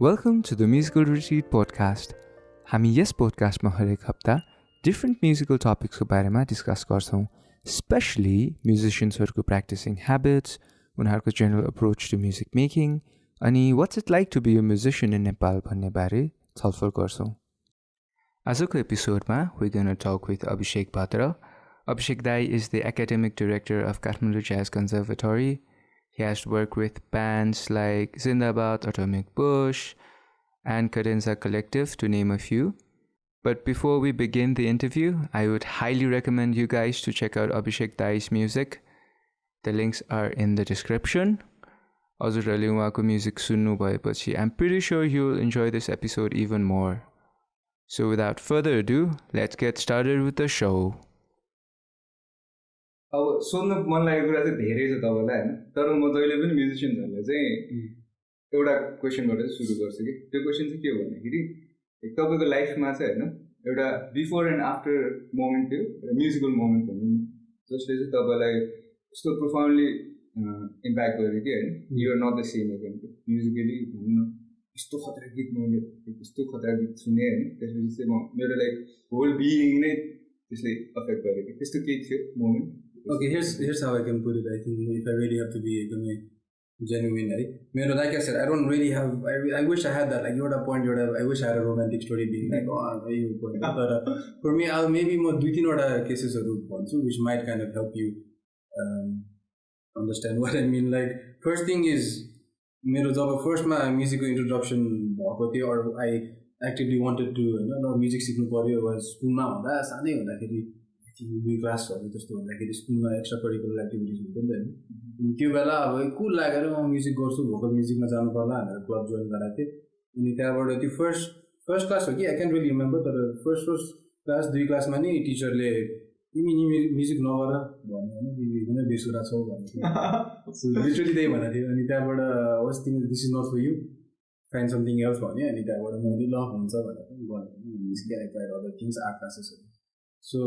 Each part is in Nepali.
Welcome to the Musical Retreat podcast. हामी यस पोडकास्टमा हरेक हप्ता डिफ्रेन्ट म्युजिकल टपिक्सको बारेमा डिस्कस गर्छौँ, स्पेसली म्युजिसियन्सहरूको प्र्याक्टिसिङ ह्याबिट्स, उनीहरूको general approach to music making, अनि what's it like to be a musician in Nepal भन्ने बारे छलफल गर्छौँ। आजको एपिसोडमा we gonna talk with Abhisek Bhadra. Abhisek Dai is the academic director of Kathmandu Jazz Conservatory. He has worked with bands like Jindabaad Rewind and Cadenza Collective, to name a few. But before we begin the interview, I would highly recommend you guys to check out Abhisek Dai's music. The links are in the description. हजुरहरूले उहाँको म्युजिक सुन्नु भएपछि I'm pretty sure you'll enjoy this episode even more. So without further ado, let's get started with the show. अब सोध्नु मन लागेको कुरा चाहिँ धेरै छ तपाईँलाई होइन, तर म जहिले पनि म्युजिसियन्सहरूलाई चाहिँ एउटा क्वेसनबाट चाहिँ सुरु गर्छु कि त्यो क्वेसन चाहिँ के हो भन्दाखेरि तपाईँको लाइफमा चाहिँ होइन एउटा बिफोर एन्ड आफ्टर मोमेन्ट थियो, एउटा म्युजिकल मोमेन्ट भनौँ न, जसले चाहिँ तपाईँलाई यस्तो प्रोफाउन्डली इम्प्याक्ट गर्यो कि होइन, you are not the same again musically भनौँ न, यस्तो खतरा गीत मैले यस्तो खतरा गीत सुने होइन, त्यसपछि चाहिँ म मेरो लाइक होल बिइङ नै त्यसले अफेक्ट गरेको कि त्यस्तो केही थियो moment? Okay, here's how I can put it. I think if I really have to be genuine, right? Like I said, I don't really have. I wish I had that. Like you're at a point. I wish I had a romantic story being like, oh, you. But for me, I'll maybe more do cases of which might kind of help you understand what I mean. Like first thing is, first my musical introduction, or I actively wanted to music signal was school now. That's दुई क्लासहरू जस्तो हुँदाखेरि स्कुलमा एक्स्ट्रा करिकुलर एक्टिभिटिज हुन्थ्यो नि त होइन, त्यो बेला अब कुल लागेर म म्युजिक गर्छु, भोकल म्युजिकमा जानु पर्ला भनेर क्लब जोइन गराएको थिएँ। अनि त्यहाँबाट त्यो फर्स्ट क्लास हो कि आई क्यान रियली रिमेम्बर, तर फर्स्ट क्लास दुई क्लासमा नि टिचरले तिमी म्युजिक नगर भन्यो होइन, बेसुरा छौ भन्यो, लिटरली त्यही भनेको थियो। अनि त्यहाँबाट होस् तिमी this is not for you, find something else भन्यो। अनि त्यहाँबाट मैले ल हुन्छ भनेर गरेँ अदर थिङ्स, आर्ट क्लासेसहरू। सो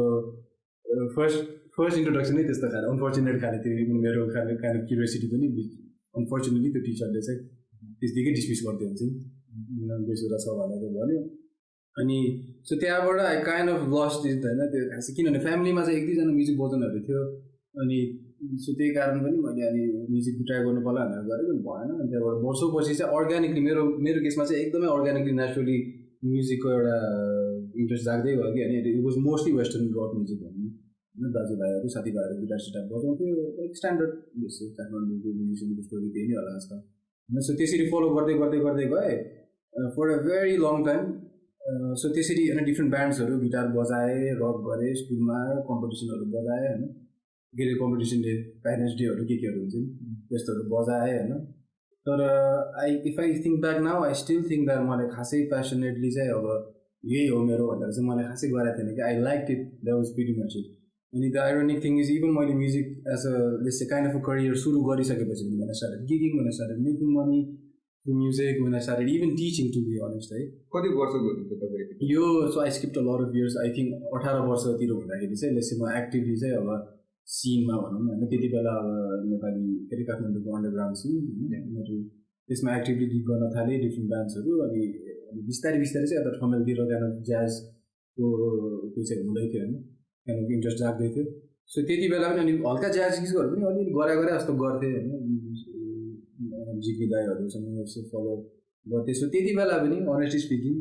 फर्स्ट इन्ट्रोडक्सन नै त्यस्तो खाले अनफर्चुनेट खाले थियो मेरो खाले काइन्ड अफ क्युरियोसिटी पनि। अनफर्चुनेटली त्यो टिचरले चाहिँ त्यसदेखि डिसमिस गर्दै हुन्छ नि बेसुरा छ भनेर भन्यो। अनि सो त्यहाँबाट I kind of lost it होइन, त्यो खास किनभने फ्यामिलीमा चाहिँ एक दुईजना म्युजिक बजाउनहरू थियो। अनि सो त्यही कारण पनि मैले अनि म्युजिक ट्राई गर्नु पर्ला भनेर गरेको भएन। अनि त्यहाँबाट वर्षौँपछि चाहिँ अर्ग्यानिकली मेरो केसमा चाहिँ एकदमै अर्ग्यानिकली नेचुरली म्युजिकको एउटा इन्ट्रेस्ट जाग्दै भयो कि। अनि it was mostly western rock music भनौँ होइन, दाजुभाइहरू साथीभाइहरू गिटार सिटार बजाउँथ्यो, लाइक स्ट्यान्डर्ड जस्तो काठमाडौँको म्युजिसियनको स्टोरी त्यही नै होला आजकल होइन। सो त्यसरी फलो गर्दै गएँ for a very long time. So त्यसरी होइन डिफ्रेन्ट ब्यान्ड्सहरू गिटार बजाएँ, रक गरेँ, स्कुलमा कम्पिटिसनहरू बजाएँ होइन, के अरे कम्पिटिसन डे, प्यारेन्ट्स डेहरू केहरू हुन्छ नि त्यस्तोहरू बजाएँ होइन। तर if I think back now I still think that मलाई खासै प्यासनेटली चाहिँ अब यही हो मेरो भनेर चाहिँ मलाई खासै गरेको थिएन कि। I like it, that was pretty much it. अनि the ironic thing is even मैले music as a this kind of a career सुरु गरिसकेपछि when I started gigging, when I started making money through music, when I started even teaching, to be honest, है। कति वर्षको हुनुहुन्थ्यो तपाईँ यो? So I skipped a lot of years. I think 18 वर्षतिर हुँदाखेरि चाहिँ लेट्स से म एक्टिभली चाहिँ अब सिनमा भनौँ न होइन, त्यति बेला अब नेपाली के अरे काठमाडौँको अन्डरग्राउन्ड सिन उनीहरू त्यसमा एक्टिभली गीत गर्न थालेँ, डिफ्रेन्ट डान्सहरू। अनि बिस्तारै चाहिँ यता ठमेलतिर काइन्ड अफ ज्याजको त्यो चाहिँ हुँदै थियो होइन, काइन्ड अफ इन्ट्रेस्ट जाग्दै थियो। सो त्यति बेला पनि अनि हल्का ज्याज गीतहरू पनि अलिअलि गरे जस्तो गर्थेँ होइन, जिग्मी दाईहरूसँग यसो फलो गर्थेँ। सो त्यति बेला पनि अनेस्टली स्पिकिङ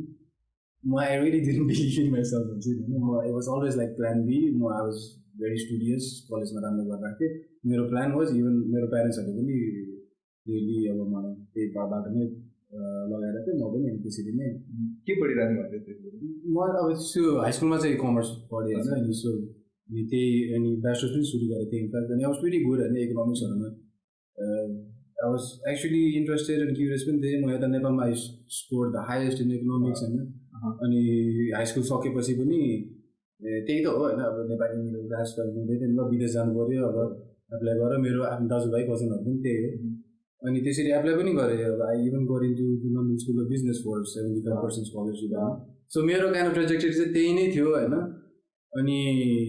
म I really didn't believe in myself हुन्छ नि, म I was always like plan B. म आई वाज भेरी स्टुडियस, कलेजमा राम्रो गरिरहेको थिएँ। मेरो प्लान वाज इभन मेरो प्यारेन्ट्सहरूले पनि रियली अब मलाई त्यही बाटो नै लगाएर चाहिँ म पनि अनि त्यसरी नै के पढिरहनु भएको थियो? म अब त्यो हाई स्कुलमा चाहिँ कमर्स पढेँ होइन। अनि सो त्यही अनि ब्याचलर्स पनि सुरु गरेको थिएँ इनफ्याक्ट। अनि आई वाज भेरी गुड होइन इकोनोमिक्सहरूमा। I was actually interested and curious पनि थिएँ। म यता नेपालमा I score the highest in economics होइन। अनि हाई स्कुल सकेपछि पनि त्यही त हो होइन, अब नेपाली मेरो क्लास हुँदै थियो, ल विदेश जानु पऱ्यो, अब एप्लाई गरेर मेरो आफ्नो दाजुभाइ कजनहरू पनि त्यही हो। अनि त्यसरी एप्लाई पनि गरेँ। अब आई इभन गएर into London School of Business for 75% scholarship होइन। सो मेरो काइन्ड अफ ट्रेजेक्टरी चाहिँ त्यही नै थियो होइन। अनि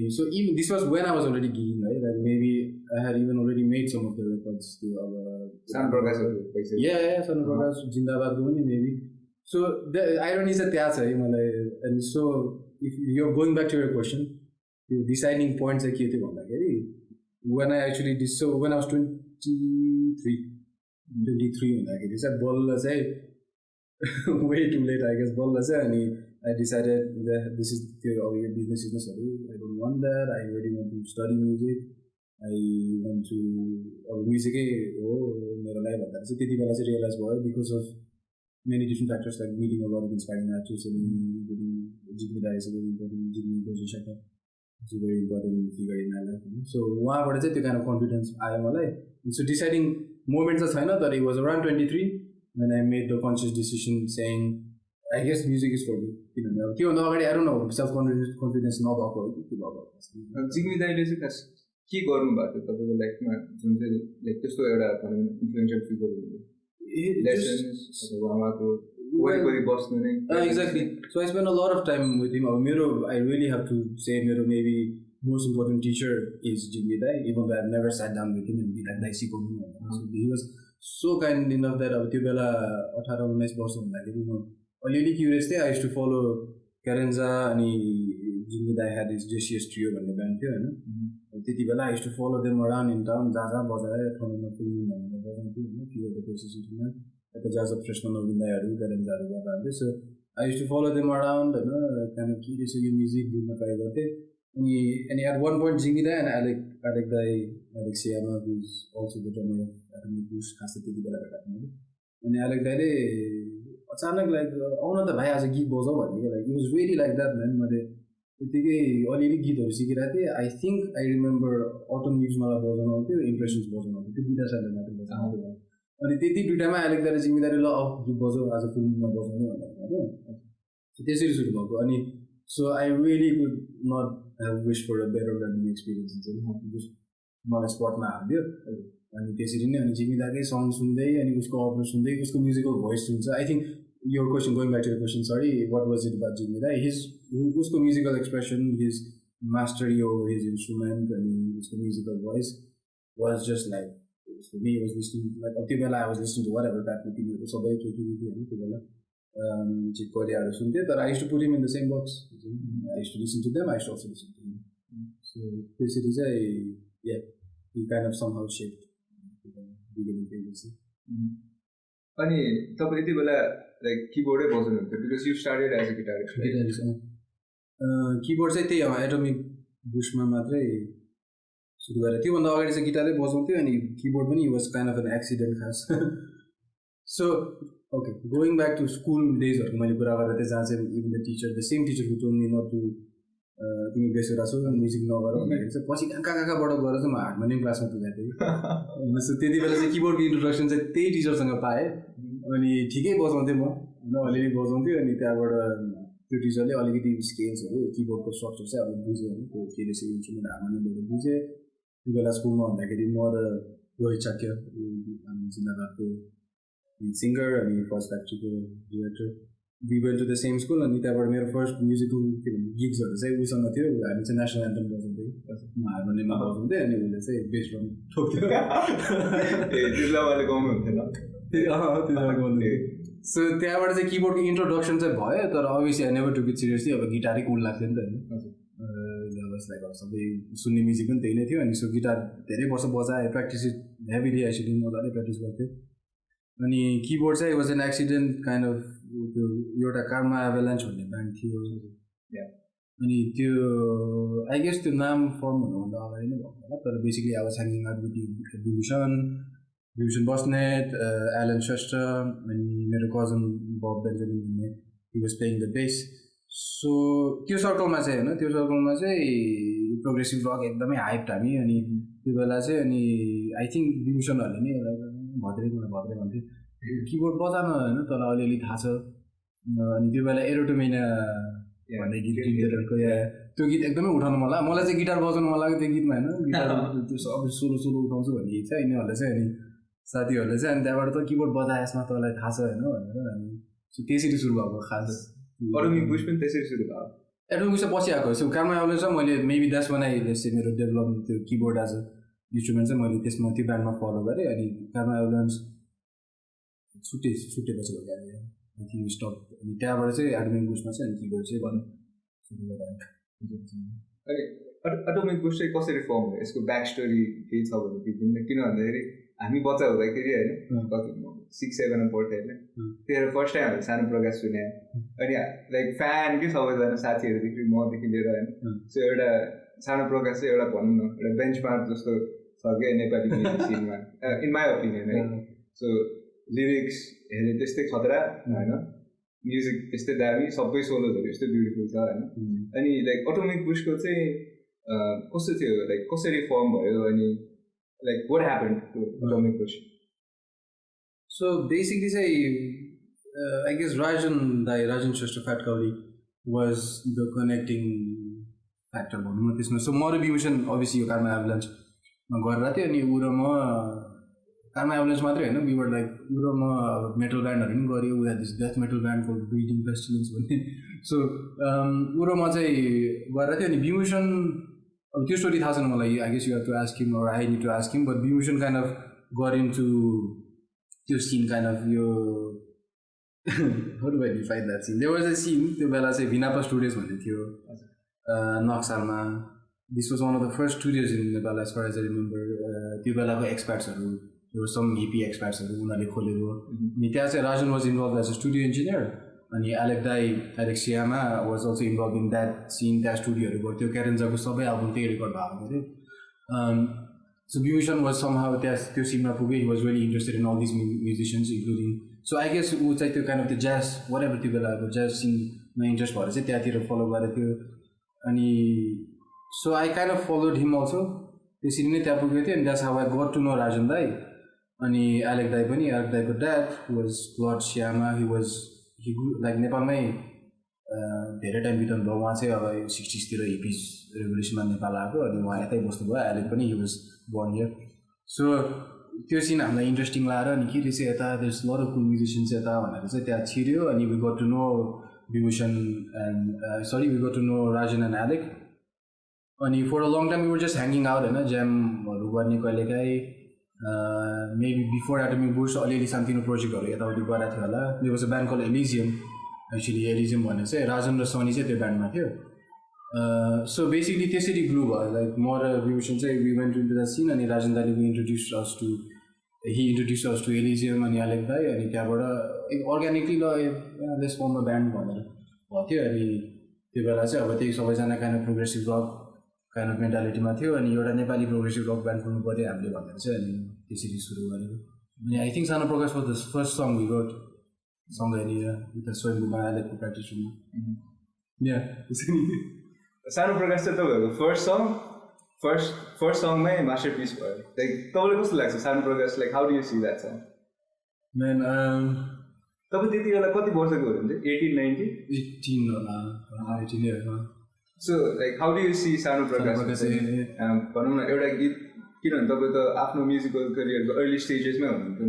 so even this was when I was already gigging, right? Like maybe I had even already made some of the records to Sano Prakash yeah Sano Prakash Jindabaad Rewind maybe. So the irony is that and so if you're going back to your question, the deciding points like when I actually did so when I was 23 it's a ball way too late I guess ball and I decided that this is your business I don't want that. I really want to study music. I want to music realize why because of many different factors like meeting a lot of inspiring artists and getting Jindabaad is a very important it's a very important figure in my life. So वहाँबाट चाहिँ त्यो kind of confidence आयो मलाई. So deciding moments छैन तर it was around 23 when I made the conscious decision saying I guess music is for me. किनभने अब त्योभन्दा अगाडि I don't know self confidence नभएको हो कि के भएको जिग्मी दाइले चाहिँ खास के गर्नु भएको थियो तपाईँको लाइफमा जुन चाहिँ लाइक त्यस्तो एउटा भनौँ इन्फ्लुएन्सियल फिगर हुनु exactly. So I spent a lot of time with him. I really have to say maybe most important teacher is Jimmy Dai, even though I've never sat down with him and be like Daisi Komu. He was so kind enough that a little curious I used to follow Cadenza and Jimmy Dai had his JCS trio and the band here. I used to follow them around in town. At the Jazz Orchestra, so I used to follow them around and kind of curious about music. And at one point, Jimmy Dai and Alex Siama, who's also the drummer of Atomic Bush, and Alex Dai, like, oh no, the guy has a gig was over. Like, it was really like that, man. I think I remember Autumn Leaves Mala was Impressions was अनि त्यति दुईटामा अलेक्दाले जिम्मेदारी ल गीत बजाऊ आज फिल्ममा बजाउने भनेर हैन सो त्यसरी सुरु भएको अनि so I really could not have wish for a better learning experience हुन्छ जस्ट मलाई स्पटमा हाल्दियो अनि त्यसरी नै अनि जिम्मेदारकै सङ सुन्दै अनि उसको अपर सुन्दै उसको म्युजिकल भोइस सुन्छ I think your question going back to the question sorry what was it about जिम्मेदार उसको musical expression his mastery over his instrument अनि उसको musical voice was just like for me, I was listening, like, I was listening to whatever back with you, so I used to put him in the same box. I used to listen to them, I used to also listen to him. So, this is he kind of somehow shaped the beginning phases. And you like keyboard because you started as a guitarist. Keyboard Atomic Bush सुरु गरेर त्योभन्दा अगाडि चाहिँ गिटारै बजाउँथ्यो अनि किबोर्ड पनि was kind of an accident खास so okay going back to school डेजहरूको मैले कुरा गरेर थिएँ जहाँ चाहिँ even the teacher the same teacher who told me not to तिमी बेसुरा छौ म्युजिक नगर भन्दाखेरि चाहिँ पछि कहाँबाट गएर चाहिँ म हार्मोनियम क्लासमा पुगेको थिएँ सो त्यति बेला चाहिँ किबोर्डको इन्ट्रोडक्सन चाहिँ त्यही टिचरसँग पाएँ अनि ठिकै बजाउँथेँ म अलिअलि बजाउँथ्यो अनि त्यहाँबाट त्यो टिचरले अलिकति स्केल्सहरू किबोर्डको स्ट्रक्चर चाहिँ अब बुझ्यो होइन त्यो के रहेछ इन्स्ट्रुमेन्ट हार्मोनियमहरू बुझेँ त्यो बेला स्कुलमा भन्दाखेरि म र रोहित चाक्य जिन्दाबादको सिङ्गर अनि फर्स्ट फ्याक्ट्रीको director we went to the same school अनि त्यहाँबाट मेरो फर्स्ट म्युजिकल गिग्सहरू चाहिँ उसँग थियो हामी चाहिँ नेसनल एन्थम बजाउँथ्यो म हार्मोनियममा बजाउँथेँ अनि उसले चाहिँ बेस ड्रम ठोक्थ्यो सो त्यहाँबाट चाहिँ किबोर्डको इन्ट्रोडक्सन चाहिँ भयो तर obviously I never took it seriously अब गिटारै कुल लाग्थ्यो नि त होइन लाइक अब सबै सुन्ने म्युजिक पनि त्यही नै थियो अनि सो गिटार धेरै वर्ष बजाएँ प्र्याक्टिस हेभिली एक्चुअली मजाले प्र्याक्टिस गर्थेँ अनि किबोर्ड चाहिँ was an accident kind of त्यो एउटा कारमा एभालान्च भन्ने ब्यान्ड थियो अनि त्यो आई गेस त्यो नाम फर्म हुनुभन्दा अगाडि नै भएको होला तर बेसिकली अब ह्याङ्गिङ आउट विथ डिभिजन बस्नेट एलन श्रेष्ठ अनि मेरो कजन बब बेन्जामिन भन्ने he was playing the bass so त्यो सर्कलमा चाहिँ होइन त्यो सर्कलमा चाहिँ प्रोग्रेसिभ रक एकदमै हाइप हामी अनि त्यो बेला चाहिँ अनि आई थिङ्क डिभिजनहरूले नै भद्रै भन्थ्यो किबोर्ड बजाउन होइन तर अलिअलि थाहा छ अनि त्यो बेला एरोटोमेना भन्ने गीत गिटारको त्यो गीत एकदमै उठाउनु मन लाग्यो मलाई चाहिँ गिटार बजाउनु मन लाग्यो त्यो गीतमा होइन गिटार त्यो सब सोलो उठाउँछु भन्ने गीत छ यिनीहरूले चाहिँ अनि साथीहरूले चाहिँ अनि त्यहाँबाट त किबोर्ड बजाए यसमा तँलाई थाहा छ होइन भनेर अनि त्यसरी सुरु भएको खास अरूमिक बुश पनि त्यसरी सुरु भयो एटोमिक बुस्टमा पछि आएको सो कारमा आउने चाहिँ मैले मेबी द्याट्स वान आई चाहिँ मेरो डेभलपमेन्ट त्यो किबोर्ड एज अ इन्स्ट्रुमेन्ट चाहिँ मैले त्यसमा त्यो ब्यान्डमा फलो गरेँ अनि कारमा एभलेन्स छुट्टेपछि भयो गाडी आई थिङ्क स्टप अनि त्यहाँबाट चाहिँ एटोमिक बुस्टमा चाहिँ अनि किबोर्ड चाहिँ गर्नु सुरु गरेँ अनि एटोमिक बुस्ट चाहिँ कसरी फर्म भयो यसको ब्याक स्टोरी केही छ भने किन भन्दाखेरि हामी बच्चा हुँदाखेरि होइन कति 6-7 पढ्थेँ होइन त्यही फर्स्ट टाइम हामीले सानो प्रकाश सुने अनि लाइक फ्यान के सबैजना साथीहरूदेखि मदेखि लिएर होइन सो एउटा सानो प्रकाश चाहिँ एउटा भनौँ न एउटा बेन्चमार्क जस्तो छ क्या नेपाली म्युजिक सिनमा इन माई ओपिनियन है सो लिरिक्स हेरे त्यस्तै खतरा होइन म्युजिक त्यस्तै दामी सबै सोलोजहरू यस्तै ब्युटिफुल छ होइन अनि लाइक एटोमिक बुस्टको चाहिँ कस्तो थियो लाइक कसरी फर्म भयो अनि like what happened to atomic boost so basically चाहिँ I guess Rajan Shrestha factually was the connecting factor भनौँ न त्यसमा सो म र विभूषण अभियसली यो कारमा एभलेन्समा गरेर थियो अनि ऊ र म कारमा एभलेन्स मात्रै होइन वी वर लाइक ऊ र म मेटल ब्यान्डहरू पनि गऱ्यो we had this death metal band for breeding festivals भन्ने सो ऊ र म चाहिँ गरेर थियो अनि विभूषण अब त्यो स्टोरी थाहा छैन मलाई I guess you have to ask him or I need to ask him but Bibhushan kind of got into त्यो सिन काइन्ड अफ यो how do I define that scene there was a scene त्यो बेला चाहिँ भिनापा स्टुडियोज भन्ने थियो नक्सालमा this was one of the first studios in Nepal as far as I remember त्यो बेलाको एक्सपर्ट्सहरू त्यो सम हिपी एक्सपर्ट्सहरू उनीहरूले खोलेको अनि त्यहाँ चाहिँ Rajan was involve as a studio engineer अनि एलेक्स सियामा was also involve in that scene त्यहाँ स्टुडियोहरू गर्थ्यो क्याडेन्जाको सबै एल्बम त्यही रेकर्ड भएको अरे so Bibhushan was somehow त्यहाँ त्यो सिनमा पुग्यो he was very interested in all this musicians including so I guess ऊ चाहिँ त्यो काइन्ड अफ त्यो ज्याज वाट एभर त्यो बेलाको ज्याज सिनमा इन्ट्रेस्ट भएर चाहिँ त्यहाँतिर फलो गरेको थियो अनि so I kind of followed him also त्यसरी नै त्यहाँ पुगेको थियो अनि that's how I got to know Rajan दाई अनि एलेक दाईको dad was lord Shyama he like नेपालमै धेरै टाइम बिताउनु भयो उहाँ चाहिँ अब 60sतिर हिपिज रेभोल्युसनमा नेपाल आएको अनि उहाँ यतै बस्नुभयो एलेक पनि he was born here so त्यो सिन हामीलाई इन्ट्रेस्टिङ लाएर अनि के रहेछ यता there is lot of cool musicians यता भनेर चाहिँ त्यहाँ छिर्यो अनि we got to know Bibhushan and we got to know Rajan and Alec अनि for a long time we were just hanging out होइन ज्यामहरू गर्ने कहिलेकाहीँ मेबी बिफोर एटोमिक बुस्ट अलिअलि सानोतिनो प्रोजेक्टहरू यताउति गराएको थियो होला त्यो was a band call Elysium actually Elysium भन्ने चाहिँ राजन र सनी चाहिँ त्यो ब्यान्डमा थियो सो बेसिकली त्यसरी ग्लु भयो लाइक म र विभूषण चाहिँ we went into the scene अनि राजन दाइले he introduce us to Elysium अनि एलेक दाई अनि त्यहाँबाट organically let's form a band भनेर भएको थियो अनि त्यो बेला चाहिँ अब त्यही सबैजना kind of progressive rock kind of मेन्टालिटीमा थियो अनि एउटा नेपाली प्रोग्रेसिभ रक ब्यान्ड खोल्नु पऱ्यो हामीले भनेर चाहिँ अनि त्यसरी सुरु गरेको अनि I think Sano Prakash was the first song we got सँग विथ स्वयम्भूमा एलेकको प्र्याक्टिस रुममा या त्यसरी सानो प्रकाश चाहिँ तपाईँहरूको फर्स्ट सङमै मास्टर पिस भयो लाइक तपाईँलाई कस्तो लाग्छ Sano Prakash like how do you see that song man तपाईँ त्यति बेला कति वर्षको हुनुहुन्थ्यो 18 होला 18 so like how do you see Sano Prakash भनौँ न एउटा गीत किनभने तपाईँ त आफ्नो म्युजिकल करियरको अर्ली स्टेजेसमै हुनुहुन्थ्यो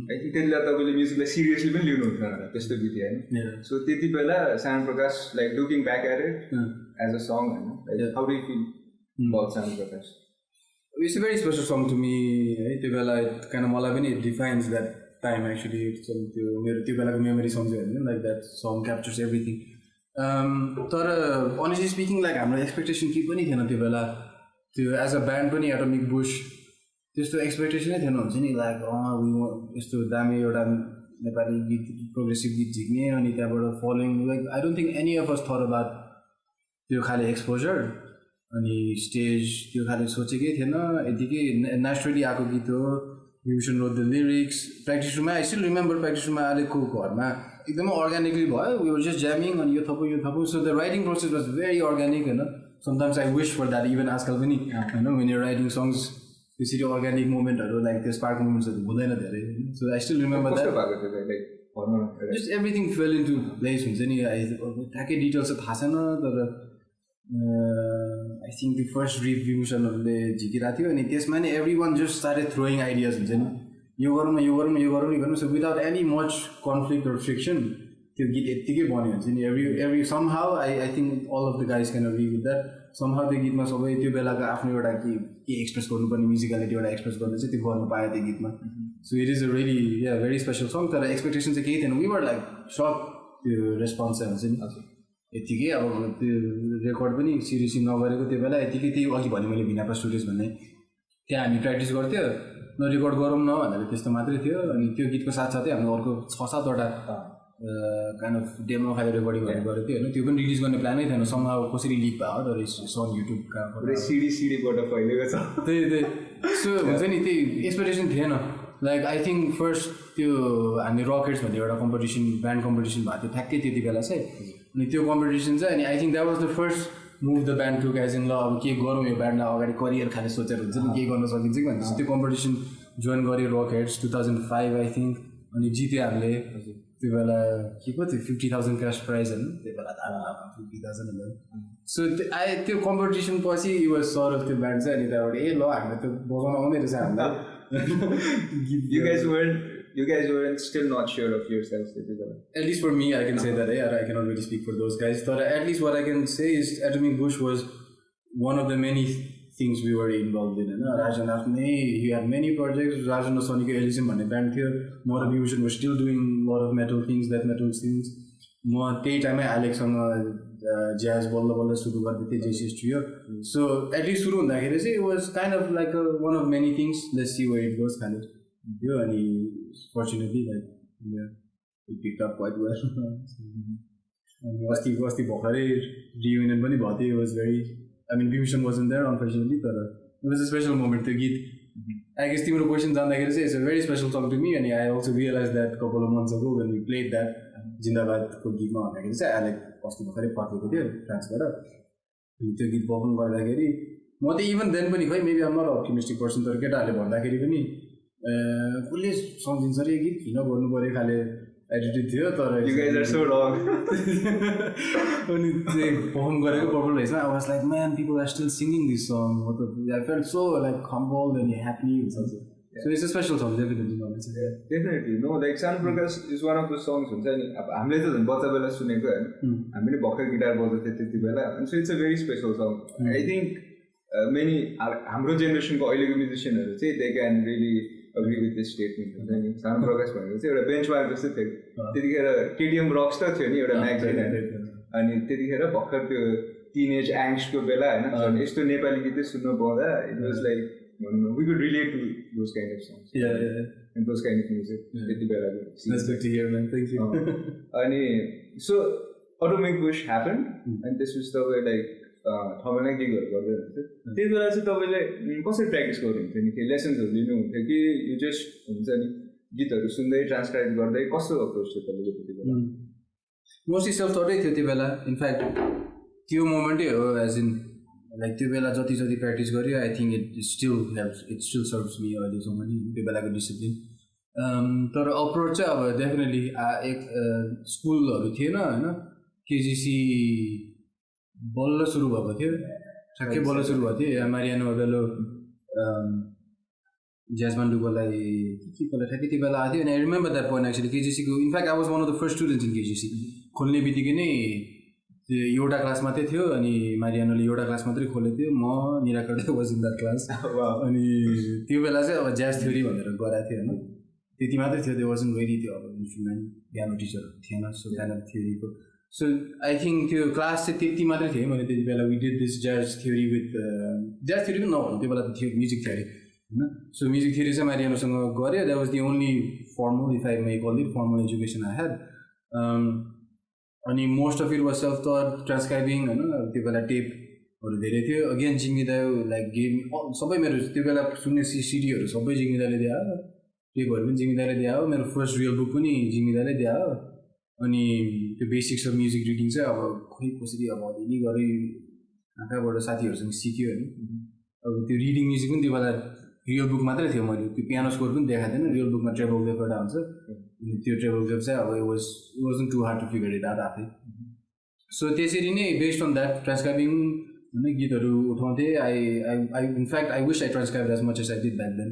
आई थिङ्क त्यति बेला तपाईँले म्युजिकलाई सिरियसली पनि लिनुहुन्थ्यो होला त्यस्तो गीत होइन सो त्यति बेला Sano Prakash like looking back at it as a song होइन like how do you feel about Sano Prakash it's a very special song to me है त्यो बेला काइन्ड मलाई पनि it defines that time actually त्यो मेरो त्यो बेलाको मेमोरी सम्झ्यो भने like that song captures everything तर अनेस्टली स्पिकिङ लाइक हाम्रो एक्सपेक्टेसन के पनि थिएन त्यो बेला त्यो एज अ ब्यान्ड पनि एटोमिक बुस्ट त्यस्तो एक्सपेक्टेसनै थिएन हुन्छ नि लाइक यस्तो दामी एउटा नेपाली गीत प्रोग्रेसिभ गीत झिक्ने अनि त्यहाँबाट following like I don't think any of us thought about त्यो खाले एक्सपोजर अनि स्टेज त्यो खाले सोचेकै थिएन यतिकै नेचुरली आएको गीत हो Vibhushan road the lyrics practice रुममा आई स्टिल रिमेम्बर प्र्याक्टिस रुममा अहिलेको घरमा एकदमै अर्ग्यानिकली भयो वी वर जस्ट ज्यामिङ अनि यो थपो so the writing process was very organic होइन sometimes I wish for that even आजकल पनि होइन वेन यु राइटिङ सङ्ग्स त्यसरी अर्ग्यानिक मोमेन्टहरू लाइक त्यो स्पार्क मोमेन्ट्सहरू हुँदैन धेरै so I still remember that just everything fell into place हुन्छ नि ठ्याक्कै डिटेल्स चाहिँ थाहा छैन तर आई थिङ्क त्यो फर्स्ट रिभ्युसनहरूले झिकिरहेको थियो अनि त्यसमा नि every one just started throwing ideas हुन्छ नि यो गरौँ न so without any much conflict or friction त्यो गीत यत्तिकै बन्यो हुन्छ नि every somehow I think all of the guys can agree with that somehow त्यो गीतमा सबै त्यो बेलाको आफ्नो एउटा के एक्सप्रेस गर्नुपर्ने म्युजिकलिटी एउटा एक्सप्रेस गर्न चाहिँ त्यो गर्नु पायो त्यो गीतमा so it is a really very special song तर एक्सपेक्टेसन चाहिँ केही थिएन we were like shocked त्यो रेस्पोन्स चाहिँ हुन्छ नि यत्तिकै अब त्यो रेकर्ड पनि सिरियसली नगरेको त्यो बेला यत्तिकै त्यही अघि भने मैले भिनापा स्टुडियोज भन्ने त्यहाँ हामी प्र्याक्टिस गर्थ्यो न रेकर्ड गरौँ न भनेर त्यस्तो मात्रै थियो अनि त्यो गीतको साथसाथै हाम्रो अर्को 6-7वटा काइन्ड अफ डेमो खाले रेकर्डिङहरू गरेको थियो होइन त्यो पनि रिलिज गर्ने प्लानै थिएन समहाउ कसरी लिक भयो तर सन युट्युबका सिडीबाट फैलेको छ त्यही सो हुन्छ नि त्यही एक्सपेक्टेसन थिएन लाइक आई थिङ्क फर्स्ट त्यो हामी रकेट्स भन्ने एउटा कम्पिटिसन ब्यान्ड कम्पिटिसन भएको थियो ठ्याक्कै त्यति बेला चाहिँ अनि त्यो कम्पिटिसन चाहिँ अनि I think that was the first move the band two guys in ल अब के गरौँ यो ब्यान्डलाई अगाडि करियर खाले सोचेर हुन्छ नि के गर्न सकिन्छ कि भनेपछि त्यो कम्पिटिसन जोइन गऱ्यो रकेट्स 2005 आई थिङ्क अनि जित्यो हामीले त्यो बेला के पो थियो 50,000 क्यास प्राइज होइन त्यो बेला त 50,000 होला सो त्यो कम्पिटिसन पछि वाज सर अफ त्यो ब्यान्ड चाहिँ अनि त्यहाँबाट ल हामीलाई त बजाउन आउँदै रहेछ हामीलाई You guys weren't still not sure of yourselves. At least for me, I can say that. I cannot really speak for those guys. But at least what I can say is Atomic Bush was one of the many things we were involved in. Rajan Afne, he had many projects. Rajan Sonic Elysium and a band here. More Abhisek was still doing a lot of metal things, death metal things. More time Alex on jazz bolla suru gardethe JCS trio. So at least suru hundakeri it was kind of like one of many things. Let's see where it goes kind of. And he fortunately it picked up quite well. Vasti Bhokare reunion pani bhayo it was very I mean Bhushan wasn't there unfortunately but it was a special moment to get I guess timro question jandakeri चाहिँ it's a very special song to me and I also realized that a couple of months ago when we played that Jindabaad को गीत मा भन्दाखेरि चाहिँ आले अस्ति भर्खरै पठाएको थियो फ्रान्सबाट त्यो गीत परफर्म गर्दाखेरि म त इभन देन पनि खै maybe I'm not optimistic person तर केटाहरूले भन्दाखेरि पनि कसले सम्झिन्छ रे गीत किन गर्नु पर्यो खाले एटिट्युड थियो तर you guys are so wrong अनि त्यो परफर्म गरेको पर्पल रहेछ I was like man people are still singing this song I felt so like humbled and happy so it's a special song definitely no like Sano Prakash is one of those songs हुन्छ नि अब हामीले त बच्चा बेला सुनेको हैन हामीले भर्खर गिटार बजाउँथे त्यति बेला and so it's a very special song I think many हाम्रो जेनेरेसनको अहिलेको म्युजिशियनहरु चाहिँ they can really agree with this statement हुन्छ नि Sano Prakash भनेको चाहिँ एउटा बेन्चमार्क जस्तो थियो त्यतिखेर KTM Rockstar थियो नि एउटा म्यागजिन अनि त्यतिखेर भर्खर त्यो टिनेज एङ्स्टको बेला हैन यस्तो नेपाली गीत सुन्न पाउँदा it was like we could relate to those kind of songs and those kind of music त्यति बेला that's good to hear man thank you अनि so Atomic Bush happened and this was the way like ठाउँमा गिगहरू गर्दै हुन्थ्यो त्यति बेला चाहिँ तपाईँले कसरी प्र्याक्टिस गर्नुहुन्थ्यो नि के लेसन्सहरू लिनुहुन्थ्यो कि यो जस्ट हुन्छ नि गीतहरू सुन्दै ट्रान्सक्राइब गर्दै कस्तो अप्रोच थियो तपाईँले त्यति बेला मोस्टली सेल्फ थटै थियो त्यो बेला इनफ्याक्ट त्यो मोमेन्टै हो एज इन लाइक त्यो बेला जति प्र्याक्टिस गऱ्यो I think it still serves me अहिलेसम्म नि त्यो बेलाको डिसिप्लिन तर अप्रोच चाहिँ अब डेफिनेटली एक स्कुलहरू थिएन होइन केजिसी बल्ल सुरु भएको थियो ठ्याक्कै बल्ल सुरु भएको थियो मारियानो बेलो ज्याजमान्डुकोलाई के कसलाई ठ्याक्कै त्यो बेला आएको थियो अनि I remember that point actually केजिसीको in fact I was one of the first students in KGC खोल्ने बित्तिकै नै त्यो एउटा क्लास मात्रै थियो अनि मारियानोले एउटा क्लास मात्रै खोलेको थियो म निराकर्दै वाज इन द्याट क्लास अनि त्यो बेला चाहिँ अब ज्याज थ्योरी भनेर गराएको थियो होइन त्यति मात्रै थियो त्यो वाजन्ट भेरी थियो अब इन्स्ट्रुमेन्ट पियानो टिचरहरू थिएन सो काइन्ड अफ थ्योरीको सो आई थिङ्क त्यो क्लास चाहिँ त्यति मात्रै थियो मैले त्यति बेला we did this jazz theory with jazz theory पनि नभन्नु त्यो बेला त थियो म्युजिक थ्योरी होइन सो म्युजिक थ्योरी चाहिँ मारियानोसँग गऱ्यो that was the only formal if I may call it formal education I had अनि most of it was self taught transcribing होइन त्यो बेला टेपहरू धेरै थियो अगेन जिङ्गिदायो लाइक गेम सबै मेरो त्यो बेला सुन्ने सिडीहरू सबै जिङ्गिदाले दिए हो टेपहरू पनि जिङ्गिदाले दिए हो मेरो फर्स्ट रियल बुक पनि जिङ्गिदाले दिए हो अनि त्यो बेसिक्स अफ म्युजिक रिडिङ चाहिँ अब खोइ कसरी अब अलिअलि गरी कहाँबाट साथीहरूसँग सिक्यो होइन अब त्यो रिडिङ म्युजिक पनि त्यो बेला रियल बुक मात्रै थियो मैले त्यो पियानो स्कोर पनि देखाएको थिएन रियल बुकमा ट्रेबल गेफ एउटा हुन्छ त्यो ट्रेबल गेफ चाहिँ अब wasn't too hard to figure it out आफै सो त्यसरी नै बेस्ड अन द्याट ट्रान्सक्राइबिङ होइन गीतहरू उठाउँथेँ I in fact I wish I transcribe as much as I did back then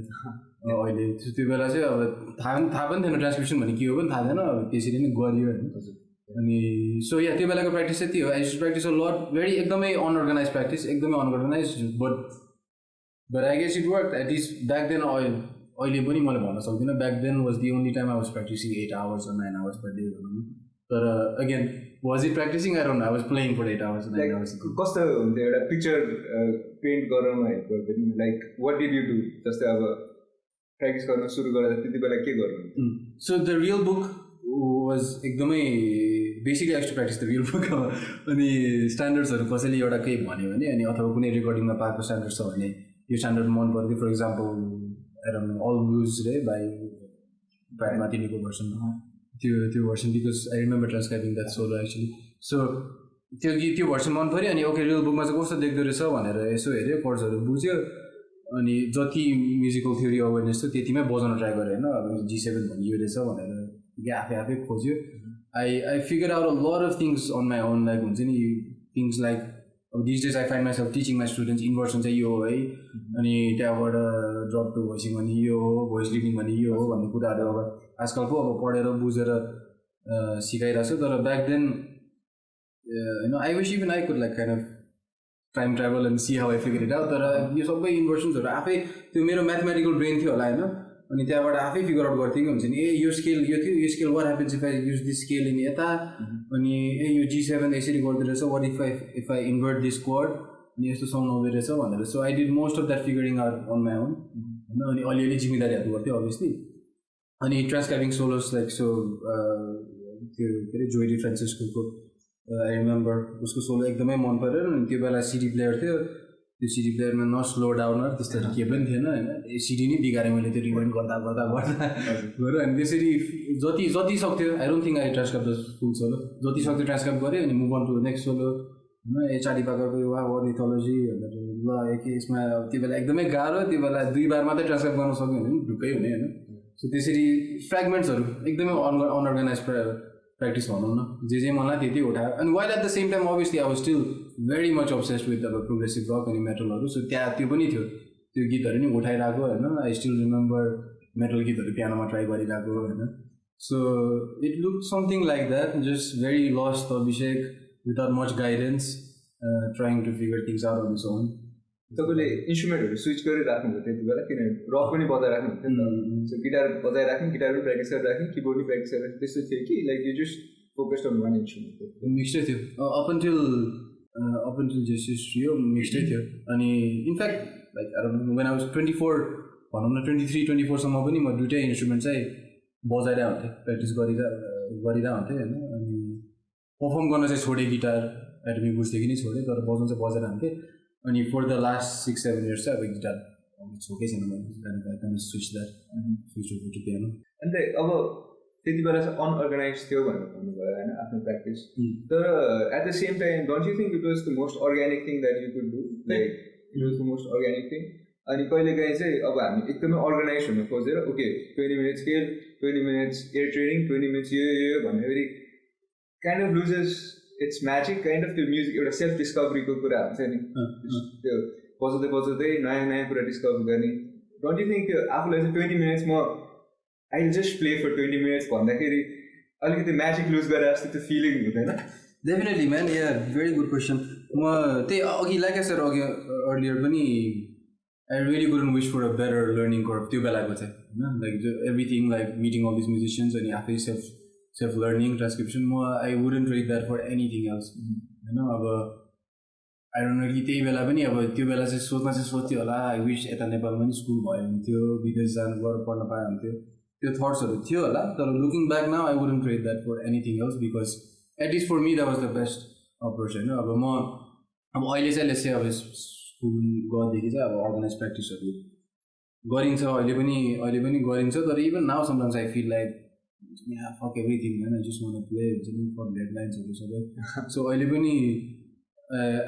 अहिले त्यो बेला चाहिँ अब थाहा पनि थिएन ट्रान्सक्रिप्सन भन्ने के हो पनि थाहा थिएन अब त्यसरी नै गरियो होइन अनि सो या त्यो बेलाको प्र्याक्टिस चाहिँ त्यो I used to practice a lot very एकदमै अनअर्गनाइज प्र्याक्टिस एकदमै unorganise but I guess it work at least back then अहिले पनि मैले भन्न सक्दिनँ back then was the only time I was practising 8 hours or 9 hours per day भनौँ न तर again was it practising I don't know I was playing for 8 hours 9 hours कस्तो हुन्थ्यो एउटा पिक्चर पेन्ट गर्नमा हेल्प गर्थ्यो नि like what did you do जस्तै अब प्र्याक्टिस गर्न सुरु गर्दा त्यति बेला के गर्नु so the real book was एकदमै basically I to practice the real book अनि स्ट्यान्डर्ड्सहरू कसैले एउटा केही भन्यो भने अनि अथवा कुनै रेकर्डिङमा पाएको स्ट्यान्डर्ड छ भने यो स्ट्यान्डर्ड मन पर्थ्यो for example all blues ray by Brad मार्टिनीको भर्सन त्यो version because I remember transcribing that solo actually so त्यो भर्सन मन पऱ्यो अनि ओके रियल बुकमा चाहिँ कस्तो देख्दो रहेछ भनेर यसो हेऱ्यो कोर्ड्सहरू बुझ्यो अनि जति म्युजिकल थ्योरी अवेरनेस थियो त्यतिमै बजाउन ट्राई गरेँ होइन अब G7 भनियो रहेछ भनेर आफै खोज्यो I figure out a lot of things on my own like हुन्छ नि थिङ्स लाइक अब this days I find myself teaching my students inversion चाहिँ यो हो है अनि त्यहाँबाट ड्रप टु भोइसिङ भने यो हो भोइस रिडिङ भने यो हो भन्ने कुराहरू अब आजकल पो अब पढेर बुझेर सिकाइरहेको छु तर back then I wish even I could like kind of time travel and see how I figure it out तर यो सबै इन्भर्सन्सहरू आफै त्यो मेरो म्याथमेटिकल ब्रेन थियो होला होइन अनि त्यहाँबाट आफै फिगर आउट गर्थेँ कि हुन्छ नि यो स्केल यो थियो यो scale what happens if I use this scale in यता अनि यो G7 यसरी गर्दो रहेछ what if I invert this कोड अनि यस्तो साउन्ड आउँदो रहेछ भनेर so I did most of that figuring out on my own होइन अनि अलिअलि जिम्मेदारीहरू गर्थ्यो अभियसली अनि ट्रान्सक्राइबिङ सोलोस लाइक सो त्यो के अरे जोइडी फ्रान्सिस्को आई रिमेम्बर उसको सोलो एकदमै मन पऱ्यो अनि त्यो बेला सिडी प्लेयर थियो त्यो सिडी प्लेयरमा न स्लो डाउनर त्यस्तोहरू केही पनि थिएन होइन सिडी नै बिगारेँ मैले त्यो रिवाइन्ड गर्दा गऱ्यो अनि त्यसरी जति सक्थ्यो I don't think I transcribe the full solo जति सक्थ्यो ट्रान्सक्राइब गरेँ अनि move on to next solo होइन चाडी पाकाको वा अर्निथोलोजी भनेर ल यसमा त्यो बेला एकदमै गाह्रो त्यो बेला 2 बार मात्रै ट्रान्सक्राइब गर्न सक्यो भने ढुक्कै हुने होइन सो त्यसरी फ्रेगमेन्ट्सहरू एकदमै अनअर्गनाइज प्र्याक्टिस भनौँ न जे मलाई त्यति उठायो अनि while at the same time obviously I was still very much obsessed with अब प्रोग्रेसिभ रक अनि मेटलहरू सो त्यहाँ त्यो पनि थियो त्यो गीतहरू नि उठाइरहेको होइन आई स्टिल रिमेम्बर मेटल गीतहरू पियानोमा ट्राई गरिरहेको होइन so it look something like that just very lost Abhishek without much guidance trying to figure things out on its own तपाईँले इन्स्ट्रुमेन्टहरू स्विच गरिराख्नुभयो त्यति बेला किनभने रक पनि बजाइराख्नुहुन्थ्यो नि त सो गिटार बजाइराख्ने गिटार पनि प्र्याक्टिस गरिराख्ने किबोर्ड पनि प्र्याक्टिस गरिराख्ने त्यस्तो थियो कि like you just focused on one instrument मिक्स्डै थियो अप अन्टिल JCS थियो मिक्स्डै थियो अनि in fact like when I was 24 भनौँ न 23-24 सम्म पनि म दुइटै इन्स्ट्रुमेन्ट चाहिँ बजाइरहेको हुन्थेँ प्र्याक्टिस गरिरहेको हुन्थेँ होइन अनि पर्फर्म गर्न चाहिँ छोडेँ गिटार एटमी बुझ्देखि नै छोडेँ तर बजाउनु चाहिँ बजाइरहेको हुन्थेँ अनि फर द लास्ट 6-7 years चाहिँ अब गिटार छोकै छैन मैले स्विच टु पियानो अन्त अब त्यति बेला चाहिँ अनअर्गनाइज थियो भनेर भन्नुभयो होइन आफ्नो प्र्याक्टिस तर at the same time don't you think it was the most organic thing that you could do like it was the most organic thing अनि कहिलेकाहीँ चाहिँ अब हामी एकदमै अर्गनाइज हुन खोजेर okay 20 minutes scale 20 minutes ear training 20 minutes यो भन्ने फेरि kind of loses it's magic kind of त्यो म्युजिक एउटा सेल्फ डिस्कभरीको कुरा हुन्छ नि त्यो बजाउँदै नयाँ कुरा डिस्कभर गर्ने डोन्ट यु थिङ्क त्यो आफूलाई चाहिँ 20 minutes म I just play for 20 minutes भन्दाखेरि अलिकति म्याजिक लुज गरे जस्तो त्यो फिलिङ हुँदैन definitely man yeah very good question म त्यही अघि लाइक सर अघि अर्लियर पनि I really couldn't wish for a better learning curve त्यो बेलाको चाहिँ होइन like everything like meeting all this musicians अनि आफै सेल्फ लर्निङ ट्रान्सक्रिप्सन म I wouldn't trade that for anything else होइन अब आई डोन्ट नो कि त्यही बेला पनि अब त्यो बेला चाहिँ सोच्थ्यो होला आई विश यता नेपालमा पनि स्कुल भयो हुन्थ्यो विदेश जानु गएर पढ्न पाए हुन्थ्यो त्यो थट्सहरू थियो होला तर looking back now I wouldn't trade that for anything else because at least for me that was the best approach होइन अब म अहिले चाहिँ लेट्स से अब स्कुल गएदेखि चाहिँ अब अर्गनाइज प्र्याक्टिसहरू गरिन्छ अहिले पनि गरिन्छ तर even now sometimes I feel like fuck everything होइन जस्ट वान प्ले हुन्छ नि फर डेडलाइन्सहरू सबै सो अहिले पनि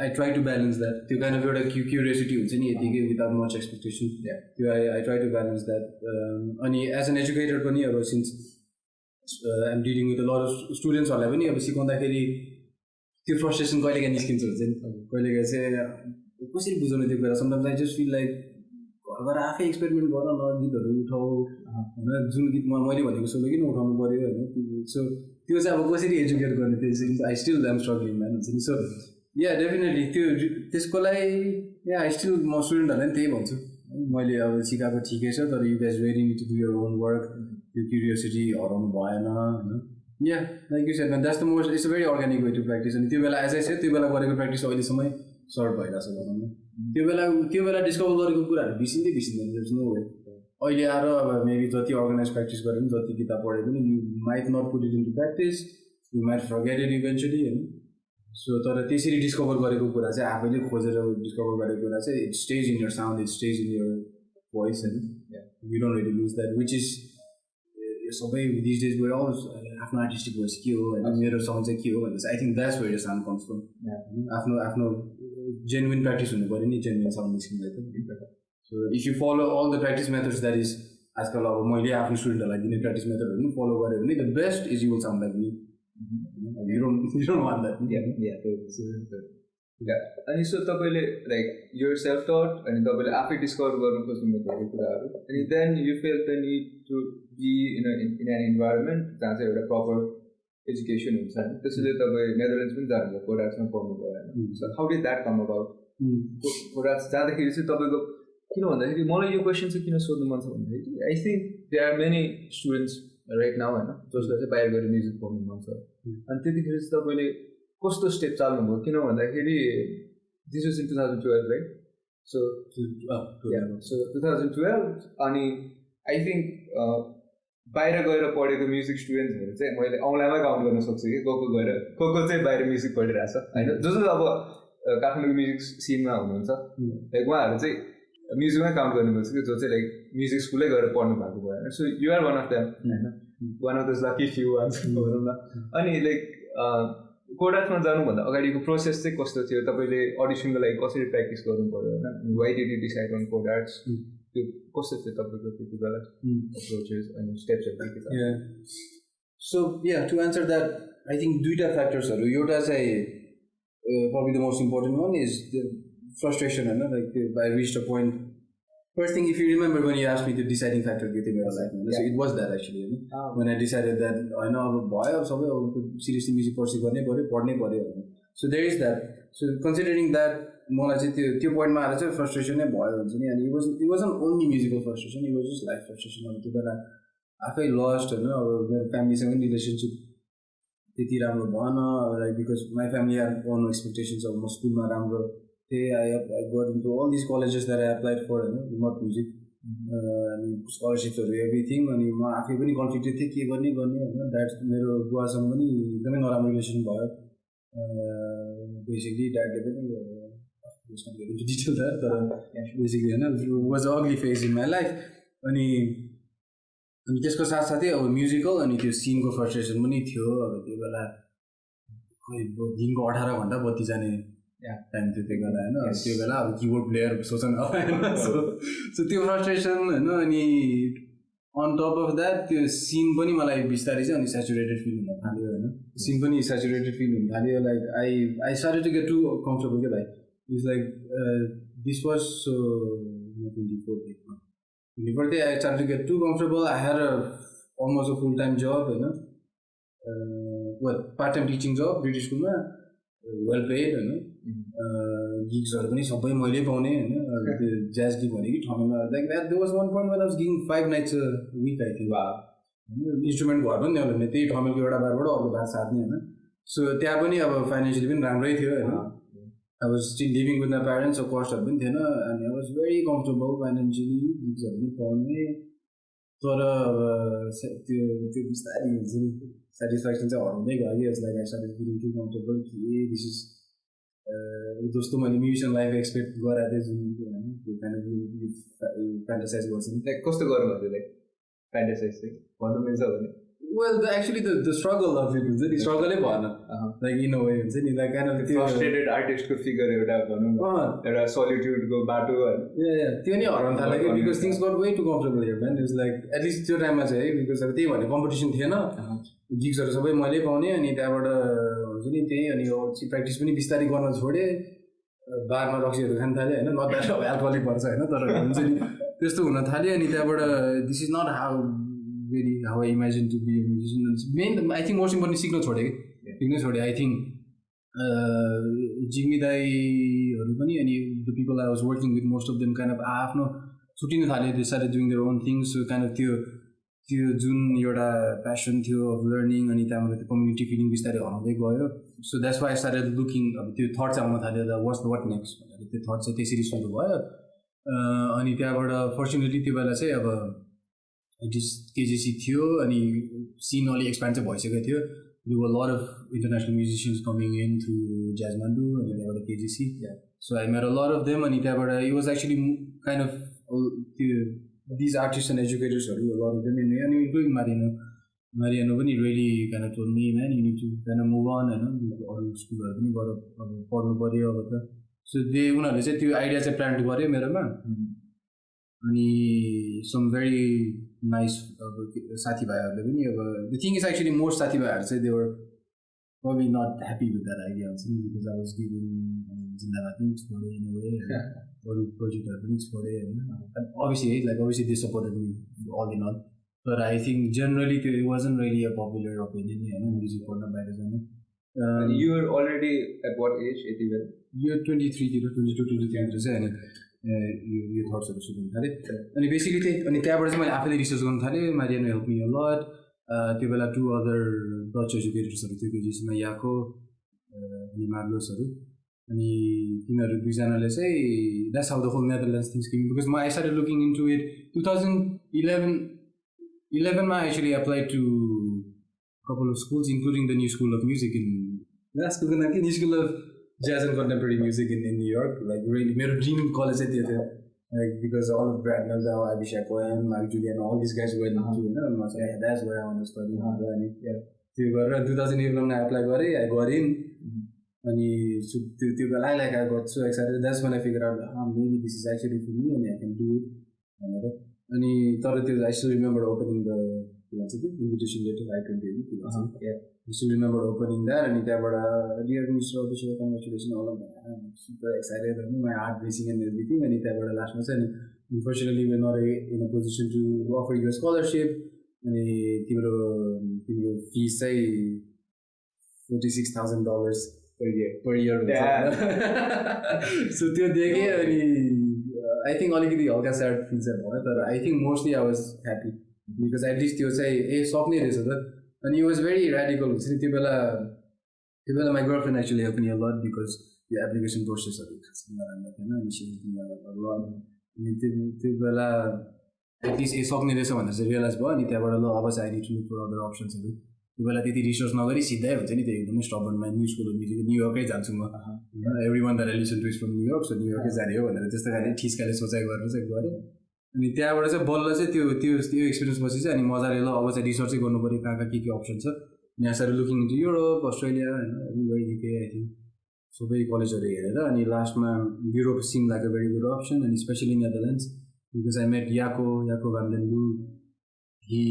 I try to balance that त्यो काइन्ड अफ एउटा क्युरियोसिटी हुन्छ नि यतिकै विदाउट मच एक्सपेक्टेसन त्यो I try to balance that अनि एज एन एजुकेटर पनि अब since I am dealing with a lot of स्टुडेन्ट्सहरूलाई पनि अब सिकाउँदाखेरि त्यो फ्रस्ट्रेसन कहिलेकाहीँ निस्किन्छ हुन्छ नि कहिलेकाहीँ चाहिँ कसरी बुझाउनु त्यो कुरा sometimes I just feel like घरबाट आफै एक्सपेरिमेन्ट गर न गीतहरू उठाऊ होइन जुन गीतमा मैले भनेको सोलो किन उठाउनु पऱ्यो होइन सो त्यो चाहिँ अब कसरी एजुकेट गर्ने त्यो चाहिँ I still am struggling man हुन्छ नि. सो या डेफिनेटली त्यसको लागि या आई स्टिल म स्टुडेन्टहरूलाई पनि त्यही भन्छु. मैले अब सिकाएको ठिकै छ तर you guys really need to do your own work. त्यो क्युरियोसिटी हराउनु भएन होइन. या like you said that's the most it's a very organic way to practice. अनि त्यो बेला एज आई सेड त्यो बेला गरेको प्र्याक्टिस अहिलेसम्म सर्ट भइरहेको छ भनौँ न. त्यो बेला डिस्कभर गरेको कुराहरू बिर्सिँदैन. There is no way. अहिले आएर अब मेबी जति अर्गनाइज प्र्याक्टिस गरे पनि जति किताब पढे पनि you might not put it into practice. You might forget it eventually होइन. सो तर त्यसरी डिस्कभर गरेको कुरा चाहिँ आफैले खोजेर डिस्कभर गरेको कुरा चाहिँ it stays in your sound, it stays in your voice होइन. You don't really lose that which is सबै दिस डेज गएर आफ्नो आर्टिस्टिक भोइस के हो होइन, मेरो साउन्ड चाहिँ के हो भनेर चाहिँ I think that's where your sound comes from. आफ्नो जेन्युन प्र्याक्टिस हुनु पऱ्यो नि जेन्युन साउन्ड निस्किँदै त. So if you follow all the practice methods that is आजकल अब मैले आफ्नो स्टुडेन्टहरूलाई दिने प्र्याक्टिस मेथडहरू पनि फलो गऱ्यो भने the best is you will sound like me. अनि सो तपाईँले लाइक यो सेल्फ टट अनि तपाईँले आफै डिस्कभर गर्नु खोज्नु भएको कुराहरू अनि then you feel the need to be in an environment जहाँ चाहिँ एउटा प्रपर एजुकेसन हुन्छ होइन. त्यसैले तपाईँ नेदरल्यान्ड्स पनि जानुभयो, कोडार्ट्समा पढ्नु भयो होइन. So how did that come about? Codarts जाँदाखेरि चाहिँ तपाईँको किन भन्दाखेरि मलाई यो क्वेसन चाहिँ किन सोध्नु मन छ भन्दाखेरि I think there are many students right now होइन जसलाई चाहिँ बाहिर गएर म्युजिक पढ्नु मन छ. अनि त्यतिखेर चाहिँ तपाईँले कस्तो स्टेप चाल्नुभयो? किन भन्दाखेरि this was in 2012 right. So 2012 अनि आई थिङ्क बाहिर गएर पढेको म्युजिक स्टुडेन्ट्सहरू चाहिँ मैले औँलामै काउन्ट गर्न सक्छु कि को चाहिँ बाहिर म्युजिक पढिरहेछ होइन. जो अब काठमाडौँको म्युजिक सिनमा हुनुहुन्छ लाइक उहाँहरू चाहिँ म्युजिकमै काउन्ट गर्नुपर्छ कि जो चाहिँ लाइक म्युजिक स्कुलै गएर पढ्नु भएको भयो होइन. So you are one of them होइन, one of the lucky few ones भनौँ न. अनि लाइक कोडार्ट्समा जानुभन्दा अगाडिको प्रोसेस चाहिँ कस्तो थियो? तपाईँले अडिसनको लागि कसरी प्र्याक्टिस गर्नु पऱ्यो होइन? Why did you decide on Codarts? त्यो कस्तो थियो तपाईँको त्यति बेला अप्रोचेस अनि स्टेप्सहरू के छ? So yeah to answer that I think दुईवटा फ्याक्टर्सहरू. एउटा चाहिँ probably the most important one is the frustration होइन. like I reached a point. First thing, if you remember when you asked me the deciding factor के थियो मेरो लाइफमा, so it was that actually होइन. when I decided that होइन अब भयो सबै अब सिरियसली म्युजिक पर्स्यु गर्नै पऱ्यो पढ्नै पऱ्यो होइन. so there is that. so considering that मलाई चाहिँ त्यो पोइन्टमा आएर चाहिँ फ्रस्ट्रेसन नै भयो हुन्छ नि. अनि it wasn't only musical frustration, it was just life frustration. अब त्यो बेला आफै लस्ट होइन. अब मेरो फ्यामिलीसँग पनि रिलेसनसिप त्यति राम्रो भएन like because my family are own expectations. अब म स्कुलमा राम्रो थिएँ. I got into all this colleges that I applied for होइन, नट म्युजिक अनि स्कलरसिप्सहरू एभ्रिथिङ. अनि म आफै पनि कन्फ्लिक्टेड थिएँ के गर्ने होइन. द्याट मेरो बुवासँग पनि एकदमै नराम्रो रिलेसन भयो. बेसिकली ड्याडले पनि डिटेल छ तर बेसिकली होइन was a ugly phase in my life. अनि त्यसको साथसाथै अब म्युजिकल अनि त्यो सिनको फ्रस्ट्रेसन पनि थियो. अब त्यो बेला खोइ दिनको 18 घन्टा बत्ती जाने टाइम थियो त्यो बेला होइन. त्यो बेला अब किबोर्ड प्लेयर सोच न सो त्यो फ्रस्ट्रेसन होइन. अनि अन टप अफ द्याट त्यो सिन पनि मलाई बिस्तारै चाहिँ अनि सेचुरेटेड फिल हुन थाल्यो होइन. सिन पनि सेचुरेटेड फिल हुन थाल्यो. Like I started to get too comfortable के like it's like this was so 24 I started to get too comfortable. I had almost a full-time job, you know. Part-time teaching job, British school, well paid, you know. Gigs are पनि सबै मैले पाउने हैन. Jazz gig भनेको ठाउँमा like that. There was one point when I was gigging 5 nights a week I think. Wow. Instrument घर पनि ल्याउने त्यही ठाउँको एउटा बारबाट अर्को बार सार्ने हैन. So त्यहाँ पनि अब फाइनान्शियली पनि राम्रै थियो हैन. I was still living with my parents, so कस्टहरु पनि थिएन and I was very comfortable financially. गिग्सहरु पनि पाउने तर त्यो बिस्तारै हुन्छ नि satisfaction चाहिँ हराउँदै गयो. It's like I started feeling too comfortable. This is जस्तो मैले म्युजिसियन लाइफ एक्सपेक्ट गराएको थिएँ जुन हैन त्यो काइन्ड अफ फ्यान्टासाइज गर्छ नि. लाइक कस्तो गर्नु भयो लाइक फ्यान्टासाइज चाहिँ भन्नु मिल्छ भने? Well, actually the struggle of it हुन्छ नि. स्ट्रगलै भएन लाइक इन अ वे हुन्छ नि. लाइक काइन्ड अफ फ्रस्ट्रेटेड आर्टिस्टको फिगर एउटा भनौँ एउटा सलिट्युडको बाटो हैन. त्यो नि हराउन थाल्यो कि because things got way too comfortable here man. It's like at least त्यो टाइममा चाहिँ है बिकज अब त्यही भने कम्पिटिसन थिएन. गिग्सहरू सबै मैले पाउने अनि त्यहाँबाट हुन्छ नि त्यही. अनि प्र्याक्टिस पनि बिस्तारै गर्न छोडेँ. बारमा रक्सीहरू खान थालेँ होइन. नट द्याट अब एल्कोहलिक भन्छ होइन तर हुन्छ नि त्यस्तो हुन थाल्यो. अनि त्यहाँबाट this is not how very how I imagine to be a musician. I think most important सिक्न छोडेँ I think जिमी दाईहरू पनि अनि the people I was working with, most of them kind of आफ्नो छुट्टिन थाले. They started doing their own things, so kind of त्यो जुन एउटा प्यासन थियो अफ लर्निङ अनि त्यहाँबाट त्यो कम्युनिटी फिलिङ बिस्तारै हराउँदै गयो. So that's why I started looking. अब त्यो थट्स आउन थाल्यो द वाट नेक्स्ट भनेर. त्यो थट्स चाहिँ त्यसरी सुरु भयो. अनि त्यहाँबाट फर्चुनेटली त्यो बेला चाहिँ अब केजिसी थियो अनि सिन अलि एक्सप्यान्ड चाहिँ भइसकेको थियो. There were a lot of international musicians coming in through Kathmandu and त्यहाँबाट केजिसी. So I met a lot of them अनि त्यहाँबाट it was actually kind of these artists and educators, a lot of them, and including Mariano पनि really kind of told me, man, you need to kind of move on and अरू स्कुलहरू पनि गएर पढ्नु पर्यो अब त. So उनीहरूले चाहिँ त्यो आइडिया चाहिँ प्लान्ट गर्यो मेरोमा. अनि some very nice साथीभाइहरूले पनि अब the thing is actually most साथीभाइहरू चाहिँ they were probably not happy with that idea because I was giving Jindabaad पनि छोडेँ in a way. अरू प्रोजेक्टहरू पनि छोडेँ होइन. Obviously they supported me all in all, but I think generally it wasn't really a popular opinion होइन म्युजिक पढ्न बाहिर जानु. You were already at what age? You were 23 तिर 22-23 चाहिँ अनि यो थट्सहरू सुरु हुन थालेँ. अनि बेसिकली त्यही अनि त्यहाँबाट चाहिँ मैले आफैले रिसर्च गर्न थालेँ. Mariano help me a lot. त्यो बेला 2 अदर डच एजुकेटर्सहरू थियो केजिसीमा, याको अनि मार्लोसहरू. अनि तिनीहरू दुईजनाले चाहिँ that's how the whole Netherlands things came because I started looking into it 2011 मा actually applied to a couple of schools including the new school of music in new school of jazz and contemporary music in New York. Like really मेरो dream college चाहिँ त्यो थियो. Like because all of Brandon, Abhisek Bhadra, Julian, all these guys went into and I was like, that's where I want to study. अनि त्यो गरेर 2011 मा एप्लाई गरेँ. I got in. अनि त्यो बेला like I got so excited. That's when I figured out maybe this is actually for me and I can do it. अनि तर त्यो I still remember opening the invitation letter I can do it. I still remember opening that and त्यहाँबाट dear Mr. Abhisek, congratulations all of that. I'm super excited and my heart racing and everything. अनि त्यहाँबाट लास्टमा चाहिँ unfortunately we're not in a position to offer you a scholarship. अनि तिम्रो fees चाहिँ $46,000 per year. So त्यो देखेँ अनि I think अलिकति हल्का स्याड फिल चाहिँ भयो. तर I think mostly I was happy because at least त्यो चाहिँ सक्ने रहेछ त. And it was very radical. त्यो बेला my girlfriend actually helped me a lot because the application process of it was नराम्रो थिएन अनि she helped me a lot. अनि त्यो बेला at least सक्ने रहेछ भनेर चाहिँ रियलाइज भयो. अनि त्यहाँबाट ल अब चाहिँ I need to look for other optionsहरू. त्यो बेला त्यति रिसर्च नगरी सिधै हुन्छ नि त्यो एकदमै स्टबर्नमा न्यू स्कुल अफ म्युजिक न्युयोर्कै जान्छु म. Every one that I listen to is from New York, so न्युयोर्कै जाने हो भनेर त्यस्तो खाले ठिसकाले सोचाइ गरेर चाहिँ गरेँ. अनि त्यहाँबाट चाहिँ बल्ल चाहिँ त्यो एक्सपिरियन्स पछि चाहिँ अनि मजाले ल अब चाहिँ रिसर्चै गर्नु पऱ्यो कहाँ के अप्सन छ. अनि आएर लुकिङ इन्टु युरोप, अस्ट्रेलिया होइन युके आई थिङ्क सबै कलेजहरू हेरेर अनि लास्टमा Europe seem like a very good option अनि especially Netherlands because I met Jaco भान्डेन्डु. He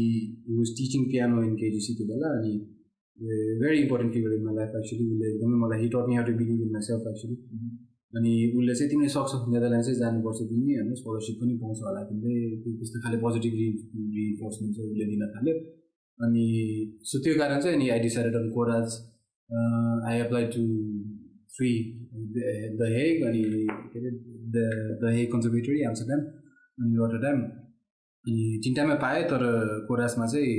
was teaching piano in KGC त्यो बेला अनि very important figure in my life actually. He taught me how to believe in myself actually. अनि उसले चाहिँ तिमीले सक्छौ नेदरल्यान्ड्स चाहिँ जानुपर्छ तिमी होइन स्कलरसिप पनि पाउँछ होला तिमीले त्यस्तो खाले पोजिटिभ रिइन्फोर्समेन्ट चाहिँ उसले दिन थाल्यो. अनि सो त्यो कारण चाहिँ अनि I decided on Codarts. I apply to 3 the Hague अनि के अरे द हेग कन्जर्भेटरी एम्स्टरड्याम अनि रोटरड्याम. अनि तिनटामा पाएँ तर कोडार्ट्समा चाहिँ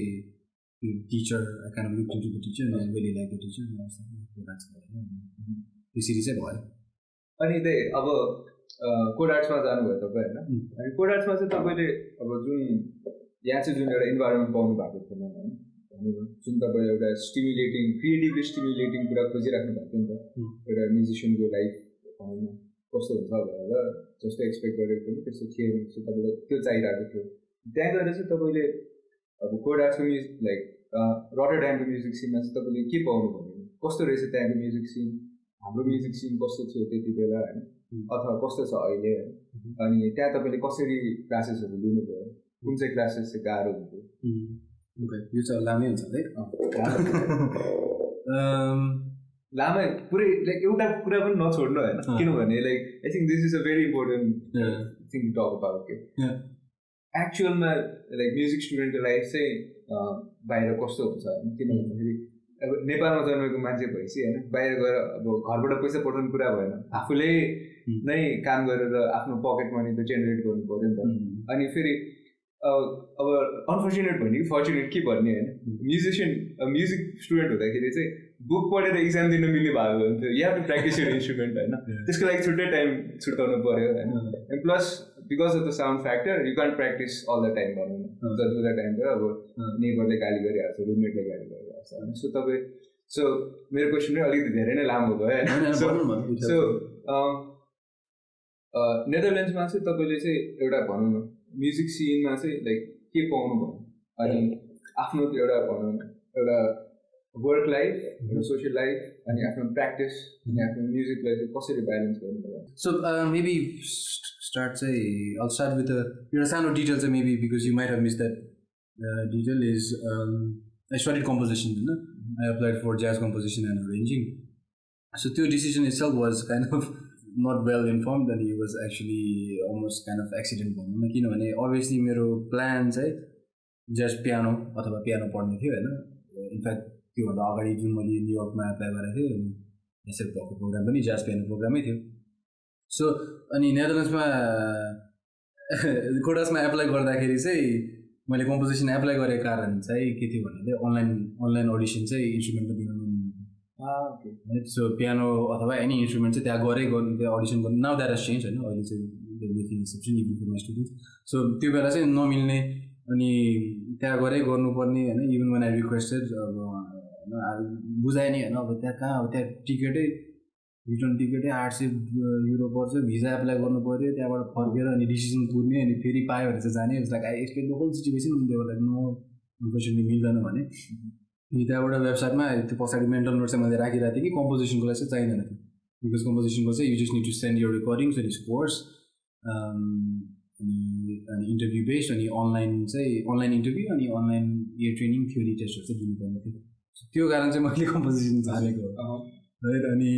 teacher I can look into the teacher and I really like the teacher. त्यसरी चाहिँ भयो. अनि त्यही अब कोडार्ट्समा जानुभयो तपाईँ होइन. अनि कोडार्ट्समा चाहिँ तपाईँले अब जुन यहाँ चाहिँ जुन एउटा इन्भाइरोमेन्ट पाउनु भएको थिएन होइन जुन तपाईँले एउटा क्रिएटिभली स्टिमुलेटिङ कुरा खोजिराख्नु भएको थियो नि त एउटा म्युजिसियनको लाइफ कस्तो हुन्छ भनेर जस्तो एक्सपेक्ट गरेको थियो त्यस्तो थिएन. सो तपाईँलाई त्यो चाहिरहेको थियो. त्यहाँ गएर चाहिँ तपाईँले अब कोडार्ट्सको लाइक रटरड्यामको म्युजिक सिनमा चाहिँ तपाईँले के पाउनु भयो कस्तो रहेछ त्यहाँको म्युजिक सिन हाम्रो म्युजिक सिन कस्तो थियो त्यति बेला होइन अथवा कस्तो छ अहिले होइन. अनि त्यहाँ तपाईँले कसरी क्लासेसहरू लिनुभयो कुन चाहिँ क्लासेस चाहिँ गाह्रो हुन्थ्यो. यो चाहिँ लामै हुन्छ है लामै पुरै लाइक एउटा कुरा पनि नछोड्नु होइन किनभने like I think this is a very important thing to talk about के एक्चुअलमा लाइक म्युजिक स्टुडेन्टको लाइफ चाहिँ बाहिर कस्तो हुन्छ होइन किन भन्दाखेरि अब नेपालमा जन्मेको मान्छे भएपछि होइन बाहिर गएर अब घरबाट पैसा पठाउनु कुरा भएन आफूले नै काम गरेर आफ्नो पकेट मनी त जेनेरेट गर्नु पऱ्यो नि त अनि फेरि अब अनफर्चुनेट भन्ने कि फर्चुनेट के भन्ने होइन म्युजिक स्टुडेन्ट हुँदाखेरि चाहिँ बुक पढेर इक्जाम दिन मिल्ने भएको हुन्थ्यो या प्र्याक्टिस युर इन्स्ट्रुमेन्ट होइन त्यसको लागि छुट्टै टाइम छुट्याउनु पऱ्यो होइन plus because of the sound factor you can practise all the time भनौँ न जति टाइम भयो अब नेबरले गाली गरिहाल्छ रुममेटले गाली गरिहाल्छ होइन सो तपाईँ सो मेरो क्वेसन नै अलिकति धेरै नै लामो भयो होइन सो नेदरल्यान्ड्समा चाहिँ तपाईँले चाहिँ एउटा भनौँ न म्युजिक सिनमा चाहिँ लाइक के पाउनु भयो अनि आफ्नो एउटा भनौँ न एउटा वर्क लाइफ एउटा सोसियल लाइफ अनि आफ्नो प्र्याक्टिस अनि आफ्नो म्युजिकलाई चाहिँ कसरी ब्यालेन्स गर्नुभयो so maybe start say I'll start with a Sano details maybe because you might have missed that detail is I studied composition I applied for jazz composition and arranging so the decision itself was kind of not well informed and it was actually almost kind of accident obviously my plan है jazz piano अथवा piano पढ्ने थियो हैन इनफ्याक्ट त्यो भन्दा अगाडि जुन मैले न्युयोर्कमा एप्लाई गरेको थिएँ यसरी भएको प्रोग्राम पनि jazz piano प्रोग्रामै थियो सो अनि नेदरल्यान्ड्समा कोडर्समा एप्लाई गर्दाखेरि चाहिँ मैले कम्पोजिसन एप्लाई गरेको कारण चाहिँ के थियो भन्दा अनलाइन अडिसन चाहिँ इन्स्ट्रुमेन्टमा दिनु सो पियानो अथवा एनी इन्स्ट्रुमेन्ट चाहिँ त्यहाँ गरे गर्नु त्यहाँ अडिसन गर्नु नाउ द्याट हेज चेन्ज होइन अहिले चाहिँ making exception even for my students so त्यो बेला चाहिँ नमिल्ने अनि त्यहाँ गरे गर्नुपर्ने होइन इभन वान आई रिक्वेस्टेड अब बुझाएँ नि होइन अब त्यहाँ कहाँ अब त्यहाँ टिकटै रिटर्न टिकटै 800 युरो पर्छ भिजा एप्लाई गर्नु पऱ्यो त्यहाँबाट फर्केर अनि डिसिजन पुग्ने अनि फेरि पायो भने चाहिँ जाने जस्तो लाग्यो यसको लोकल सिचुएसन हुन्थ्यो होला नो अनफर्चुनेटली मिल्दैन भने अनि त्यहाँबाट वेबसाइटमा त्यो पछाडि मेन्टल नोट चाहिँ मैले राखिरहेको थिएँ कि कम्पोजिसनको लागि चाहिँ चाहिँदैन थियो बिकज कम्पोजिसनको चाहिँ you just need to send your recordings अनि स्कोर्स अनि इन्टरभ्यू बेस्ड अनि अनलाइन इन्टरभ्यू अनि अनलाइन इयर ट्रेनिङ थ्योरी टेस्टहरू चाहिँ दिनुपर्ने थियो त्यो कारण चाहिँ मैले कम्पोजिसन छानेको है अनि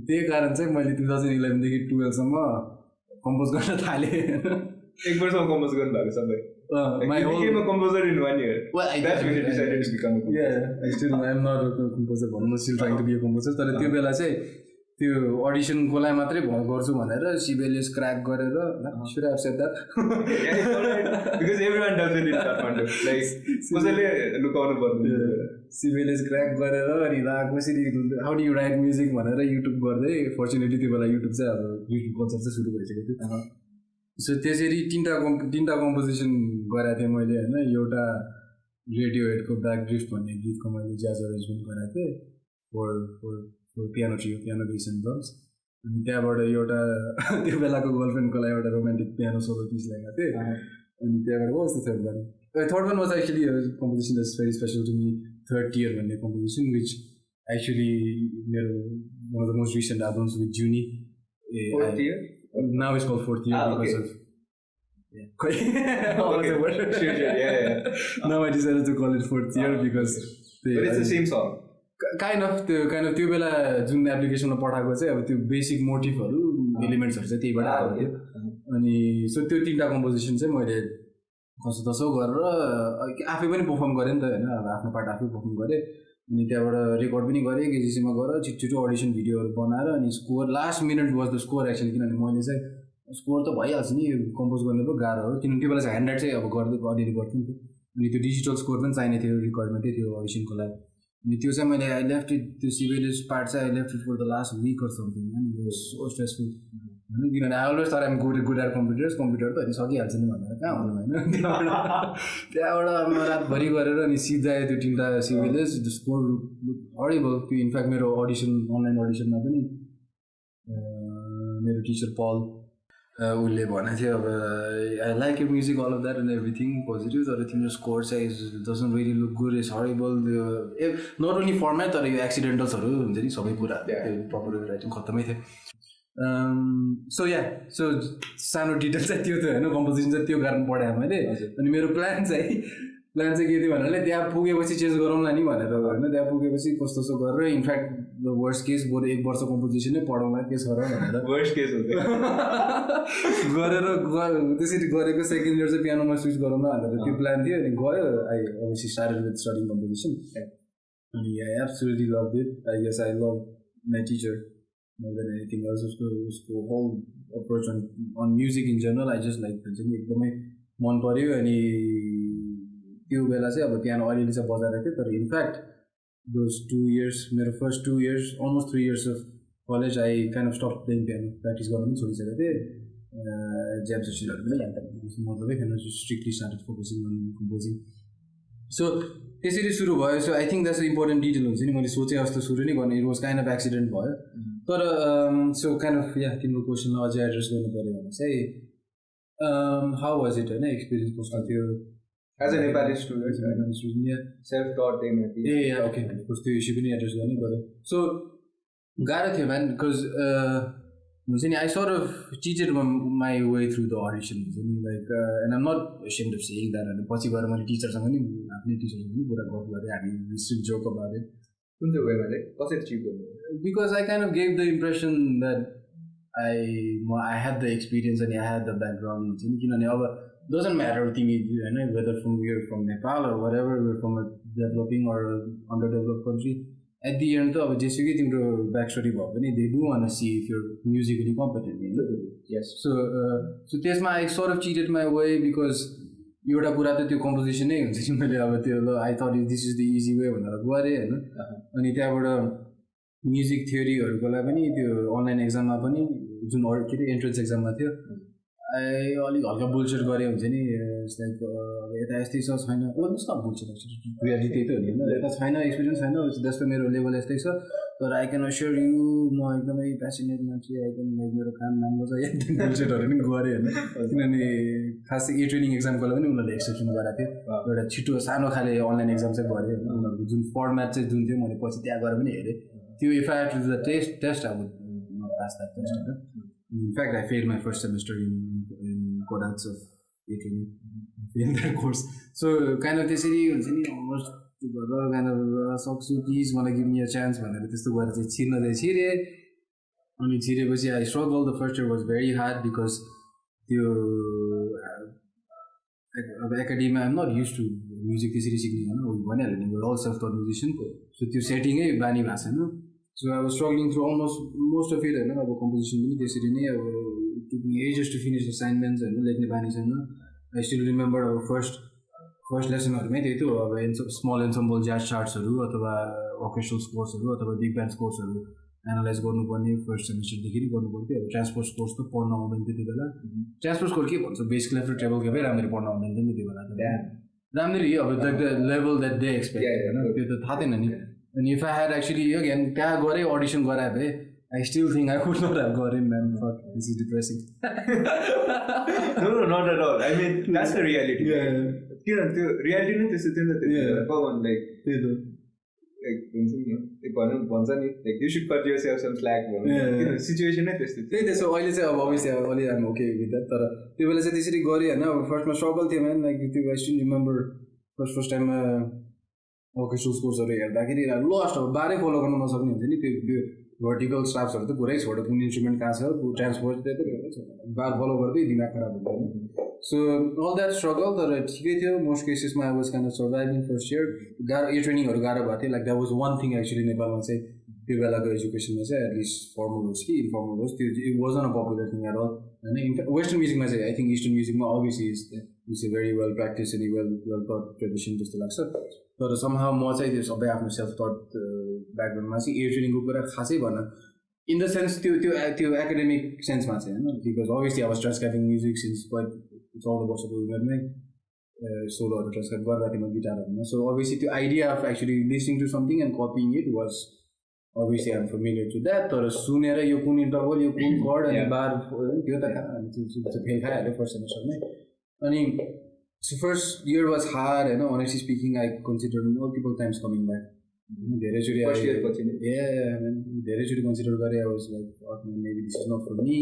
त्यही कारण चाहिँ मैले 2011 देखि 12 सम्म कम्पोज गर्न थालेँ एक वर्षमा कम्पोज गर्नु भएको सबै my whole composer in 1 year that's when you decided to become a composer I'm not a composer I'm still trying to be a composer तर त्यो बेला चाहिँ त्यो अडिसनको लागि मात्रै गर्छु भनेर सिबेलियस क्र्याक गरेर should have said that because everyone does it in Kathmandu like कसैले लुकाउनु पर्दैन सिबेलियस क्र्याक गरेर अनि कसरी how do you right music भनेर युट्युब गर्दै फर्चुनेटली त्यो बेला युट्युब चाहिँ अब युट्युब कल्चर चाहिँ सुरु भइसकेको थियो सो त्यसरी तीनटा कम्पोजिसन गरेको थिएँ मैले होइन एउटा रेडियोहेडको ब्याक ड्रिफ्ट भन्ने गीतको मैले ज्याज अरेन्जमेन्ट गरेको थिएँ for piano trio piano bass and drums अनि त्यहाँबाट एउटा त्यो बेलाको गर्लफ्रेन्डको लागि एउटा रोमान्टिक पियानो सोलो पिस ल्याएको थिएँ अनि त्यहाँबाट कस्तो third one third one was actually composition is very special to me third tier भन्ने कम्पोजिसन विच एक्चुली मेरो one of the most recent albums with जुनी now it's called fourth year because of now I decided to call it fourth year because but it's the same song kind of त्यो बेला जुन एप्लिकेसनमा पठाएको चाहिँ अब त्यो बेसिक मोटिभहरू एलिमेन्ट्सहरू चाहिँ त्यहीबाट आएको थियो अनि सो त्यो तीनटा कम्पोजिसन चाहिँ मैले कसो गरेर आफै पनि पर्फर्म गरेँ नि त होइन अब आफ्नो पार्ट आफै पर्फर्म गरेँ अनि त्यहाँबाट रेकर्ड पनि गरेँ केजिसीमा गएर छिटो अडिसन भिडियोहरू बनाएर अनि score last minute was the score actually किनभने मैले चाहिँ स्कोर त भइहाल्छ नि कम्पोज गर्नु पो गाह्रो हो किनभने त्यो बेला चाहिँ ह्यान्ड राइट चाहिँ अब गर्दै अलिअलि गर्थ्यो नि त अनि त्यो डिजिटल स्कोर पनि चाहिने थियो रेकर्डमा त्यही थियो अडिसनको लागि अनि त्यो चाहिँ मैले आई लेफ्ट इट त्यो सिभिलियस पार्ट चाहिँ I left it for the last week or something so stressful होइन किनभने आई अलवेज तर आइम गुड एट कम्प्युटर त अनि सकिहाल्छ नि भनेर कहाँ हुनु होइन त्यहाँबाट म रातभरि गरेर अनि सिधा त्यो तीनटा सिभिलियस स्कोर हरिबल त्यो इनफ्याक्ट मेरो अनलाइन अडिसनमा पनि मेरो टिचर पल उसले भनेको थियो अब I like you music all of that and everything positive तर तिम्रो स्कोर चाहिँ doesn't really look good is horrible not only format तर यो एक्सिडेन्टल्सहरू हुन्छ नि सबै कुरा प्रपर राइटिङ खत्तमै थियो सो सानो डिटेल चाहिँ त्यो थियो होइन कम्पोजिसन चाहिँ त्यो कारण पढाएँ मैले अनि मेरो प्लान प्लान चाहिँ के थियो भन्नाले त्यहाँ पुगेपछि चेन्ज गरौँला नि भनेर होइन त्यहाँ पुगेपछि कस्तो सो गरेर इनफ्याक्ट द वर्स्ट केस बरु 1 वर्ष कम्पोजिसनै पढाउँला के छ र भनेर वर्स्ट केस हो गरेर त्यसरी गरेको सेकेन्ड इयर चाहिँ पियानोमा स्विच गरौँला भनेर त्यो प्लान थियो अनि गयो I obviously started with studying composition अनि I absolutely love it I guess I love my teacher more than anything else उसको whole approach on music in general I just like हुन्छ नि एकदमै मन पऱ्यो अनि त्यो बेला चाहिँ अब पियानो अलिअलि चाहिँ बजाएको थियो तर इनफ्याक्ट दोज 2 years मेरो first 2 years almost 3 years of college I kind of stop playing piano practice गर्नु पनि छोडिसकेको थिएँ ज्याम सेसनहरू पनि मजाले खेल्नु strictly started focusing on composing so त्यसरी सुरु भयो so I think that's important detail हुन्छ नि मैले सोचेँ जस्तो सुरु नै गर्ने it was kind of accident भयो तर सो काइन्ड अफ या तिम्रो क्वेसनलाई अझै एड्रेस गर्नु पऱ्यो भने चाहिँ हाउ वाज इट होइन एक्सपिरियन्स कस्तो थियो as a Nepali student self taught ah okay त्यो इस्यु पनि एड्रेस गर्नै पऱ्यो सो गाह्रो थियो म्यान बिकज हुन्छ नि I sort of cheated my way through the audition हुन्छ नि like and I'm not ashamed of saying that अनि पछि गएर मैले टिचरसँग नि आफ्नै टिचरसँग पनि कुरा गफ गरेँ हामी स्ट्रिक्ट जोक about it कुन चाहिँ वेमा कसरी चिप गर्नु because I kind of gave the impression that I had the experience अनि आई ह्याड द ब्याकग्राउन्ड हुन्छ नि किनभने अब डजन्ट म्याटर तिमी होइन whether from Nepal or whatever from a developing or underdeveloped country at the end त अब जेसुकै तिम्रो ब्याक स्टोरी भयो भने they do want see if you're musically competent yes so त्यसमा I sort of cheated my way because एउटा कुरा त त्यो कम्पोजिसन नै हुन्छ कि मैले अब त्यो ल I thought this is the easy way भनेर गरेँ होइन अनि त्यहाँबाट म्युजिक थ्योरीहरूको लागि पनि त्यो अनलाइन एक्जाममा पनि जुन के अरे एन्ट्रेन्स एक्जाममा थियो अलिक हल्का बुलसेट गरेँ हुन्छ नि लाइक यता यस्तै छ छैन न बुलसेट रियालिटी त हो नि होइन यता छैन एक्सपिरियन्स छैन जस्तो मेरो लेभल यस्तै छ तर आई क्यान अस्योर यु म एकदमै प्यासनेट मान्छे एकदम मेरो काम राम्रो छ एकदम बुलसेटहरू पनि गरेँ होइन किनभने खास ए ट्रेनिङ एक्जामको लागि पनि उनीहरूले एक्सेप्सन गराएको थियो एउटा छिटो सानो खाले अनलाइन एक्जाम चाहिँ गरेँ होइन उनीहरूको जुन फर्मेट चाहिँ जुन थियो मैले पछि त्यहाँ गएर पनि हेरेँ त्यो if I to the test I would not pass that test होइन in fact I fail my first semester in Codarts of AKOM in that course. So kind of त्यसरी हुन्छ नि अलमोस्ट गरेर kind of सक्छु प्लिज मलाई गिभ मी अ चान्स भनेर त्यस्तो गरेर चाहिँ छिर्न चाहिँ छिरेँ अनि छिरेपछि I struggle the first year was very hard because त्यो अब एकाडेमीमा I'm not used to music त्यसरी सिक्ने होइन भनिहाल्यो नि all self taught musician so त्यो सेटिङै बानी भएको छैन सो अब struggling through almost most of it होइन अब कम्पोजिसन पनि त्यसरी नै अब took me ages to finish assignments and लेख्ने बानी छैन आई स्टिल रिमेम्बर अब फर्स्ट लेसनहरूमै त्यही थियो अब स्मल एन्सम्बल ज्याज चार्ट्सहरू अथवा अर्केस्ट्रल स्कोर्सहरू अथवा बिग ब्यान्ड स्कोर्सहरू एनालाइज गर्नुपर्ने फर्स्ट सेमेस्टरदेखि नै गर्नु पर्थ्यो अब ट्रान्सपोर्ट कोर्स त पढ्न आउँदैन त्यति बेला ट्रान्सपोर्ट कोर्स के भन्छ बेस क्लेफ र ट्रेबल क्लेफै राम्ररी पढ्न आउँदैन त्यति बेला राम्ररी अब the level that they expect होइन त्यो त थाहा थिएन नि अनि if I had actually again त्यहाँ गरेँ अडिसन गराए भए I still think I could not have got in, man. Fuck, this is depressing. No, not at all. I mean, that's the reality. Yeah. The reality is this. Like, like you should cut yourself some slack. Situation is this. So obviously I'm okay with that. But the way I said this, first my struggle, man. Like I still remember first time orchestral scores are here. Back in it, I lost. Bare follow करना मौसम नहीं होता नहीं vertical straps तो पूरा ही छोड़ कुन instrument कहाँ से हो transport देते हैं बार follow करते ही दिमाग खराब होता है so all that struggle तर ठीक है थियो most cases में I was kind of surviving first year गारो ये training और गारो बात है like that was one thing actually Nepal में से त्यो बेलाको education में से at least formal was कि informal was it wasn't a popular thing at all and in Western music में से I think Eastern music में obviously is a very well practiced and well taught tradition जस्तो लाग्छ तर somehow म चाहिँ त्यो सबै आफ्नो सेल्फ थट ब्याकग्राउन्डमा चाहिँ एयर ट्रेनिङको कुरा खासै भन्न इन द सेन्स त्यो एकाडेमिक सेन्समा चाहिँ होइन बिकज अभियसली अब ट्रान्सक्राइबिङ म्युजिक सिन्स 14 वर्षको उमेरमै सोलोहरू ट्रान्सक्राइब गरिरहेको थिएँ म गिटारहरूमा सो अभियसली त्यो idea of actually listening to something and copying it was obviously I'm familiar to that तर सुनेर यो कुन इन्टरभल यो कुन कर्ड अनि बार त्यो त फेल खाइहाल्यो फर्स्ट सेमेस्टरमै अनि so first year was hard and honestly speaking I considered multiple times coming back धेरै first year पछि धेरै consider गरे I was like oh, maybe this is not for me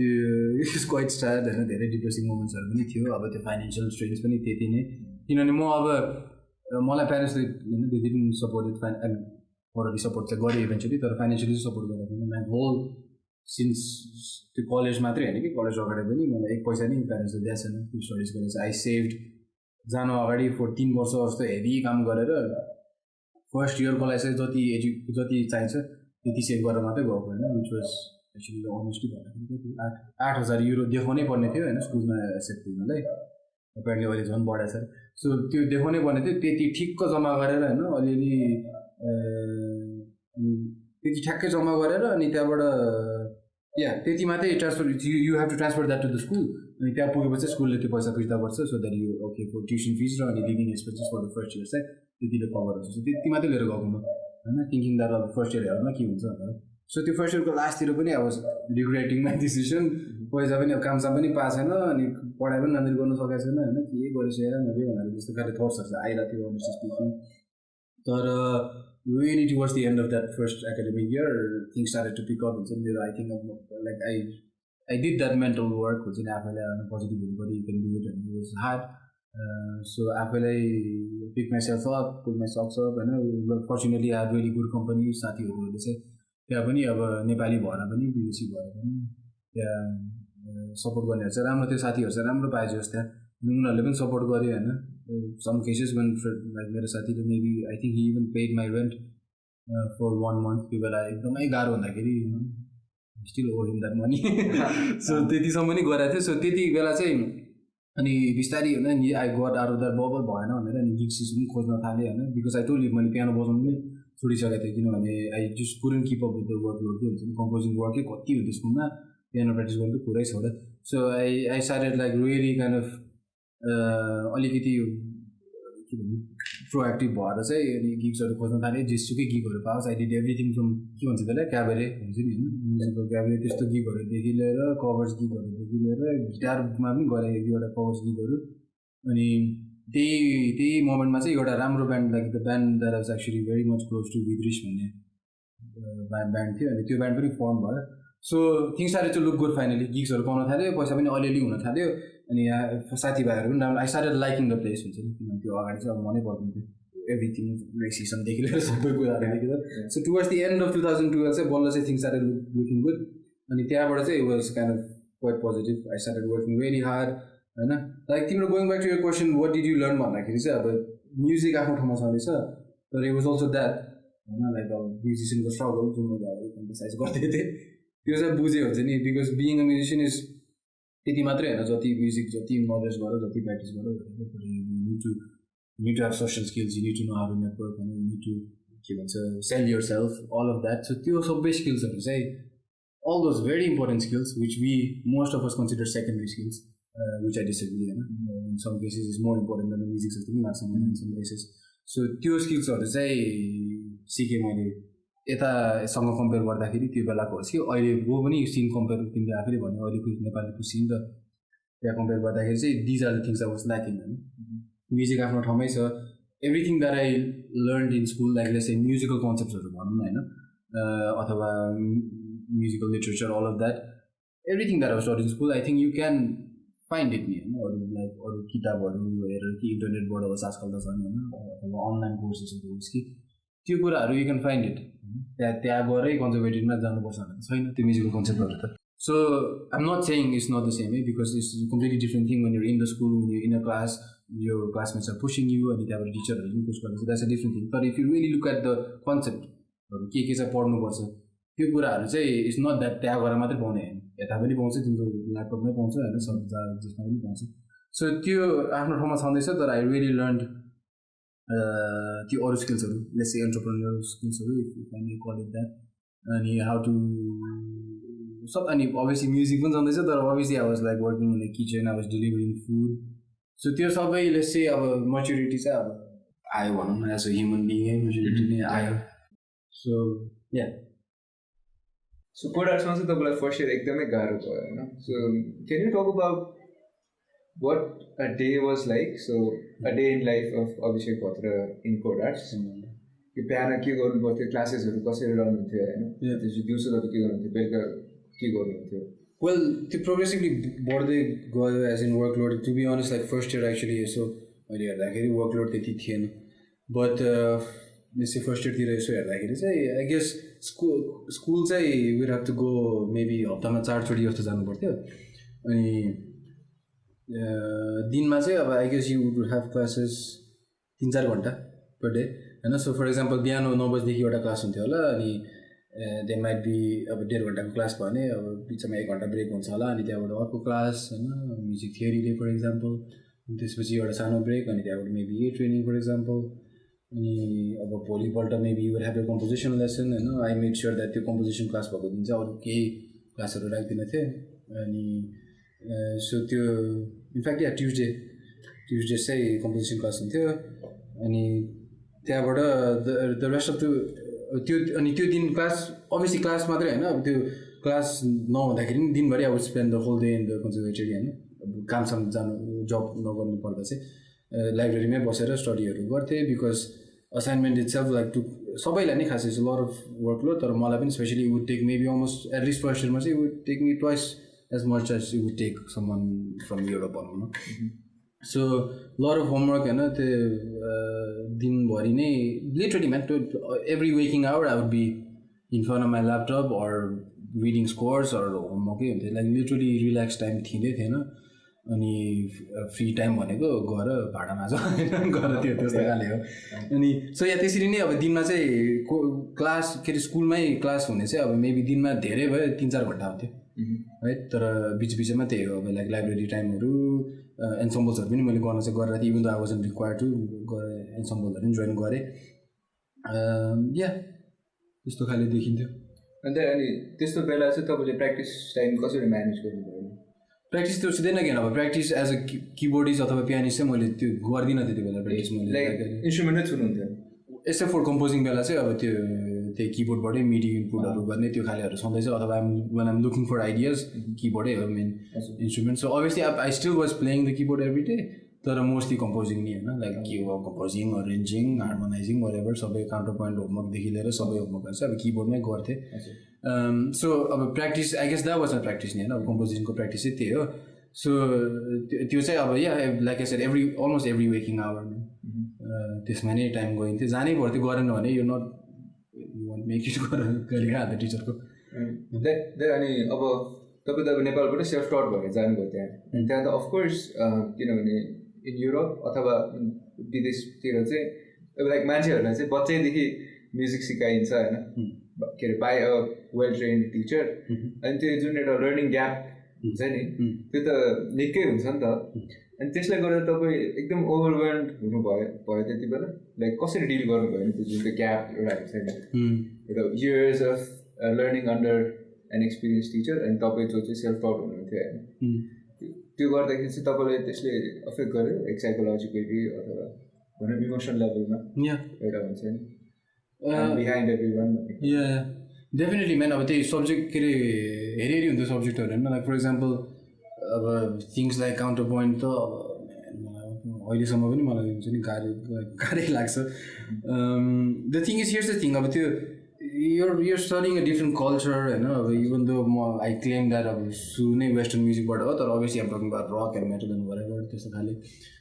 it is quite sad and धेरै depressing moments पनि थियो अब त्यो financial strains पनि त्यति नै किनभने म अब मलाई प्यारेन्ट्सले they didn't support it morally support चाहिँ गरेँ इभेन्चुली तर फाइनेन्सियली सपोर्ट गरेको थिएन माई होल सिन्स त्यो कलेज मात्रै होइन कि कलेज अगाडि पनि मलाई एक पैसा नै प्यारेन्ट्सले दिएको छैन त्यो स्टडिज गरेर चाहिँ आई सेभड जानु अगाडि 3 वर्ष जस्तो हेभी काम गरेर फर्स्ट इयरको लागि चाहिँ जति चाहिन्छ त्यति सेभ गरेर मात्रै गएको होइन विच वाज एक्चुली अनेस्टली भन्दाखेरि 8,000 युरो देखाउनै पर्ने थियो होइन स्कुलमा एक्सेप्ट हुनलाई एप्यारेन्टली अहिले झन् बढाएको छ सो त्यो देखाउनै पर्ने थियो त्यति ठिक्क जम्मा गरेर होइन अलिअलि त्यति ठ्याक्कै जम्मा गरेर अनि त्यहाँबाट त्यति मात्रै transfer you have to transfer that to the school अनि त्यहाँ पुगेपछि स्कुलले त्यो पैसा फिर्ता गर्छ so that you okay for tuition fees र अनि living expenses for the first year चाहिँ त्यतिले कभर हुन्छ सो त्यति मात्रै लिएर गएको म होइन थिङ्किङ द्याट अब फर्स्ट इयर हेर्नु के हुन्छ भनेर सो त्यो फर्स्ट इयरको लास्टतिर पनि अब रिग्रेटिङ माई डिसिसन पैसा पनि अब कामसाम पनि पाएको छैन अनि पढाइ पनि राम्ररी गर्न सकेको छैन होइन के गरेछु हेर मैले भनेर जस्तो खाले थट्सहरू चाहिँ आइरहेको थियो अनेस्टली स्पिकिङ तर really towards the end of that first academic year things started to pick up and I think like I did that mental work which in after positive everybody you can do it and it was hard so after I picked myself up put my socks up and fortunately I had really good company साथीहरुले चाहिँ त्यहाँ पनि अब नेपाली भएर पनि विदेशी भएर पनि त्यहाँ सपोर्ट गर्नेहरु चाहिँ राम्रो थियो साथीहरु चाहिँ राम्रो पाएछ जस्तो उनीहरुले पनि सपोर्ट गरे हैन some cases when like मेरो साथीले maybe I think he even paid my rent for 1 month त्यो बेला एकदमै गाह्रो हुँदाखेरि still owe him that money so त्यतिसम्म नि गराएको थियो सो त्यति बेला चाहिँ अनि बिस्तारै हैन नि I got out of that bubble भएन भनेर अनि गिग सिस पनि खोज्न थाले हैन because I told you मैले पियानो बजाउनु पनि छोडिसकेको थिएँ किनभने I just couldn't keep up with the workload के हुन्छ नि कम्पोजिङ वर्क के कति हो त्यसमा पियानो प्र्याक्टिस गर्नु पुरै छ होला so I started like really kind of अलिकति के भन्नु प्रोएक्टिभ भएर चाहिँ अनि गिग्सहरू खोज्न थालेँ जेसुकै गिगहरू पाओस् आई डिड एभ्रिथिङ फ्रम के भन्छ त्यसलाई क्याबरे हुन्छ नि होइन म्युजिकल क्याबरे त्यस्तो गिगहरूदेखि लिएर कभर्स गिगहरूदेखि लिएर गिटारमा पनि गरेँ एक दुईवटा कभर्स गिगहरू अनि त्यही मोमेन्टमा चाहिँ एउटा राम्रो band like the band that was actually very much close to भुद्रिश भन्ने ब्यान्ड थियो अनि त्यो ब्यान्ड पनि फर्म भयो so things started to look good finally गिग्सहरू पाउन थाल्यो पैसा पनि अलिअलि हुन थाल्यो अनि साथीभाइहरू पनि राम्रो I started liking the place हुन्छ नि किनभने त्यो अगाडि चाहिँ अब मनै पर्दैन थियो एभ्रिथिङ रेसिसनदेखि लिएर सबै कुराहरूदेखि लिएर so towards the end of 2012 चाहिँ बल्ल चाहिँ थिङ्स स्टार्टेड लुकिङ गुड अनि त्यहाँबाट चाहिँ it was kind of quite positive I started working very hard होइन लाइक तिम्रो going back to your question what did you learn भन्दाखेरि चाहिँ अब म्युजिक आफ्नो ठाउँमा छँदैछ तर इट वाज अल्सो द्याट होइन लाइक अब म्युजिसियनको स्ट्रगल जुन मैले अब एम्फसाइज गर्दै थिएँ त्यो चाहिँ बुझे हुन्छ नि because being a musician is त्यति मात्रै होइन जति म्युजिक जति नलेज गर जति प्र्याक्टिस गर you need to have social skills you need to know how to network and you need to के भन्छ sell yourself all of that so त्यो सबै स्किल्सहरू चाहिँ all those very important skills which we most of us consider secondary skills which I disagree होइन in some cases is more important than the music जस्तो पनि लाग्छ मलाई in some cases so त्यो स्किल्सहरू चाहिँ सिकेँ मैले यतासँग कम्पेयर गर्दाखेरि त्यो बेलाको होस् कि अहिलेको पनि सिन कम्पेयर तिमीले आफैले भन्यो अहिलेको नेपालीको सिन र त्यहाँ कम्पेयर गर्दाखेरि चाहिँ these are the things I was lacking होइन म्युजिक आफ्नो ठाउँमै छ everything that I learn in school like let's say musical कन्सेप्ट्सहरू भनौँ न होइन अथवा musical literature all of that everything that I study in school I think you can find it नि होइन अरू किताबहरू हेरेर कि इन्टरनेटबाट होस् आजकल त छन् होइन अथवा अनलाइन कोर्सेसहरू होस् कि त्यो कुराहरू यु क्यान फाइन्ड इट त्यहाँ गएरै कन्जर्भेटिभमा जानुपर्छ भने छैन त्यो म्युजिकल कन्सेप्टहरू त so I'm not saying it's not the same है because it's completely different thing when you're in the school when you're in a class यो क्लासमेट्स आर पुसिङ यु अनि त्यहाँबाट टिचरहरू पनि पुस गर्छ द्याट्स अ डिफ्रेन्ट थिङ तर if you really look at the कन्सेप्टहरू के चाहिँ पढ्नुपर्छ त्यो कुराहरू चाहिँ इट्स नट द्याट त्यहाँ गएर मात्रै पाउने होइन यता पनि पाउँछ तिम्रो ल्यापटपमै पाउँछ होइन सब जसमा पनि पाउँछ सो त्यो आफ्नो ठाउँमा छँदैछ तर आई रियली लर्न त्यो अरू स्किल्सहरू लेट्स से एन्टरप्रेन्योरल स्किल्सहरू if I may call it that अनि हाउ टु सब अनि अभियसली म्युजिक पनि छँदैछ तर obviously I was like working in the kitchen I was delivering food so त्यो सबै लेट्स से अब मेच्युरिटी चाहिँ अब आयो भनौँ न एज अ ह्युमन बिइङै मेच्युरिटी नै आयो सो या सो कोडार्समा चाहिँ तपाईँलाई फर्स्ट इयर एकदमै गाह्रो भयो होइन so can you talk about what a day was like so a day in life of Abhisek Bhadra in Codarts यो बिहान के गर्नु पर्थ्यो क्लासेसहरू कसरी रहनुहुन्थ्यो होइन त्यसपछि दिउँसो तपाईँ के गर्नुहुन्थ्यो बेलुका के गर्नुहुन्थ्यो वेल त्यो प्रोग्रेसिभली बढ्दै गयो as in workload to be honest like first year actually so अहिले हेर्दाखेरि वर्कलोड त्यति थिएन बट जस्तै फर्स्ट इयरतिर यसो हेर्दाखेरि चाहिँ आई गेस स्कुल चाहिँ we have to go maybe हप्तामा 4 चोटि जस्तो जानु पर्थ्यो अनि दिनमा चाहिँ अब I guess you would have classes 3-4 घन्टा पर डे होइन सो फर इक्जाम्पल बिहान 9 बजीदेखि एउटा क्लास हुन्थ्यो होला अनि दे माइट बी अब 1.5 घन्टाको क्लास भयो भने अब बिचमा 1 घन्टा ब्रेक हुन्छ होला अनि त्यहाँबाट अर्को क्लास होइन म्युजिक थियोरीले फर इक्जाम्पल अनि त्यसपछि एउटा सानो ब्रेक अनि त्यहाँबाट मेबी ट्रेनिङ फर इक्जाम्पल अनि अब भोलिपल्ट maybe you will have A composition lesson होइन आई मेड स्योर द्याट त्यो कम्पोजिसन क्लास भएको दिन चाहिँ अरू केही क्लासहरू राख्दिनँ थिएँ अनि सो त्यो इनफ्याक्ट या ट्युजडे चाहिँ कम्पोजिसन क्लास हुन्थ्यो अनि त्यहाँबाट द रेस्ट अफ त्यो अनि त्यो दिन क्लास अभियसली क्लास मात्रै होइन अब त्यो क्लास नहुँदाखेरि पनि दिनभरि अब spend the whole day in the conservatory होइन अब कामसम्म जानु जब नगर्नु पर्दा चाहिँ लाइब्रेरीमै बसेर स्टडीहरू गर्थेँ because assignment itself like to सबैलाई नै खास लट अफ वर्कलोड तर मलाई पनि specially would take maybe almost at least first इयरमा चाहिँ would take me twice as much as you would take someone from Europe भनौँ न सो लट अफ होमवर्क होइन त्यो दिनभरि नै literally man every waking hour I would be in front of my laptop or reading scores or होमवर्कै हुन्थ्यो लाइक लिटरली रिल्याक्स टाइम थिँदै थिएन अनि फ्री टाइम भनेको गएर भाडा माझ गएर त्यो त्यस्तो खाले हो अनि सो या त्यसरी नै अब दिनमा चाहिँ क्लास के अरे स्कुलमै क्लास हुने चाहिँ अब मेबी दिनमा धेरै भयो 3-4 घन्टा हुन्थ्यो है तर बिचमा त्यही हो अब लाइक लाइब्रेरी टाइमहरू एन्सम्बल्सहरू पनि मैले गर्न चाहिँ गरेर थिएँ even the I wasn't required to एन्सम्बलहरू पनि जोइन गरेँ या त्यस्तो खाले देखिन्थ्यो अन्त अनि त्यस्तो बेला चाहिँ तपाईँले प्र्याक्टिस टाइम कसरी म्यानेज गर्नुभयो प्र्याक्टिस त्यो हुँदैन किन अब प्र्याक्टिस एज अ किबोर्डिस्ट अथवा पियानिस्ट चाहिँ मैले त्यो गर्दिनँ त्यति बेला प्र्याक्टिस मैले इन्स्ट्रुमेन्टै छुनुहुन्थ्यो एक्सेप्ट फर कम्पोजिङ बेला चाहिँ अब त्यो त्यही किबोर्डबाटै मिडी इनपुटहरू गर्ने त्यो खालेहरू छँदैछ अथवा when I'm looking for ideas किबोर्डै हो main instrument so obviously I still was playing the keyboard every day तर मोस्टली कम्पोजिङ नि होइन लाइक के हो कम्पोजिङ अरेन्जिङ हार्मोनाइजिङ वरेभर सबै काउन्टर पोइन्ट होमवर्कदेखि लिएर सबै होमवर्कहरू चाहिँ अब किबोर्डमै गर्थेँ सो अब practice I guess that was practice नि होइन अब कम्पोजिङको प्र्याक्टिस चाहिँ त्यही हो सो त्यो चाहिँ अब yeah like I said almost every waking hour त्यसमा नै टाइम गइन्थ्यो जानै पर्थ्यो गरेन भने यो not you want make it गरेर हाल्थ्यो टिचरको अनि अब तपाईँ त अब नेपालबाट सेल्फ टट भएर जानुभयो त्यहाँ त अफकोर्स किनभने इन युरोप अथवा विदेशतिर चाहिँ अब लाइक मान्छेहरूलाई चाहिँ बच्चैदेखि म्युजिक सिकाइन्छ होइन के अरे by a well trained teacher अनि त्यो जुन एउटा लर्निङ ग्याप हुन्छ नि त्यो त निकै हुन्छ नि त अनि त्यसले गर्दा तपाईँ एकदम ओभरवेल्ड हुनुभयो त्यति बेला लाइक कसरी डिल गर्नुभयो नि त्यो जुन त्यो ग्याप एउटा हुन्छ नि एउटा years of learning under an experience teacher अनि तपाईँ जो चाहिँ सेल्फ टट हुनुहुन्थ्यो होइन त्यो गर्दाखेरि चाहिँ तपाईँलाई त्यसले अफेक्ट गर्यो लाइक साइकोलोजिकली अथवा भनौँ इमोसनल लेभलमा एउटा हुन्छ नि behind every one definitely man अब त्यही सब्जेक्ट के अरे हेरी हुन्छ सब्जेक्टहरू होइन लाइक फर इक्जाम्पल अब थिङ्स लाइक काउन्टर पोइन्ट त अहिलेसम्म पनि मलाई हुन्छ नि गाह्रै लाग्छ the thing is here's the thing अब त्यो you're studying a different culture होइन अब इभन दो म आई क्लेम द्याट अब सुरु नै वेस्टर्न म्युजिकबाट हो तर obviously I'm talking about rock and metal and whatever त्यस्तो खाले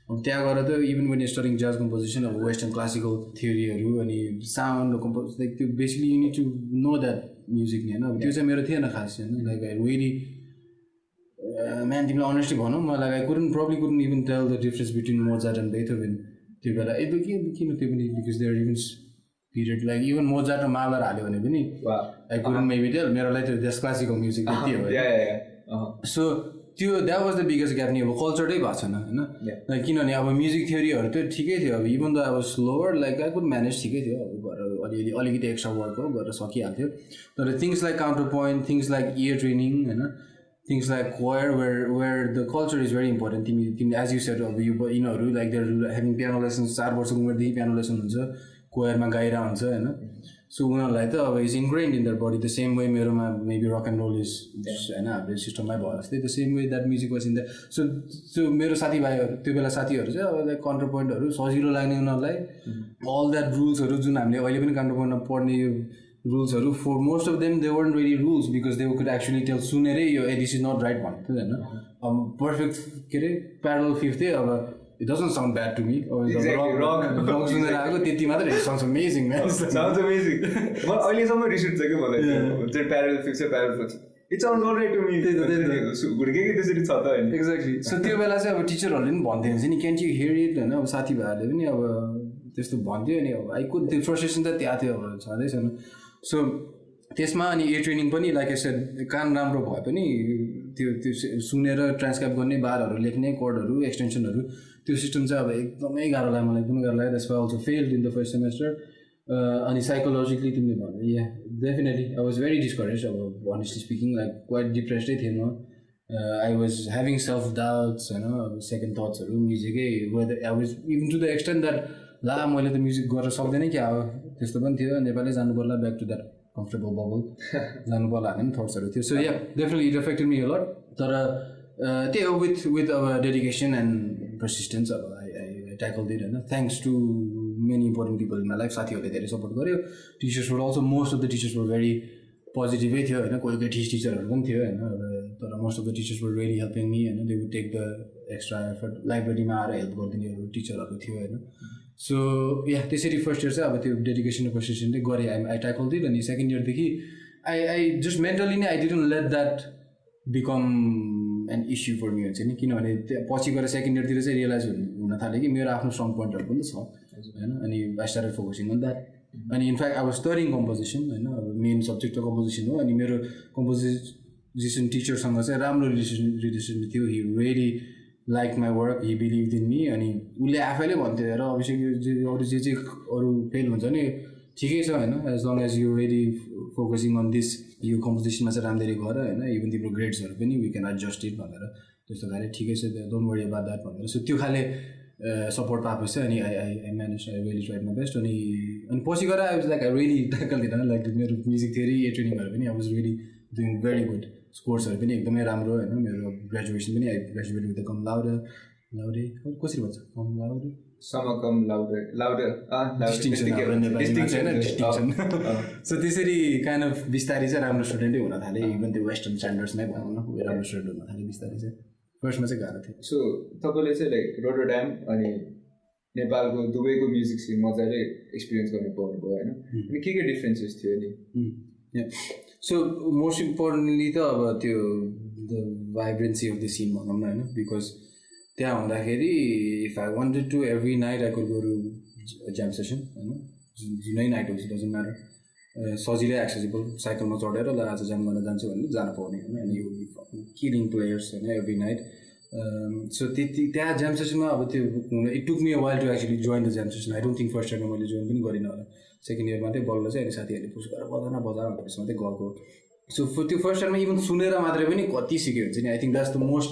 अब त्यहाँ गएर त even when studying jazz composition अब वेस्टर्न क्लासिकल थियोरीहरू अनि साउन्ड कम्पोज लाइक त्यो basically you need to know that music नि होइन अब त्यो चाहिँ मेरो थिएन खास होइन लाइक आई रियली म्यान तिमीलाई अनेस्टली भनौँ मलाई I couldn't even tell the difference between Mozart and Beethoven त्यो बेला किन त्यो पनि because there even period like even Mozart र मालर हाल्यो भने पनि आई कुडन्ट मेबी टेल मेरो लागि त जस्ट क्लासिकल म्युजिक त्यति हो सो त्यो that was the biggest gap नि अब कल्चरै भएको छैन होइन लाइक किनभने अब म्युजिक थ्योरीहरू त ठिकै थियो अब इभन द अब slower like I could manage ठिकै थियो अब गरेर अलिकति एक्स्ट्रा वर्कहरू गरेर सकिहाल्थ्यो तर things like counterpoint things like ear training होइन things like choir where the culture is very important तिमी एज यु सेड अब यिनीहरू like there having piano lesson 4 वर्षको उमेरदेखि पियानो लेसन हुन्छ कोयरमा गाइरा हुन्छ होइन सो उनीहरूलाई त अब इज इन्ग्रेन्ड इन दर बडी द सेम वे मेरोमा maybe rock and role is होइन हाम्रो सिस्टममै भयो जस्तै the same way that music was in the so मेरो साथीभाइहरू त्यो बेला साथीहरू चाहिँ अब लाइक काउन्टर पोइन्टहरू सजिलो लाग्ने उनीहरूलाई अल द्याट रुल्सहरू जुन हामीले अहिले पनि काउन्टर पोइन्टमा पढ्ने यो रुल्सहरू for most of them they weren't really rules because they could actually tell सुनेरै यो दिस इज नट राइट भन्थ्यो होइन अब पर्फेक्ट के अरे प्यारल फिफ्थ अब it doesn't sound bad to me. Exactly, rock सुनेर आएको त्यति मात्र it sounds amazing man. Sounds amazing. म अहिलेसम्म रिस उठ्छ कि मलाई त्यो parallel fix it sounds alright to me. हुर्के कि त्यसरी छ त हैन. Exactly. So त्यो बेला चाहिँ अब टिचरहरूले पनि भन्थे हुन्छ नि can't you hear it हैन अब साथीभाइहरूले पनि अब त्यस्तो भन्थ्यो अनि अब आई कुड त्यो फ्रस्ट्रेसन त त्यहाँ थियो अब छँदै छैन. सो त्यसमा अनि ए ट्रेनिङ पनि लाइक आई सेड कान राम्रो भए पनि त्यो सुनेर ट्रान्सक्राइब गर्ने बारहरू लेख्ने कोडहरू एक्सटेन्सनहरू त्यो सिस्टम चाहिँ अब एकदमै गाह्रो लाग्यो मलाई एकदमै गाह्रो लाग्यो. That's why also failed in the first semester. अनि साइकोलोजिकली तिमीले भन्यो yeah definitely I was very discourage अब अनेस्टली स्पिकिङ लाइक क्वाइट डिप्रेसडै थिएँ म. I was having self doubts होइन अब सेकेन्ड थट्सहरू म्युजिकै whether I was even to the extent that ला मैले त म्युजिक गर्न सक्दैन क्या अब त्यस्तो पनि थियो. नेपालै जानु पर्ला back to that comfortable bubble जानु पर्ला होइन थट्सहरू थियो. So yeah definitely it affected me a lot. तर त्यही हो विथ अब डेडिकेसन एन्ड पर्सिस्टेन्स अब आई ट्याकल दिड होइन. Thanks to many important people in my life. साथीहरूले धेरै सपोर्ट गर्यो. टिचर्सहरू also most of the teachers were very पोजिटिभै थियो होइन. कोही कोही टिचरहरू पनि थियो होइन. तर most of the teachers were very helping me होइन. They would take the extra effort. लाइब्रेरीमा आएर हेल्प गरिदिनेहरू टिचरहरू थियो होइन. सो या त्यसरी फर्स्ट इयर चाहिँ अब त्यो डेडिकेसन र पर्सिस्टेन्सले गरेँ. I tackle did. अनि सेकेन्ड इयरदेखि आई जस्ट मेन्टली नै I didn't let that become an issue for me हुन्छ नि. किनभने पछि गएर सेकेन्ड इयरतिर चाहिँ रियलाइज हुन थाल्यो कि मेरो आफ्नो स्ट्रङ पोइन्टहरू पनि त छ होइन. अनि I started focusing on that. अनि in fact I was studying composition होइन. अब मेन सब्जेक्ट त कम्पोजिसन हो. अनि मेरो कम्पोजिसन टिचरसँग चाहिँ राम्रो रिलेसन थियो. He really like my work. He believe in me. अनि उसले आफैले भन्थ्यो हेर अभिषेक अरू जे चाहिँ अरू फेल हुन्छ नि ठिकै छ होइन. As long as you really focusing on this यो कम्पोजिसनमा चाहिँ राम्ररी गर होइन. इभन तिम्रो ग्रेड्सहरू पनि वी क्यान एडजस्ट इट भनेर त्यस्तो खाले ठिकै छ डोन्ट वरी अबाउट द्याट भनेर. सो त्यो खाले सपोर्ट पाएपछि अनि I manage I really tried my best. अनि पछि गएर I was like I really tackle दिँदैन लाइक मेरो म्युजिक थियोरी ए ट्रेनिङहरू पनि I was really doing very good. स्कोर्सहरू पनि एकदमै राम्रो होइन. मेरो ग्रेजुएसन पनि I graduate with the cum laude कसरी भन्छ cum laude summa cum laude distinction distinction. So त्यसरी काइन्ड अफ बिस्तारै चाहिँ राम्रो स्टुडेन्टै हुन थालेँ. इभन त्यो वेस्टर्न स्ट्यान्डर्ड्समै भनौँ न राम्रो स्टुडेन्ट हुन थालेँ बिस्तारै चाहिँ. फर्स्टमा चाहिँ गाह्रो थियो. सो तपाईँले चाहिँ लाइक रोटरड्याम अनि नेपालको दुबईको म्युजिक सिन मजाले एक्सपिरियन्स गर्नु पाउनुभयो होइन. अनि के डिफ्रेन्सेस थियो नि. सो मोस्ट इम्पोर्टेन्टली त अब त्यो the vibrancy of the scene भनौँ न होइन. बिकज त्यहाँ हुँदाखेरि if I wanted to every night I could go to jam session होइन. जुनै नाइट होस् डजन्ट म्याटर. सजिलै एक्सेसिबल साइकलमा चढेर ल आज ज्याम गर्न जान्छु भने जान पाउने होइन. अनि यु किलिङ प्लेयर्स होइन एभ्री नाइट. सो त्यति त्यहाँ ज्याम सेसनमा अब त्यो it took me a while to actually join the jam session. I don't think first इयरमा मैले जोइन पनि गरिनँ होला. सेकेन्ड इयरमा चाहिँ बल्ल चाहिँ अनि साथीहरूले पुस गरेर बजाना भनेपछि मात्रै गएको. सो त्यो फर्स्ट इयरमा इभन सुनेर मात्रै पनि कति सिक्यो हुन्छ नि. I think that's the most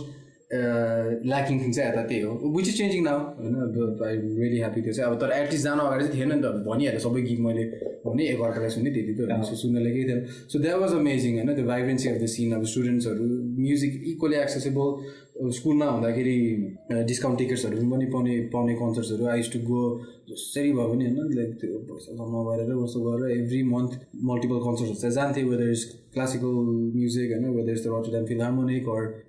lacking thing चाहिँ यता त्यही हो. विच इज चेन्जिङ नाउ होइन. आई रियली ह्याप्पी त्यो चाहिँ अब. तर एटलिस्ट जानु अगाडि चाहिँ थिएन नि त. भनिहाल्यो सबै गीत मैले भने एकअर्कालाई सुने त्यति त सुन्नलाई केही थिएन. सो द्याट वाज अमेजिङ होइन. The vibrancy of the scene. अब स्टुडेन्ट्सहरू म्युजिक इक्वली एक्सेसेबल. स्कुलमा हुँदाखेरि डिस्काउन्ट टिकट्सहरू पनि पाउने कन्सर्ट्सहरू आई युज टु गो जसरी भयो भने होइन. लाइक त्यो पैसा जम्मा गरेर कस्तो गरेर एभ्री मन्थ मल्टिपल कन्सर्ट्सहरू चाहिँ जान्थेँ. वेदर इज क्लासिकल म्युजिक होइन. Whether is the Rotterdam Philharmonic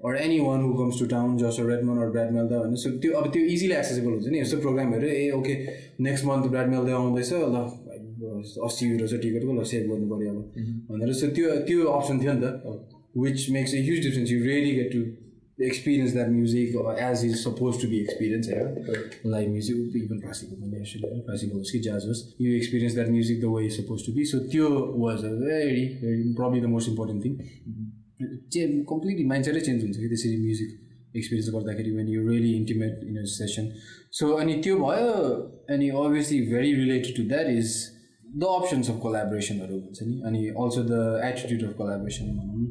or anyone who comes to town just Redmond or Brad Melda होइन. सो त्यो अब त्यो इजिली एक्सेसेबल हुन्छ नि. यस्तो प्रोग्रामहरू ए ओके नेक्स्ट मन्थ ब्राड मेल्दा आउँदैछ ल 80 युरो चाहिँ टिकटको ल सेभ गर्नु पऱ्यो अब भनेर. सो त्यो अप्सन थियो नि त. Which makes a huge difference. You really get to experience that music as is supposed to be experienced. Live music, even classical jazz was, you experience that music the way it's supposed to be. So त्यो was a very probably the most important thing. Completely mindset change हुन्छ कि त्यसरी म्युजिक एक्सपिरियन्स गर्दाखेरि when you really intimate in a session. So अनि त्यो भयो. अनि obviously very related to that is the options of collaborationहरू हुन्छ नि. अनि also the attitude of collaboration भनौँ न.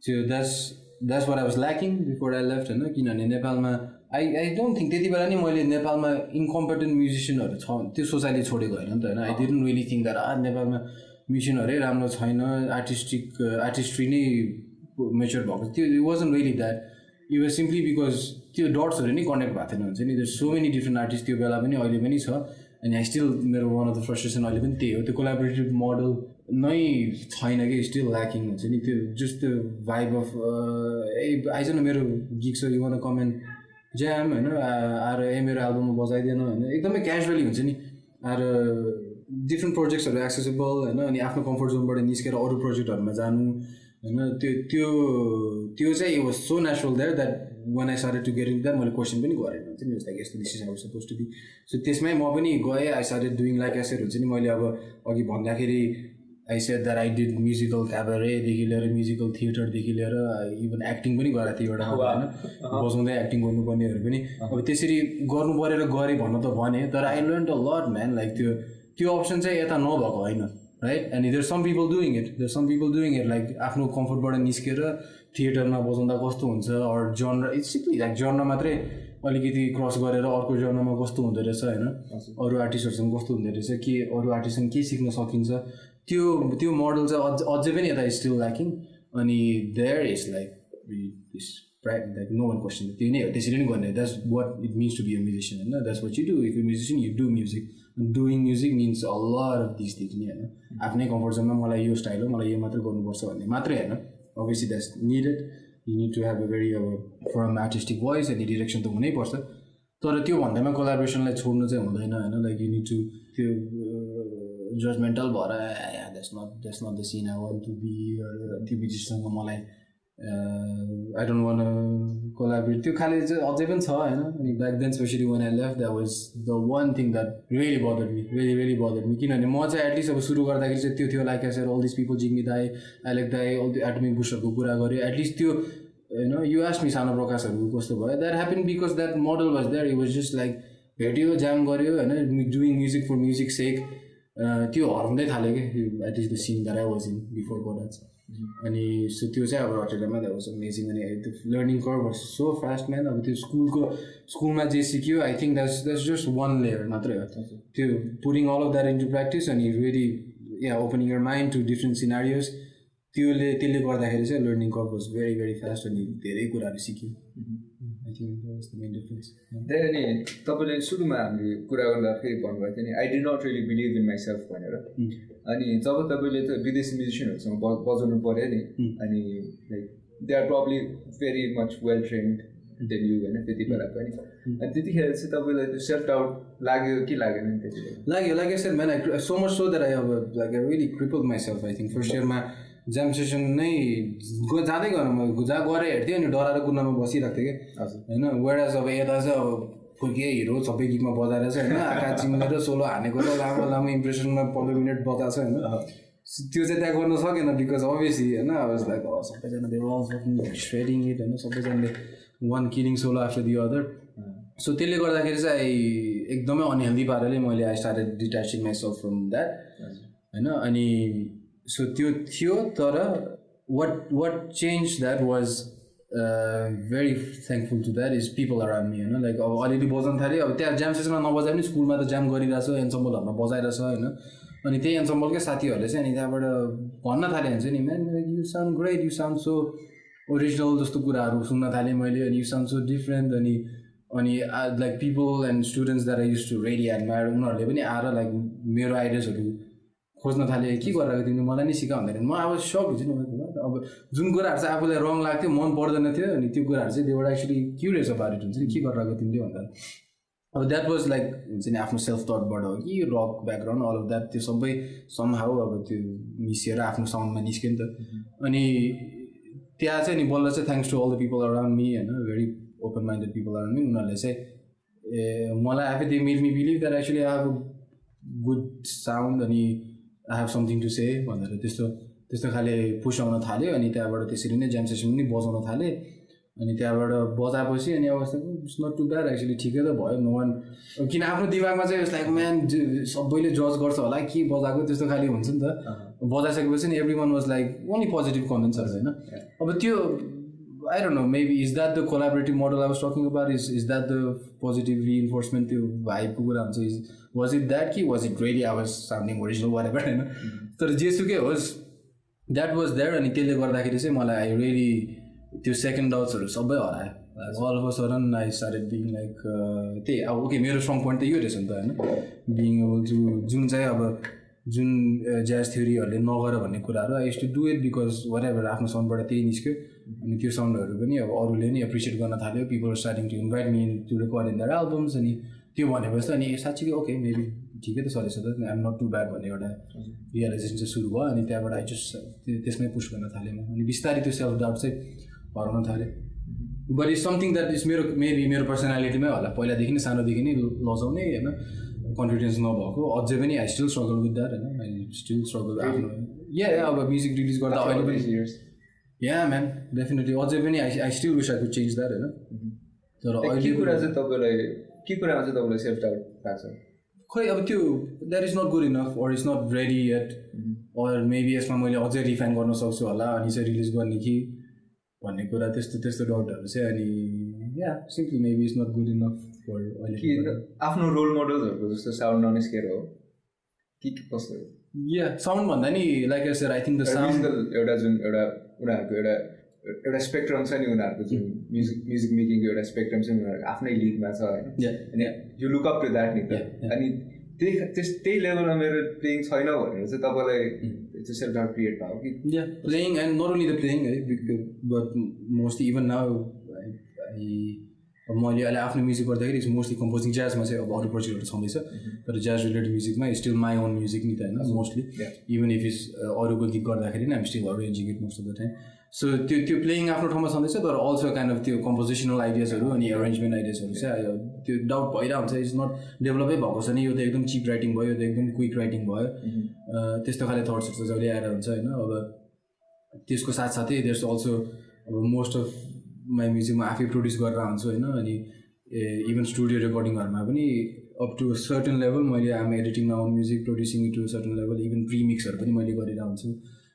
So that's what I was lacking before I left होइन. किनभने नेपालमा I don't think त्यति बेला नि मैले नेपालमा इन्कम्पिटेन्ट म्युजिसियनहरू छ त्यो सोचाइले छोडेको होइन नि त होइन. I didn't really think that नेपालमा म्युजिसियनहरू राम्रो छैन. आर्टिस्ट्री नै मेच्योर भएको त्यो it wasn't really that. It was simply because त्यो डट्सहरू नै कनेक्ट भएको थिएन हुन्छ नि. there's so many different artists त्यो बेला पनि अहिले पनि छ. अनि आई स्टिल मेरो वान अफ द फ्रस्ट्रेसन अहिले पनि त्यही हो. त्यो कोलाबोरेटिभ मोडल नै छैन कि स्टिल ल्याकिङ हुन्छ नि. त्यो just the vibe of I don't know मेरो gig so you want come and jam होइन आएर मेरो एल्बममा बजाइदिएन होइन एकदमै क्याजुअली हुन्छ नि आएर डिफ्रेन्ट प्रोजेक्ट्सहरू एक्सेसेबल होइन अनि आफ्नो कम्फर्ट जोनबाट निस्केर अरू प्रोजेक्टहरूमा जानु होइन त्यो चाहिँ it was so natural there that one I started to get in that मैले क्वेसन पनि गरेन हुन्छ नि लाइक यस्तो this is how suppose to be so त्यसमै म पनि गएँ I started doing like asset हुन्छ नि मैले अब अघि भन्दाखेरि I said that I did musical क्याबरेदेखि लिएर म्युजिकल थिएटरदेखि लिएर इभन एक्टिङ पनि गरेको थिएँ एउटा होइन बजाउँदै एक्टिङ गर्नुपर्नेहरू पनि अब त्यसरी गर्नु परेर गरेँ भन्न त भने तर I learn a lot man like त्यो अप्सन चाहिँ यता नभएको होइन right and there some people doing it like आफ्नो कम्फर्टबाट निस्केर थिएटरमा बजाउँदा कस्तो हुन्छ or genre it's simply like genre मात्रै अलिकति क्रस गरेर अर्को जनरमा कस्तो हुँदो रहेछ होइन अरू आर्टिस्टहरूसँग कस्तो हुँदो रहेछ के अरू आर्टिस्टसँग के सिक्न सकिन्छ त्यो मोडल चाहिँ अझै पनि यता स्टिल ल्याकिङ अनि there is like like no one question त्यही नै हो त्यसरी नै गर्ने that's what it means to be a musician होइन that's what you do if you musician you do music doing music means a lot of this things नि होइन आफ्नै कम्फर्ट जोनमा मलाई यो स्टाइल हो मलाई यो मात्रै गर्नुपर्छ भन्ने मात्रै होइन obviously that's needed you need to have a very अब फर्म आर्टिस्टिक भोइस अनि डिरेक्सन त हुनैपर्छ तर त्यो भन्दैमा कोलाबोरेसनलाई छोड्नु चाहिँ हुँदैन होइन लाइक यु निड टु त्यो जजमेन्टल भएर that's not the scene I want to be त्यो म्युजिकसँग मलाई आई डोन्ट वान कोलाबोरेट त्यो खाले चाहिँ अझै पनि छ होइन अनि back then specially one I left that was the one thing that really bothered me किनभने म चाहिँ एटलिस्ट अब सुरु गर्दाखेरि चाहिँ त्यो थियो like as all this people Jigme दाई आइलेक दाई अल त्यो एटमिक बुस्टरको कुरा गऱ्यो एटलिस्ट त्यो होइन यु आस्क मी सानो प्रकाशहरू कस्तो भयो that happen because that model was there it was just like भेट्यो जाम गऱ्यो होइन doing music for music sake त्यो हराउँदै थाल्यो कि at least the scene that I was in before Codarts अनि सो त्यो चाहिँ अब रटरडममा द्याट वाज अमेजिङ अनि त्यो learning curve was so fast man अब त्यो स्कुलमा जे सिक्यो I think that's just one layer मात्रै हो त्यो putting all of that into practice अनि really opening your mind to different scenarios त्यसले गर्दाखेरि चाहिँ learning curve was very very fast अनि धेरै कुराहरू सिक्यो I think that was the main difference अनि तपाईँले सुरुमा हामीले कुरा गर्दा फेरि भन्नुभएको थियो नि I did not really believe in myself भनेर अनि जब तपाईँले त विदेशी म्युजिसियनहरूसँग बजाउनु पऱ्यो नि अनि like they are probably very much well trained than you होइन त्यति बेला पनि अनि त्यतिखेर चाहिँ तपाईँलाई त्यो सेल्फ डाउट लाग्यो कि लागेन नि त्यतिखेर लाग्यो sir man I so much so that I अब like I really cripple myself I think first इयरमा जाम सेसन नै जाँदै गरेँ म जहाँ गएर हेर्थेँ अनि डराएर कुर्नमा बसिरहेको थिएँ कि होइन वेयरएज अब यता चाहिँ अब फुर्के हिरो सबै गीतमा बजाएर चाहिँ होइन आँखा चिम्लेर सोलो हानेको र लामो इम्प्रेसनमा 15 मिनट बजाएको छ होइन त्यो चाहिँ त्यहाँ गर्न सकेन बिकज अभियसली होइन अब लाइक सबैजना श्रेडिङ इट होइन सबैजनाले one killing solo after the other so त्यसले गर्दाखेरि चाहिँ एकदमै अनहेल्दी पाराले मैले I started detaching myself from that होइन अनि सो त्यो थियो तर what change that was very thankful to that is people around me होइन लाइक अब अलिअलि बजाउनु थाल्यो अब त्यहाँ ज्याम सेसनमा नबजाए पनि स्कुलमा त ज्याम गरिरहेछ एन्सम्बलहरूमा बजाइरहेछ होइन अनि त्यही एन्सम्बलकै साथीहरूले चाहिँ अनि त्यहाँबाट भन्न थालेँ हुन्छ नि man you sound great you sound so original जस्तो कुराहरू सुन्न थालेँ मैले अनि यु साउन्ड सो डिफ्रेन्ट अनि like people and students that I use to really admire उनीहरूले पनि आएर लाइक मेरो आइडियाजहरू खोज्न थालेँ के गरेर तिमीले मलाई नै सिका भन्दाखेरि म अब सक हुन्छ नि अब जुन कुराहरू चाहिँ आफूलाई रङ लाग्थ्यो मन पर्दैन थियो अनि त्यो कुराहरू चाहिँ देबाट एक्चुली क्युरियस अबाउट इट हुन्छ नि के गरेर तिमीले भन्दा अब द्याट वाज लाइक हुन्छ नि आफ्नो सेल्फ थटबाट हो कि rock background all of that त्यो सबै समहाउ अब त्यो मिसिएर आफ्नो साउन्डमा निस्क्यो नि त अनि त्यहाँ चाहिँ नि बल्ल चाहिँ thanks to all the people around me होइन very open minded people around me उनीहरूले चाहिँ मलाई आफै they made me believe that actually I have a good sound अनि I have something to say भनेर त्यस्तो खाले पुस आउन थाल्यो अनि त्यहाँबाट त्यसरी नै ज्याम सेसन पनि बजाउन थालेँ अनि त्यहाँबाट बजाएपछि अनि अवस्था it's not too bad actually ठिकै त भयो नो वान किन आफ्नो दिमागमा चाहिँ लाइक म्यान सबैले जज गर्छ होला के बजाएको त्यस्तो खाले हुन्छ नि त बजाइसकेपछि नि every one was like only positive कमेन्ट्सहरू होइन अब त्यो I don't know maybe is that the collaborative model I was talking about is that the positive reinforcement त्यो भाइबको कुरा हुन्छ वाज इट द्याट कि was it really I was sounding original whatever होइन तर जेसुकै होस् द्याट वाज द्याट अनि त्यसले गर्दाखेरि चाहिँ मलाई आई रियली त्यो सेकेन्ड डाउट्सहरू सबै हरायो all of a sudden I started being like त्यही अब ओके मेरो स्ट्रङ पोइन्ट त यो रहेछ नि त होइन बिङ एबल टु जुन चाहिँ अब जुन ज्याज थ्योरीहरूले नगर भन्ने कुराहरू I used to do it because whatever आफ्नो साउन्डबाट त्यही निस्क्यो अनि त्यो साउन्डहरू पनि अब अरूले नि एप्रिसिएट गर्न थाल्यो people starting to invite me to record in their albums अनि त्यो भनेपछि त अनि साँच्चीकै ओके मेबी ठिकै त चलेछ त आइएम नट टु ब्याड भन्ने एउटा रियलाइजेसन चाहिँ सुरु भयो अनि त्यहाँबाट आई जस्ट त्यसमै पुस गर्न थालेँ म अनि बिस्तारै त्यो सेल्फ डाउट चाहिँ हराउन थालेँ but it's something that is मेरो पर्सनालिटीमै होला पहिलादेखि नै सानोदेखि नै लजाउने होइन कन्फिडेन्स नभएको अझै पनि I still struggle with that होइन आई स्टिल स्ट्रगल आफ्नो अब म्युजिक रिलिज गर्दा अहिले पनि या म्यान डेफिनेटली अझै पनि I still wish I could change that होइन तर अहिले के कुरामा चाहिँ तपाईँलाई सेल्फ डाउट भएको छ खै अब त्यो that is not good enough or is not ready yet or maybe यसमा मैले अझै रिफाइन गर्न सक्छु होला अनि चाहिँ रिलिज गर्ने कि भन्ने कुरा त्यस्तो डाउटहरू चाहिँ अनि या simply maybe is not good enough for अहिले आफ्नो रोल मोडल्सहरूको जस्तो साउन्ड ननिस्केर हो कि कस्तो या साउन्ड भन्दा नि like I said I think the sound एउटा जुन उनीहरूको एउटा स्पेक्ट्रम छ नि उनीहरूको जुन म्युजिक मेकिङको एउटा स्पेक्ट्रम छ नि उनीहरूको आफ्नै लिगमा छ होइन अनि you look up to that नि त अनि त्यही लेभलमा मेरो प्लेइङ छैन भनेर चाहिँ तपाईँलाई त्यो सेल्फ डाउट क्रिएट भयो कि या playing and not only the playing है बट मोस्टली इभन नाउ अब मैले अहिले आफ्नो म्युजिक गर्दाखेरि इट्स मोस्टली कम्पोजिङ ज्याजमा चाहिँ अब अरू प्रोजेक्टहरू छँदैछ तर ज्याज रिलेटेड म्युजिकमा स्टिल माई ओन म्युजिक नि त होइन मोस्टली इभन इफ इज अरूको गीत गर्दाखेरि नि हामी still arranging it most of the time so त्यो प्लेइङ आफ्नो ठाउँमा छँदैछ तर अल्सो काइन्ड अफ त्यो कम्पोजिसनल आइडियाजहरू अनि एरेन्जमेन्ट आइडियाजहरू चाहिँ त्यो डाउट भइरहेको हुन्छ इट्स नट डेभलपै भएको छ नि यो त एकदम चिप राइटिङ भयो यो त एकदम क्विक राइटिङ भयो त्यस्तो खाले थट्सहरू चाहिँ जहिले आएर हुन्छ होइन अब त्यसको साथसाथै देयर्स अल्सो अब मोस्ट अफ माई म्युजिकमा आफै प्रड्युस गरेर हुन्छु होइन अनि इभन स्टुडियो रेकर्डिङहरूमा पनि अप टु सर्टन लेभल मैले आम एडिटिङ आउन music producing to certain level even प्रिमिक्सहरू पनि मैले गरिरहेको हुन्छु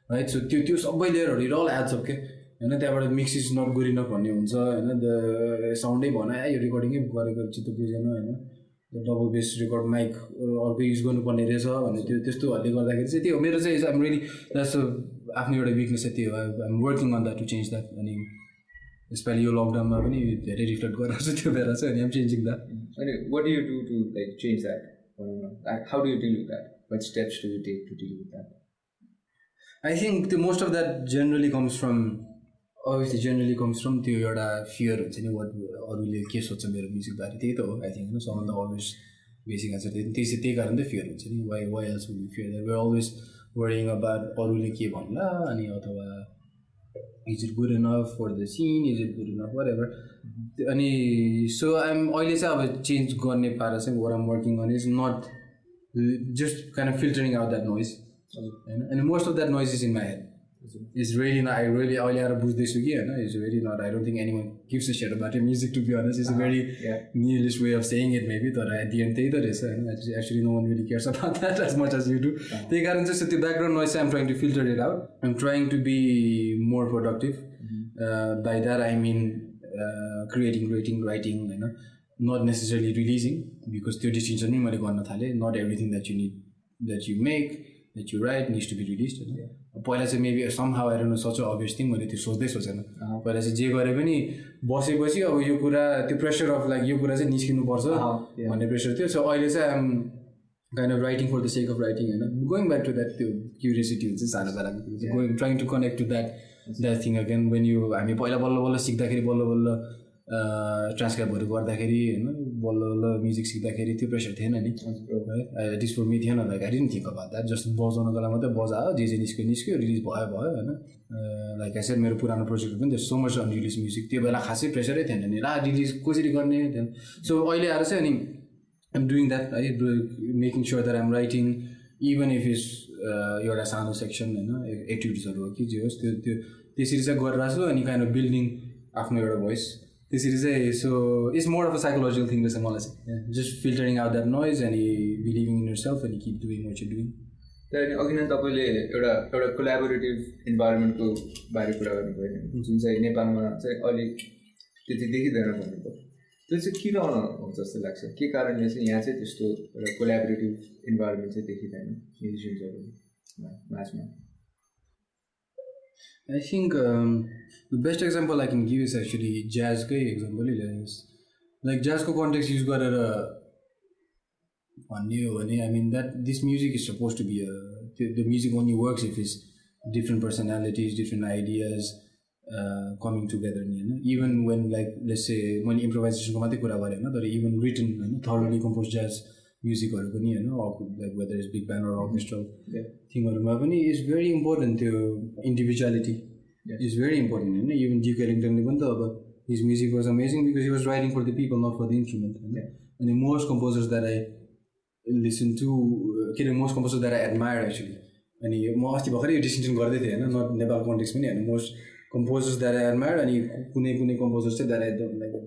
राइट सो त्यो सबै लेयरहरू इट अल एड्स अप के होइन त्यहाँबाट mix is not good enough भन्ने हुन्छ होइन द साउन्डै भन यो रेकर्डिङै गरेको चित्त बुझेन होइन डबल बेस रेकर्ड माइक अर्को युज गर्नुपर्ने रहेछ भन्ने त्यस्तोहरूले गर्दाखेरि चाहिँ त्यो मेरो चाहिँ आइम रियली द्याट्स आफ्नो एउटा विकनेस चाहिँ त्यो हो I'm working on that to change that अनि यसपालि यो लकडाउनमा पनि धेरै रिफ्लेक्ट गरेर चाहिँ त्यो बेला चाहिँ अनि आइम चेन्जिङ द्याट अनि what you do to like change that how do you deal with that what steps do you take to deal with that I think the most of that generally comes from त्यो एउटा फियर हुन्छ नि वाट अरूले के सोध्छ मेरो म्युजिकबारे त्यही त हो आई थिङ्क होइन सबभन्दा अलवेज बेसिक एन्सर त्यही कारण त फियर हुन्छ नि why else will be fear that we are always worrying about अरूले के भन्ला अनि अथवा is it good enough for the scene is it good enough whatever अनि सो अहिले चाहिँ अब चेन्ज गर्ने पारा चाहिँ what am working on is not just kind of filtering out that noise and most of that noise is in my head. It's really not, I really अहिले आएर बुझ्दैछु कि होइन it's really not, I don't think anyone gives a shit about your music to be honest. It's a very nihilist way of saying it maybe तर at the end त्यही त रहेछ होइन actually no one really cares about that as much as you do. त्यही कारण चाहिँ त्यो background noise I'm trying to filter it out. I'm trying to be more productive. By that I mean creating, writing होइन not necessarily releasing because त्यो डिस्टिङसन पनि मैले गर्न थालेँ not everything that you make that you write needs to be released होइन पहिला चाहिँ maybe somehow I don't know such an obvious thing मैले त्यो सोचेन पहिला चाहिँ जे गरे पनि बसेपछि अब यो कुरा त्यो प्रेसर अफ लाइक यो कुरा चाहिँ निस्किनुपर्छ भन्ने प्रेसर थियो सो अहिले चाहिँ I'm kind of writing for the sake of writing होइन गोइङ ब्याक टु द्याट त्यो क्युरियोसिटी हुन्छ सानो बेलाको going trying to connect to that thing again when you हामी पहिला बल्ल सिक्दाखेरि बल्ल ट्रान्सक्राइबहरू गर्दाखेरि होइन बल्ल म्युजिक सिक्दाखेरि त्यो प्रेसर थिएन नि है इट इज फर मी थिएन like I didn't think about that just बजाउनको बेला मात्रै बजायो जे निस्क्यो रिलिज भयो होइन लाइक आई सेड मेरो पुरानो प्रोजेक्ट पनि सो मच अनरिलिज म्युजिक त्यो बेला खासै प्रेसरै थिएन नि रिलिज कसरी गर्ने थिएन सो अहिले आएर चाहिँ अनि आइम डुइङ द्याट है making sure that I'm writing even if is एउटा सानो सेक्सन होइन एटिट्युड्सहरू हो कि जे होस् त्यो त्यसरी चाहिँ गरिरहेको छु अनि काइन्ड अफ बिल्डिङ आफ्नो एउटा भोइस त्यसरी चाहिँ so it's more of a psychological thing रहेछ मलाई चाहिँ just filtering out that noise अनि बिलिभिङ इन यर सेल्फ अनि keep doing what you doing त्यहाँदेखि अघि नै तपाईँले एउटा कोलाबोरेटिभ इन्भाइरोमेन्टको बारे कुरा गर्नुभयो नि जुन चाहिँ नेपालमा चाहिँ अलिक त्यति देखिँदैन भन्नुभयो त्यो चाहिँ किन हो जस्तो लाग्छ के कारणले चाहिँ यहाँ चाहिँ त्यस्तो एउटा कोलाबोरेटिभ इन्भाइरोमेन्ट चाहिँ देखिँदैन म्युजिसियन्सहरू माझमा I think the best example I can give is actually jazz example. Like jazz को context use गरेर भन्ने हो भने I mean that this music is supposed to be the music only works if it's different personalities, different ideas coming together ni हैन even when like let's say मैले improvisation को मात्रै कुरा गरे हैन तर even written हैन thoroughly composed jazz music हरु पनि हैन like whether it's big band or orchestral thingहरुमा पनि is very important त्यो individuality is very important हैन even Duke Ellington ले पनि त अब his music was amazing because he was writing for the people not for the instrument and the most composers that I listen to most composers that I admire actually अनि म अस्ति भर्खरै यो डिस्टिंक्सन गर्दै थिए हैन नट नेपाल कन्टेक्स्ट पनि हैन most composers that I admire अनि कुनै composers चाहिँ that I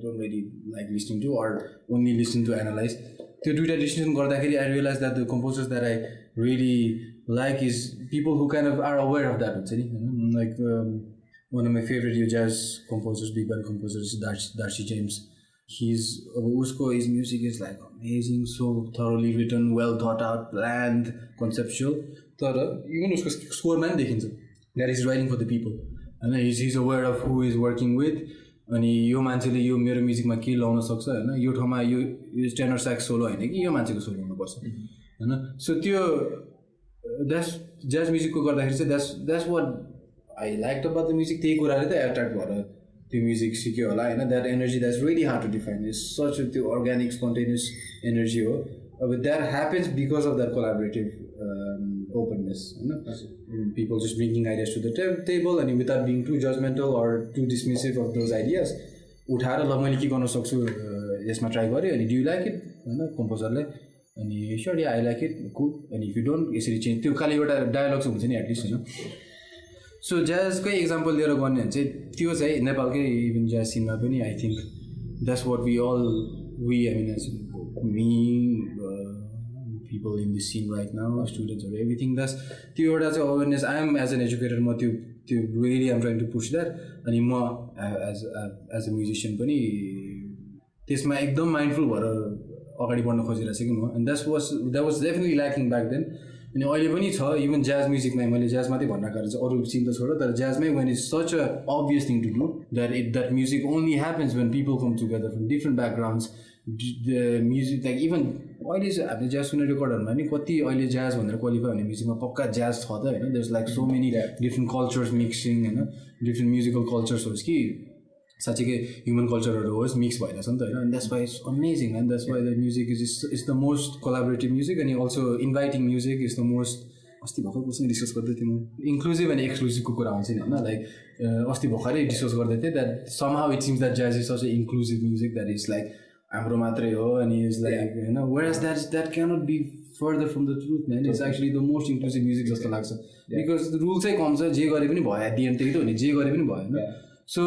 don't really like listening to or only listen to analyze त्यो दुईटा डिस्टिंक्सन गर्दाखेरि I realized that the composers that I really like is people who kind of are aware of that हुन्छ नि like one of my favorite jazz composers big band composers is Darcy James. He's his music is like amazing, so thoroughly written, well thought out, planned, conceptual. But even usko score man dekhincha that he's writing for the people, and he's aware of who he's working with. अनि यो मान्छेले यो मेरो म्युजिकमा के लाउन सक्छ हैन यो ठाउँमा यो टेनर सैक्स सोलो हैन कि यो मान्छेको सोलो हुनुपर्छ हैन सो त्यो द्याट्स जैज म्युजिकको गर्दाखेरि चाहिँ that's what I liked about the music त्यही कुराले त एट्र्याक्ट भएर त्यो म्युजिक सिक्यो होला हैन that energy that's really hard to define is such त्यो अर्ग्यानिक स्पोन्टेनियस एनर्जी हो अब that happens because of that collaborative openness people just bringing ideas to the table and without being too judgmental or too dismissive of those ideas उठाएर ल मैले के गर्न सक्छु यसमा ट्राई गरे अनि डु यु लाइक इट हैन कम्पोजरले अनि स्योर या आई लाइक इट कुल अनि इफ यु डोन्ट यसरी चेन्ज त्यो खाली एउटा डायलग चाहिँ हुन्छ नि एटलिस्ट हैन सो ज्याजकै एक्जाम्पल लिएर गर्ने भने चाहिँ त्यो चाहिँ नेपालकै इभन ज्याज सिनमा पनि I think that's what we I mean as me people in this scene right now, students or everything. That's त्यो एउटा चाहिँ awareness. I am as an educator, म त्यो really I'm trying to push that. अनि म as a musician पनि त्यसमा एकदम mindful भएर अगाडि बढ्न खोजिरहेको छु कि म. And that was definitely lacking back then. अनि अहिले पनि छ इभन ज्याज म्युजिकमा मैले ज्याज मात्रै भन्न गएर चाहिँ अरू सिन त छोड तर ज्याजमै when it's such a obvious thing to do that music only happens when people come together from different backgrounds. The music like even अहिले चाहिँ हामीले ज्याज सुन्ने रेकर्डहरूमा नि कति अहिले ज्याज भनेर क्वालिफाई हुने म्युजिकमा पक्का ज्याज छ त होइन there's like so many different cultures mixing होइन डिफ्रेन्ट म्युजिकल कल्चर्स होस् कि साँच्चीकै ह्युमन कल्चरहरू होस् मिक्स भइरहेछ नि त होइन and that's why it's amazing and that's why the music is the most collaborative music अनि also inviting music is the most अस्ति भर्खर कोसँग डिस्कस गर्दै थिएँ म इन्क्लुसिभ एन्ड एक्सक्लुसिभको कुरा हुन्छ नि होइन लाइक अस्ति भर्खरै डिस्कस गर्दै थिएँ that somehow it seems that jazz is such a inclusive music that is like हाम्रो मात्रै हो अनि इज लाइक होइन whereas that cannot be further from the truth man it's actually the most inclusive music जस्तो लाग्छ because रुल चाहिँ कम छ जे गरे पनि भयो एट दि एन्ड त्यही त हो नि जे गरे पनि भयो होइन सो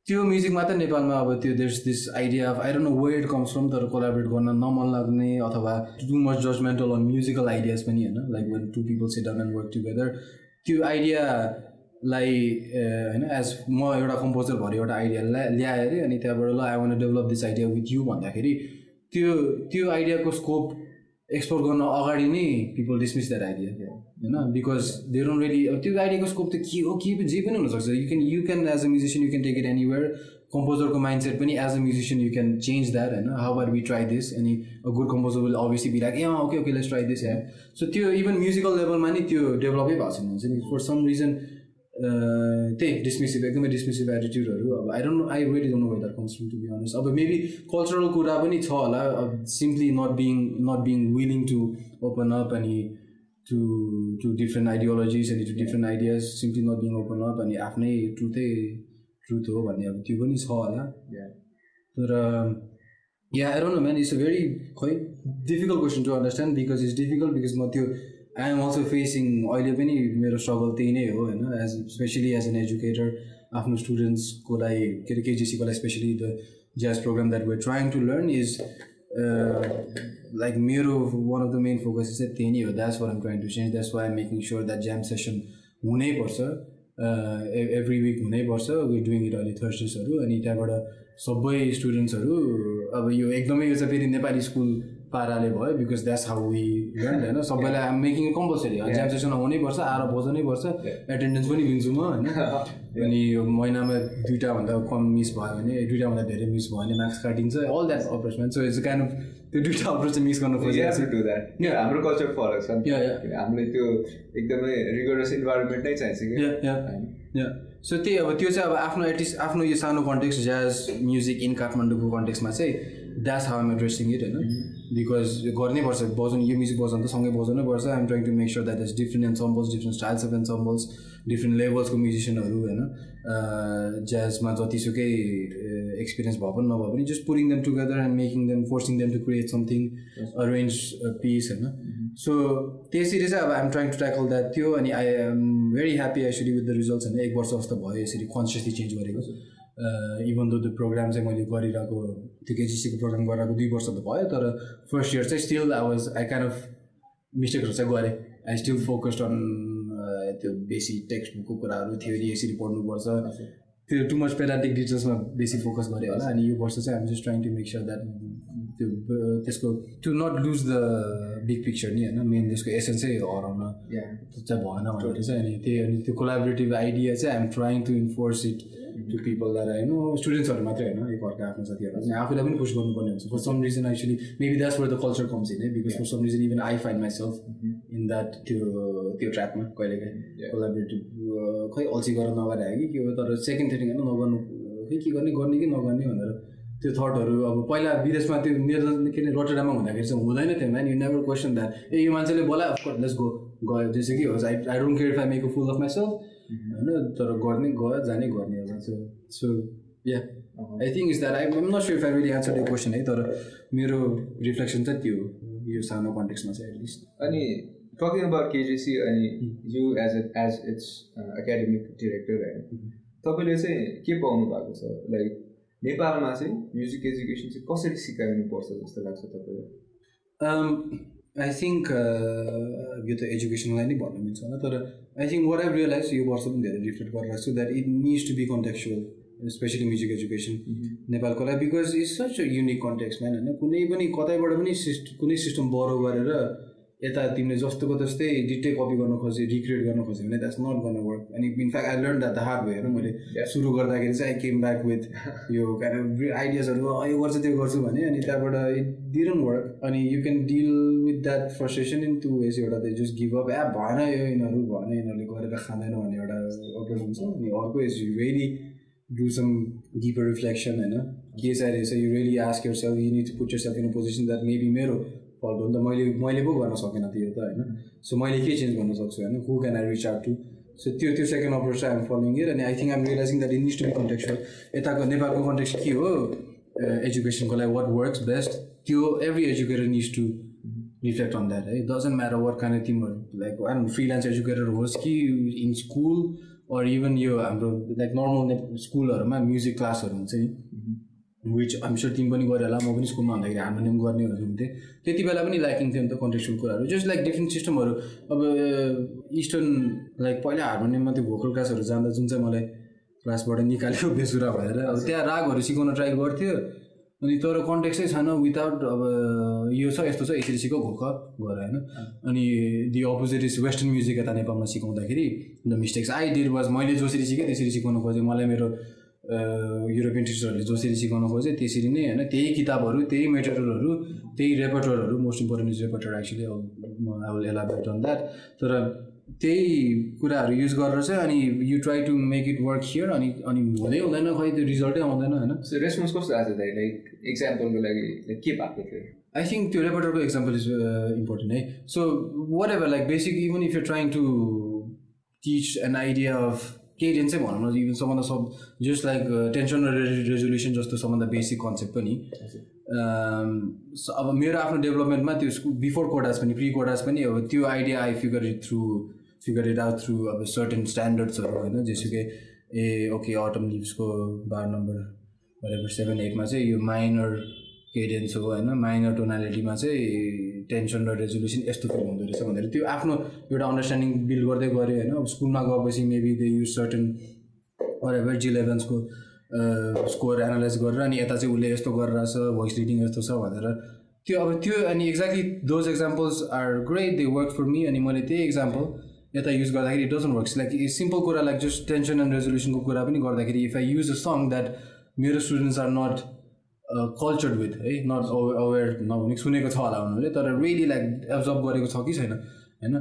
त्यो म्युजिकमा त नेपालमा अब त्यो there's this idea of I don't know where it comes from तर कोलाबोरेट गर्न नमन लाग्ने अथवा too much judgmental on musical ideas पनि होइन like when two people sit down and work together त्यो आइडियालाई होइन एज म एउटा कम्पोजर भएर एउटा आइडिया ल्याएँ अरे अनि त्यहाँबाट ल I want to develop this idea with you भन्दाखेरि त्यो आइडियाको स्कोप एक्सप्लोर गर्न अगाडि नै पिपल डिसमिस द्याट आइडिया होइन बिकज दे डोन्ट रियली त्यो आइडियाको स्कोप त के हो के जे पनि हुनसक्छ you can as a musician you can take it anywhere कम्पोजरको माइन्डसेट पनि as a musician you can change that होइन how are we try this अनि a good composer will obviously be like a okay let's try this so त्यो इभन म्युजिकल लेभलमा नि त्यो डेभलपै भएको छैन हुन्छ नि फर सम रिजन त्यही डिसमिसिभ एकदमै डिसमिसिभ एटिट्युडहरू अब I really don't know where that comes from to be honest अब मेबी कल्चरल कुरा पनि छ होला simply not being willing to open up अनि टु डिफ्रेन्ट आइडियोलोजिज अनि to different ideas simply not being open up अनि आफ्नै ट्रुथ हो भन्ने अब त्यो पनि छ होला तर I don't know man it's a very खै difficult question to understand because it's difficult because म त्यो आई एम अल्सो फेसिङ अहिले पनि मेरो स्ट्रगल त्यही नै हो होइन as specially as an educator आफ्नो स्टुडेन्ट्सको लागि के अरे केजिसीको लागि specially the jazz program that we're trying to learn is like मेरो one of the main focus चाहिँ त्यही नै हो that's what I'm trying to change that's why I'm making sure that jam session हुनैपर्छ एभ्री विक हुनैपर्छ वी डुइङ इट अहिले थर्सडेजहरू अनि त्यहाँबाट सबै स्टुडेन्ट्सहरू अब यो एकदमै यो चाहिँ फेरि नेपाली स्कुल पाराले भयो because that's how we learn होइन सबैलाई um making it compulsory jam session हुनैपर्छ आएर बजाउनै पर्छ एटेन्डेन्स पनि लिन्छु म होइन अनि महिनामा 2टाभन्दा कम मिस भयो भने 2टाभन्दा धेरै मिस भयो भने मार्क्स काटिन्छ all that approach so it's kind of त्यो 2टा अप्रोच चाहिँ मिस गर्नु खोजिरहेको हाम्रो कल्चर फरक छ हामीले त्यो एकदमै रिगोरस इन्भाइरोमेन्ट नै चाहिन्छ सो त्यही अब त्यो चाहिँ अब आफ्नो एटलिस्ट आफ्नो यो सानो कन्टेक्स्ट ज्याज म्युजिक इन काठमाडौँको कन्टेक्स्टमा चाहिँ that's how um addressing it होइन बिकज गर्नैपर्छ बजाउनु यो म्युजिक बजाउनु त सँगै बजाउनै पर्छ I'm trying to make sure that is different ensembles different styles of ensembles different लेभल्सको म्युजिसियनहरू होइन ज्याजमा जतिसुकै एक्सपिरियन्स भए पनि नभए पनि just putting them together and making them forcing them to create something arrange piece होइन सो त्यसरी चाहिँ अब I'm trying to tackle that थियो अनि I am very happy actually with the results होइन 1 वर्ष जस्तो भयो यसरी कन्सियसली चेन्ज गरेको इभन दो त्यो प्रोग्राम चाहिँ मैले गरिरहेको त्यो केजिसीको प्रोग्राम गरिरहेको 2 वर्ष त भयो तर फर्स्ट इयर चाहिँ स्टिल आई काइन्ड अफ मिस्टेकहरू चाहिँ गरेँ आई स्टिल फोकस्ड अन त्यो बेसी टेक्स्ट बुकको कुराहरू थ्योरी यसरी पढ्नुपर्छ त्यो टु मच पेडान्टिक डिटेल्समा बेसी फोकस गरेँ होला अनि यो वर्ष चाहिँ I'm just trying to make sure that त्यो त्यसको to not lose the big picture नि होइन मेन त्यसको एसेन्सै हराउन चाहिँ भएन भनेर चाहिँ अनि त्यही अनि त्यो कोलाबोरेटिभ आइडिया चाहिँ I'm trying to enforce it to people that होइन स्टुडेन्ट्सहरू मात्रै होइन एकअर्का आफ्नो साथीहरूलाई चाहिँ आफूलाई पनि पुस गर्नुपर्ने हुन्छ for some reason actually maybe that's where the culture comes in है because for some reason even I find myself in that त्यो ट्र्याकमा कहिलेकाहीँ कोलाबोरेटिभ खै अल्छी गरेर नगरे कि के हो तर सेकेन्ड थिङ होइन नगर्नु खै के गर्ने कि नगर्ने भनेर त्यो थटहरू अब पहिला विदेशमा त्यो के अरे रोटरडाममा हुँदाखेरि चाहिँ हुँदैन थियो man you never question that यो मान्छेले बोलायो अफकोर्स लेट्स गयो जस्तो कि होस् I don't care if I make a fool of myself होइन तर गर्ने गयो जाने गर्ने होला so yeah I think is that I am not sure if I really answer the question है तर मेरो रिफ्लेक्सन चाहिँ त्यो यो सानो कन्टेक्स्टमा चाहिँ एटलिस्ट अनि टकिङ अबाउट केजिसी अनि you as it's academic director होइन तपाईँले चाहिँ के पाउनु भएको छ लाइक नेपालमा चाहिँ म्युजिक एजुकेसन चाहिँ कसरी सिकाउनु पर्छ जस्तो लाग्छ तपाईँलाई आई थिङ्क यो त एजुकेसनलाई नै भन्नु मिल्छ होला तर I think what I realise यो वर्ष पनि धेरै रिफ्लेक्ट गरिरहेको छु that it needs to be contextual specially music education नेपालको लागि because it's such a unique context man होइन कुनै पनि कतैबाट पनि कुनै सिस्टम बरो गरेर यता तिमीले जस्तोको त्यस्तै डिटेल कपी गर्न खोजेँ रिक्रिएट गर्न खोजेँ भने द्याट्स नट गर्न वर्क अनि in fact I learn that the hard way होइन मैले सुरु गर्दाखेरि चाहिँ आई केम ब्याक विथ यो काइन्ड अफ आइडियाजहरू यो गर्छु त्यो गर्छु भने अनि त्यहाँबाट इट डिडन्ट वर्क अनि you can deal with that frustration in 2 ways एउटा त जस्ट गिभ अप भएन यो यिनीहरू भएन यिनीहरूले गरेर खाँदैन भन्ने एउटा अप्रोच हुन्छ अनि अर्को is you really do some deeper reflection होइन के चाहिँ रहेछ you really ask yourself you need to put yourself in a position that maybe मेरो फल्ट हो नि त मैले पो गर्न सकेन त्यो त होइन सो मैले के चेन्ज गर्न सक्छु होइन who can I reach out to so त्यो सेकेन्ड अप्रोच चाहिँ आइम फलोइङ इट अनि I think I'm realising that it needs to be contextual यताको नेपालको कन्टेक्स्ट के हो एजुकेसनको लागि वाट वर्क्स बेस्ट त्यो every educator needs to reflect on that है डजन्ट म्याटर वर्क काइन्ड तिमीहरू लाइक आई फ्रिलान्स एजुकेटर होस् कि इन स्कुल अर इभन यो हाम्रो लाइक नर्मल स्कुलहरूमा म्युजिक क्लासहरू हुन्छ नि विच आइम स्योर तिमी पनि गऱ्यो होला म पनि स्कुलमा हुँदाखेरि हार्मोनियम गर्नेहरू हुन्थेँ त्यति बेला पनि ल्याकिङ थियो नि त कन्टेक्चुअल कुराहरू जस्ट लाइक डिफ्रेन्ट सिस्टमहरू अब इस्टर्न लाइक पहिला हार्मोनियममा त्यो भोकल क्लासहरू जाँदा जुन चाहिँ मलाई क्लासबाट निकाल्यो बेसुरा भएर अब त्यहाँ रागहरू सिकाउन ट्राई गर्थ्यो अनि तर कन्टेक्स्टै छैन विदाउट अब यो छ यस्तो छ यसरी सिक घोक गर होइन अनि the opposite is western music यता नेपालमा सिकाउँदाखेरि the mistakes I did was मैले जसरी सिकेँ त्यसरी सिकाउन खोजेँ मलाई मेरो युरोपियन टिचरहरूले जसरी सिकाउन खोजेँ त्यसरी नै होइन त्यही किताबहरू त्यही मेटेरियलहरू त्यही रेपर्टरहरू most important is repertoire actually I will elaborate on that तर त्यही कुराहरू युज गरेर चाहिँ अनि you try to make it work here अनि हुँदै हुँदैन खै त्यो रिजल्टै आउँदैन होइन रेस्पोन्स कस्तो आएको थियो लाइक एक्जाम्पलको लागि के भएको थियो आई थिङ्क त्यो रेपर्टरको एक्जाम्पल इज इम्पोर्टेन्ट है so whatever like basic even if you trying to teach an idea of केही चाहिँ भनौँ न इभन सबभन्दा सब जस्ट लाइक टेन्सन र रेजोल्युसन जस्तो सबभन्दा बेसिक कन्सेप्ट पनि अब मेरो आफ्नो डेभलपमेन्टमा त्यो बिफोर कोडार्स पनि प्री कोडार्स पनि अब त्यो idea I figure it out through अब सर्टेन स्ट्यान्डर्ड्सहरू होइन जेसुकै ओके अटम लिभ्सको बार नम्बर बराबर 7-8मा चाहिँ यो माइनर केडेन्स हो होइन माइनर टोनालिटीमा चाहिँ टेन्सन र रेजोल्युसन यस्तो फिल हुँदो रहेछ भनेर त्यो आफ्नो एउटा अन्डरस्ट्यान्डिङ बिल्ड गर्दै गऱ्यो होइन अब स्कुलमा गएपछि मेबी दे युज सर्टेन बराबर G11को स्कोर एनालाइज गरेर अनि यता चाहिँ उसले यस्तो गरिरहेछ भोइस रिडिङ यस्तो छ भनेर त्यो अनि exactly those examples are great, they work for me. अनि मैले त्यही एक्जाम्पल यता युज गर्दाखेरि it doesn't works. Like simple कुरा लाइक जस्ट टेन्सन एन्ड रेजोल्युसनको कुरा पनि गर्दाखेरि if I use a song that मेरो students are not cultured with है, नट अवेर नभने सुनेको छ होला उनीहरूले तर रियली लाइक एब्जर्भ गरेको छ कि छैन होइन.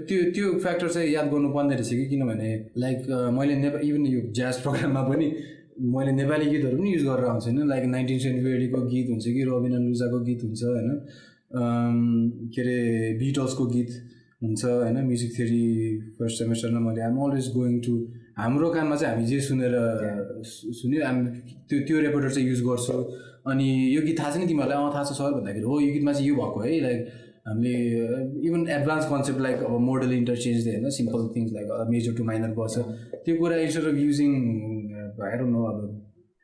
त्यो फ्याक्टर चाहिँ याद गर्नुपर्ने रहेछ कि किनभने लाइक मैले इभन यो ज्याज प्रोग्राममा पनि मैले नेपाली गीतहरू पनि युज गरेर आउँछु होइन. लाइक 19th सेन्चुरीको गीत हुन्छ कि रबिन लुजाको गीत हुन्छ होइन, के अरे बिटल्सको गीत हुन्छ होइन. म्युजिक थ्योरी फर्स्ट सेमेस्टरमा मैले आम अलवेज गोइङ टु हाम्रो काममा चाहिँ हामी जे सुनेर सुन्यो हामी त्यो रेपर्टर चाहिँ युज गर्छु. अनि यो गीत थाहा छ नि तिमीहरूलाई? थाहा छ सर भन्दाखेरि हो यो गीतमा चाहिँ यो भएको है. लाइक हामीले इभन एडभान्स कन्सेप्ट लाइक अब मोडल इन्टरचेन्ज होइन, simple things like major to minor गर्छ त्यो कुरा instead of using I don't know अब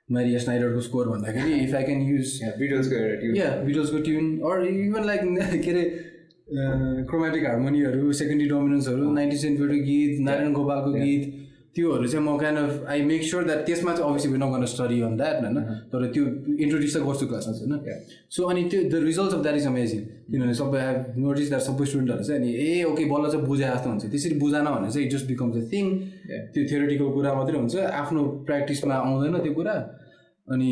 मारिया स्नाइडरको स्कोर भन्दाखेरि इफ आई क्यान युज बिटल्सको ट्युन अर इभन लाइक के अरे क्रोमेटिक हार्मोनीहरू, सेकेन्डरी डोमिनेन्सहरू, 19th सेन्चुरी गीत, नारायण गोपालको गीत, त्योहरू चाहिँ म kind of I make sure that त्यसमा चाहिँ obviously we not gonna study on that होइन, तर त्यो इन्ट्रोड्युस चाहिँ गर्छु क्लासमा होइन. सो अनि त्यो the results of that is amazing. किनभने सबै आई हेभ नोटिस द्याट सबै स्टुडेन्टहरू चाहिँ अनि ओके बल्ल चाहिँ बुझाए जस्तो हुन्छ. त्यसरी बुझाएन भने चाहिँ it just becomes a thing. त्यो थ्योरिटिकल कुरा मात्रै हुन्छ, आफ्नो प्र्याक्टिसमा आउँदैन त्यो कुरा. अनि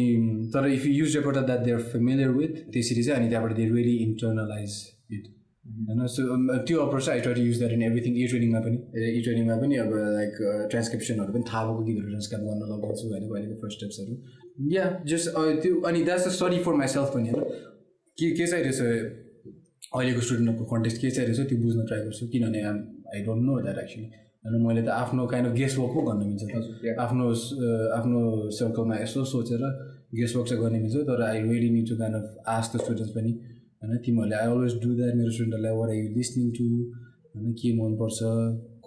तर if you use repertoire that they are familiar with त्यसरी चाहिँ अनि त्यहाँबाट दे रियली इन्टर्नलाइज इट होइन. सो त्यो अप्रोच चाहिँ I try to use that in everything. ट्रेनिङमा पनि अब लाइक ट्रान्सक्रिप्सनहरू पनि थाहा भएको गीतहरू ट्रान्सक्राइब गर्न लगाउँछु होइन पहिलेको फर्स्ट स्टेप्सहरू. या जस्ट त्यो अनि that's a study for myself पनि होइन. के चाहिरहेछ अहिलेको स्टुडेन्टहरूको कन्टेक्स्ट के चाहिरहेछ त्यो बुझ्न ट्राई गर्छु. किनभने I don't know that actually होइन. मैले त आफ्नो काइन्ड अफ गेस्ट वर्क पो गर्न मिल्छ आफ्नो सर्कलमा यसो सोचेर गेस्ट वर्क चाहिँ गर्ने मिल्छ. तर I really need to kind of ask the students पनि होइन. तिमीहरूले आई अलवेज डु द्याट मेरो स्टुडेन्टहरूलाई where are you listening to होइन, के मनपर्छ,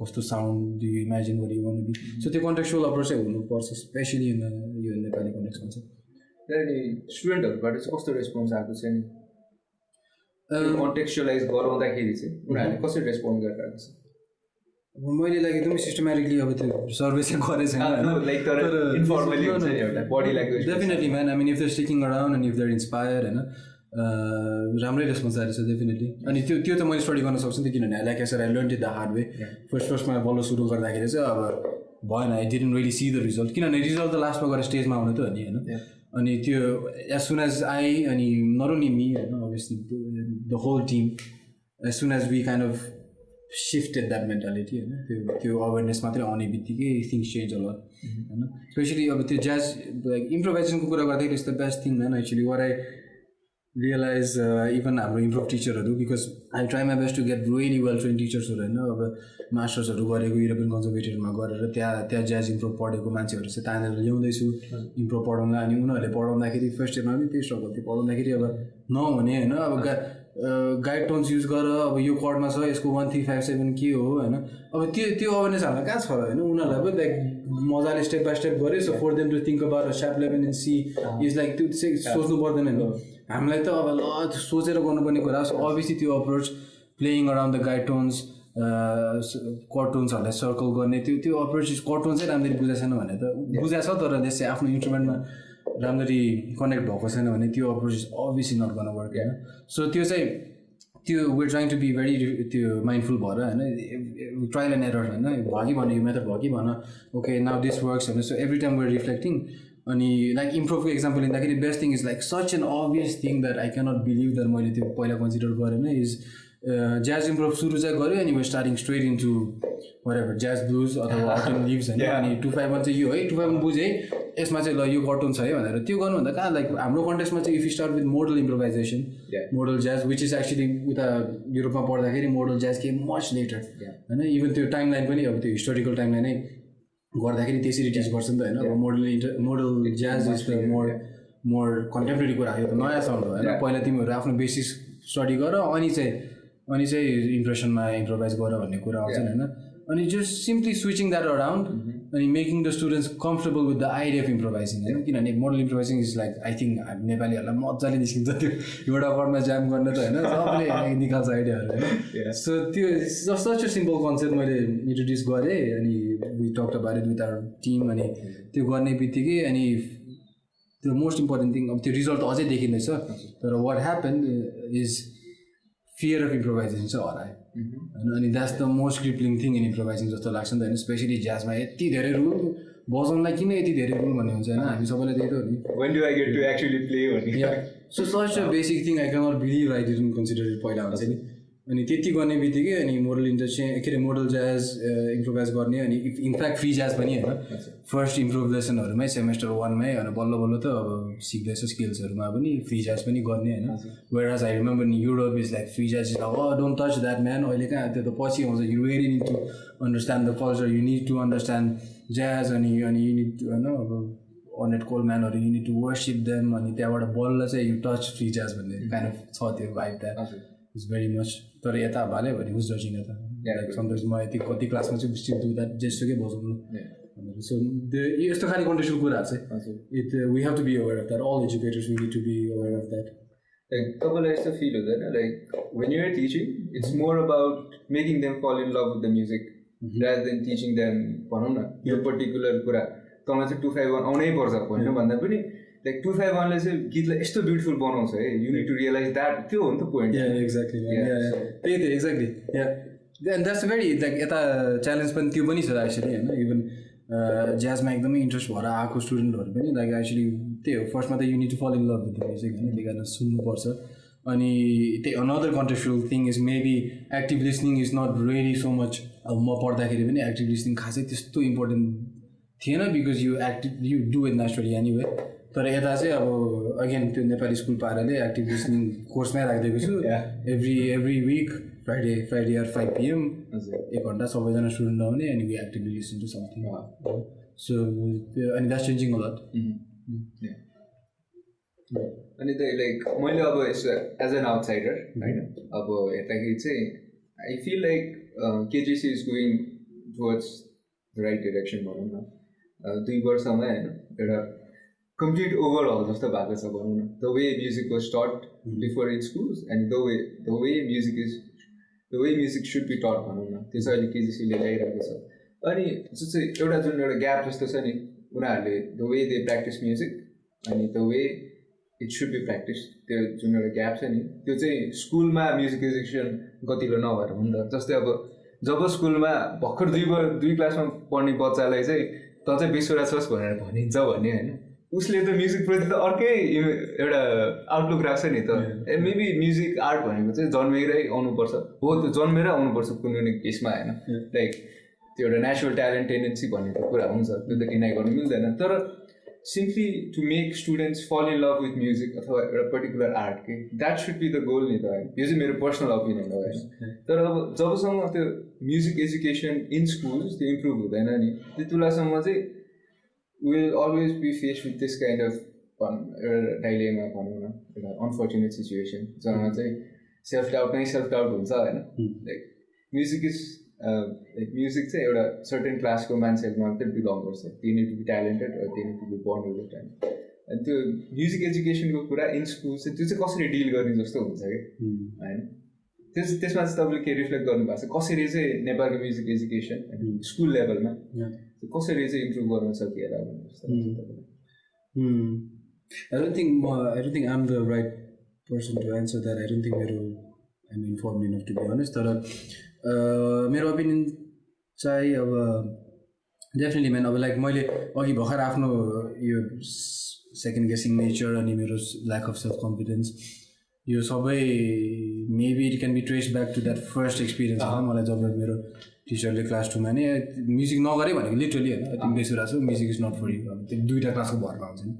कस्तो sound do you imagine where you want to be. So त्यो कन्टेक्चुअल अप्रोच चाहिँ हुनुपर्छ स्पेसली यो नेपाली कन्टेक्स्टमा चाहिँ. त्यहाँदेखि स्टुडेन्टहरूबाट चाहिँ कस्तो रेस्पोन्स आएको छ नि कन्टेक्चुअलाइज गराउँदाखेरि चाहिँ उनीहरूले कसरी रेस्पोन्ड गरिरहेको छ? मैले लाइक एकदमै सिस्टमेटिकली अब त्यो सर्वे चाहिँ गरेको छैन definitely man. I mean if they're sticking around and if they're inspire होइन राम्रै रेस्पोन्स आएको छ डेफिनेटली. अनि त्यो त मैले स्टडी गर्न सक्छु नि त किनभने like I learn it the hard way. फर्स्टमा बल्ल सुरु गर्दाखेरि चाहिँ अब भएन, I didn't really see the result किनभने रिजल्ट त लास्टमा गएर स्टेजमा आउने त हो नि होइन. अनि त्यो एज सुन एज आई अनि नट ओन्ली मी होइन obviously the whole team as soon as we kind of shifted that mentality होइन. त्यो अवेरनेस मात्रै आउने बित्तिकै थिङ्स चेन्ज होला होइन. स्पेसली अब त्यो ज्याज लाइक इम्प्रोभाइजेसनको कुरा गर्दाखेरि इट्स द बेस्ट थिङ होइन actually. Where I realise even हाम्रो इम्प्रुभ टिचरहरू because I try my best to get really well train टिचर्सहरू होइन. अब मास्टर्सहरू गरेको युरोपियन कन्जर्भेटरीमा गरेर त्यहाँ ज्याज इम्प्रुभ पढेको मान्छेहरू चाहिँ तानेर ल्याउँदैछु इम्प्रुभ पढाउँदा. अनि उनीहरूले पढाउँदाखेरि फर्स्ट इयरमा पनि त्यही स्ट्रगल थियो. पढाउँदाखेरि अब नहुने होइन अब गाइड टोन्स युज गर, अब यो कर्डमा छ यसको 1 3 5 7 के हो होइन. अब त्यो अवेरनेस हामीलाई कहाँ छ र होइन. उनीहरूलाई पनि लाइक मजाले स्टेप बाई स्टेप गऱ्यो. So for them to think about sharp 11 and C is like त्यो सोच्नु पर्दैन होइन. हामीलाई त अब ल सोचेर गर्नुपर्ने कुरा. सो अभियसली त्यो approach playing around the guide tones कर्टोन्सहरूलाई सर्कल गर्ने त्यो अप्रोच कर्टोन चाहिँ राम्ररी बुझाएको छैन भने त बुझाएको छ तर त्यसै आफ्नो इन्स्ट्रुमेन्टमा राम्ररी कनेक्ट भएको छैन भने त्यो अप्रोच इज अभियसली नट गर्न वर्क होइन. सो त्यो चाहिँ त्यो we're trying to be very त्यो माइन्डफुल भएर होइन ट्रायल एन्ड एरर होइन भयो कि भन यो मेथड भयो कि भन ओके नाउ दिस वर्क्स होइन. So every time we're reflecting. अनि लाइक इम्प्रुभको इक्जाम्पल लिँदाखेरि best thing is like such an obvious thing that I cannot believe that मैले त्यो पहिला कन्सिडर गरेन इज ज्याज इम्प्रुभ सुरु चाहिँ गऱ्यो अनि starting straight into whatever jazz blues अथवा अटम लिभ्स होइन. अनि 251 चाहिँ यो है 251 बुझेँ यसमा चाहिँ ल यो कर्टुन छ है भनेर त्यो गर्नुभन्दा कहाँ लाइक हाम्रो कन्टेक्स्टमा चाहिँ if you start with model improvisation model jazz which is actually उता युरोपमा पढ्दाखेरि model jazz came much later होइन. इभन त्यो टाइम लाइन पनि अब त्यो हिस्टोरिकल टाइम लाइन नै गर्दाखेरि त्यसरी टिच गर्छ नि त होइन. अब model jazz is the more contemporary कुरा यो त नयाँ साउन्ड हो होइन. पहिला तिमीहरू आफ्नो बेसिस स्टडी गर अनि चाहिँ इम्प्रेसनमा इम्प्रोभाइज गर भन्ने कुरा आउँछ होइन. अनि just simply switching that around अनि making the students comfortable with the idea of improvising होइन. किनभने modal improvising is like I think नेपालीहरूलाई मजाले निस्किन्छ त्यो एउटा वर्डमा ज्याम गर्ने त होइन सबले निकाल्छ आइडियाहरू होइन. सो त्यो जस्तो त्यो सिम्पल कन्सेप्ट मैले इन्ट्रोड्युस गरेँ अनि we talk about it with our team. अनि त्यो गर्ने बित्तिकै अनि त्यो मोस्ट इम्पोर्टेन्ट थिङ अब त्यो रिजल्ट अझै देखिँदैछ तर what happen is fear of improvisation चाहिँ हरायो होइन अनि that's the most crippling thing in improvising जस्तो लाग्छ नि त होइन स्पेसली ज्याजमा यति धेरै रुल बजाउनलाई किन यति धेरै रुल भन्ने हुन्छ होइन हामी सबैलाई त्यही त हो नि when do I get to actually play भन्ने so such a basic thing I cannot believe I didn't consider it पहिला हुन्छ नि अनि त्यति गर्ने बित्तिकै अनि मोडल इन्डस्ट्री के अरे मोडल ज्याज इम्प्रोभाइज गर्ने अनि इनफ्याक्ट फ्री ज्याज पनि होइन फर्स्ट इम्प्रुभ लेसनहरूमै सेमेस्टर 1मै अनि बल्ल बल्ल त अब सिक्दैछ स्किल्सहरूमा पनि फ्री ज्याज पनि गर्ने होइन वेयर एज आई रिमेम्बर नि Europe is like free jazz is don't touch that man अहिले कहाँ त्यो त पछि आउँछ you really need to understand the culture you need to understand jazz अनि यु निड टु होइन अब अर्नेट कोलम्यानहरू you need to worship them अनि त्यहाँबाट बल्ल चाहिँ यु टच फ्री ज्याज भन्ने काइन्ड अफ छ त्यो vibe that it's very much तर यता हाल्यो भने उस जजिङ यता लाइक समटाइम्स म यति कति क्लासमा चाहिँ स्टिल डु द्याट जेसुकै बजाउनु भनेर सो त्यो यस्तो खालि कन्टेक्चुअल कुराहरू चाहिँ it we have to be aware of that all educators we need to be aware of that like तपाईँलाई यस्तो फिल हुँदैन like when you're teaching it's more about making them fall in love with the music rather than teaching them भनौँ न यो पर्टिकुलर कुरा तँलाई चाहिँ 251 आउनै पर्छ होइन भन्दा पनि लाइक 251ले चाहिँ गीतलाई यस्तो ब्युटिफुल बनाउँछ है you need to realise that त्यो हो नि त पोइन्ट एक्ज्याक्टली त्यही त exactly and that's very like यता च्यालेन्ज पनि त्यो पनि छ एक्चुली होइन इभन ज्याजमा एकदमै इन्ट्रेस्ट भएर आएको स्टुडेन्टहरू पनि लाइक एक्चुली त्यही हो फर्स्टमा त you need to fall in love with the music होइन त्यही कारण सुन्नुपर्छ अनि त्यही another contextual thing is maybe active listening is not really so much अब म पढ्दाखेरि पनि एक्टिभ लिसनिङ खासै त्यस्तो इम्पोर्टेन्ट थिएन because you do it naturally anyway तर यता चाहिँ अब अगेन त्यो नेपाली स्कुल पाराले एक्टिभ लिसनिङ कोर्समै राखिदिएको छु every week Friday at 5 PM 1 घन्टा सबैजना स्टुडेन्ट आउने अनि we actively listen to something so अनि द्याट्स चेन्जिङ अ लट अनि त्यही लाइक मैले अब यसो एज एन आउटसाइडर होइन अब हेर्दाखेरि चाहिँ I feel like KGC is going towards the right direction भनौँ न 2 वर्षमा होइन एउटा कम्प्लिट ओभरअल जस्तो भएको छ भनौँ न the way music was taught before in schools and the way music should be taught भनौँ न त्यो चाहिँ अहिले केजिसीले ल्याइरहेको छ अनि जो चाहिँ एउटा ग्याप जस्तो छ नि उनीहरूले the way they practise music अनि the way it should be practise त्यो जुन एउटा ग्याप छ नि त्यो चाहिँ स्कुलमा म्युजिक एजुकेसन गतिलो नभएर हो नि त जस्तै अब जब स्कुलमा भर्खर 2 क्लासमा पढ्ने बच्चालाई चाहिँ त चाहिँ बेसुरा छस् भनेर भनिन्छ भने होइन उसले त म्युजिकप्रति त अर्कै एउटा आउटलुक राख्छ नि त मेबी म्युजिक आर्ट भनेको चाहिँ जन्मेरै आउनुपर्छ हो त्यो जन्मेरै आउनुपर्छ कुनै केसमा होइन लाइक त्यो एउटा नेचुरल ट्यालेन्ट टेन्डेन्सी भन्ने त कुरा हुन्छ त्यो त डिनाइ गर्नु मिल्दैन तर simply to make students fall in love with music अथवा एउटा पर्टिकुलर आर्ट के that should be the goal नि त होइन यो चाहिँ मेरो पर्सनल ओपिनियन हो होइन तर अब जबसम्म त्यो म्युजिक एजुकेसन इन स्कुल्स त्यो इम्प्रुभ हुँदैन नि त्यो तुलासम्म चाहिँ will always be face with this kind of एउटा डाइलेमा भनौँ न एउटा अनफर्चुनेट सिचुएसन जहाँ चाहिँ सेल्फ डाउट हुन्छ होइन like music is like music चाहिँ एउटा सर्टेन क्लासको मान्छेहरूमा मात्रै बिलङ गर्छ they need to be talented they need to be born with it अनि त्यो म्युजिक एजुकेसनको कुरा इन स्कुल चाहिँ त्यो चाहिँ कसरी डिल गर्ने जस्तो हुन्छ कि होइन त्यसमा चाहिँ तपाईँले के रिफ्लेक्ट गर्नुभएको छ कसरी चाहिँ नेपालको म्युजिक एजुकेसन स्कुल लेभलमा कसरी चाहिँ इम्प्रुभ गर्न सकिएला भन्ने जस्तो I don't think I'm the right person to answer that. I don't think I'm informed enough to be honest. तर मेरो ओपिनियन चाहिँ अब डेफिनेटली म्यान अब लाइक मैले अघि भर्खर आफ्नो यो सेकेन्ड गेसिङ नेचर अनि मेरो ल्याक अफ सेल्फ कन्फिडेन्स यो सबै maybe it can be trace back to that first experience होइन मलाई जब मेरो टिचरले क्लास 2मा नै म्युजिक नगरे भनेको लिटरली होइन तिमी बेसुरा छौ music is not for you अब त्यो 2टा क्लासको भरमा हुन्छ नि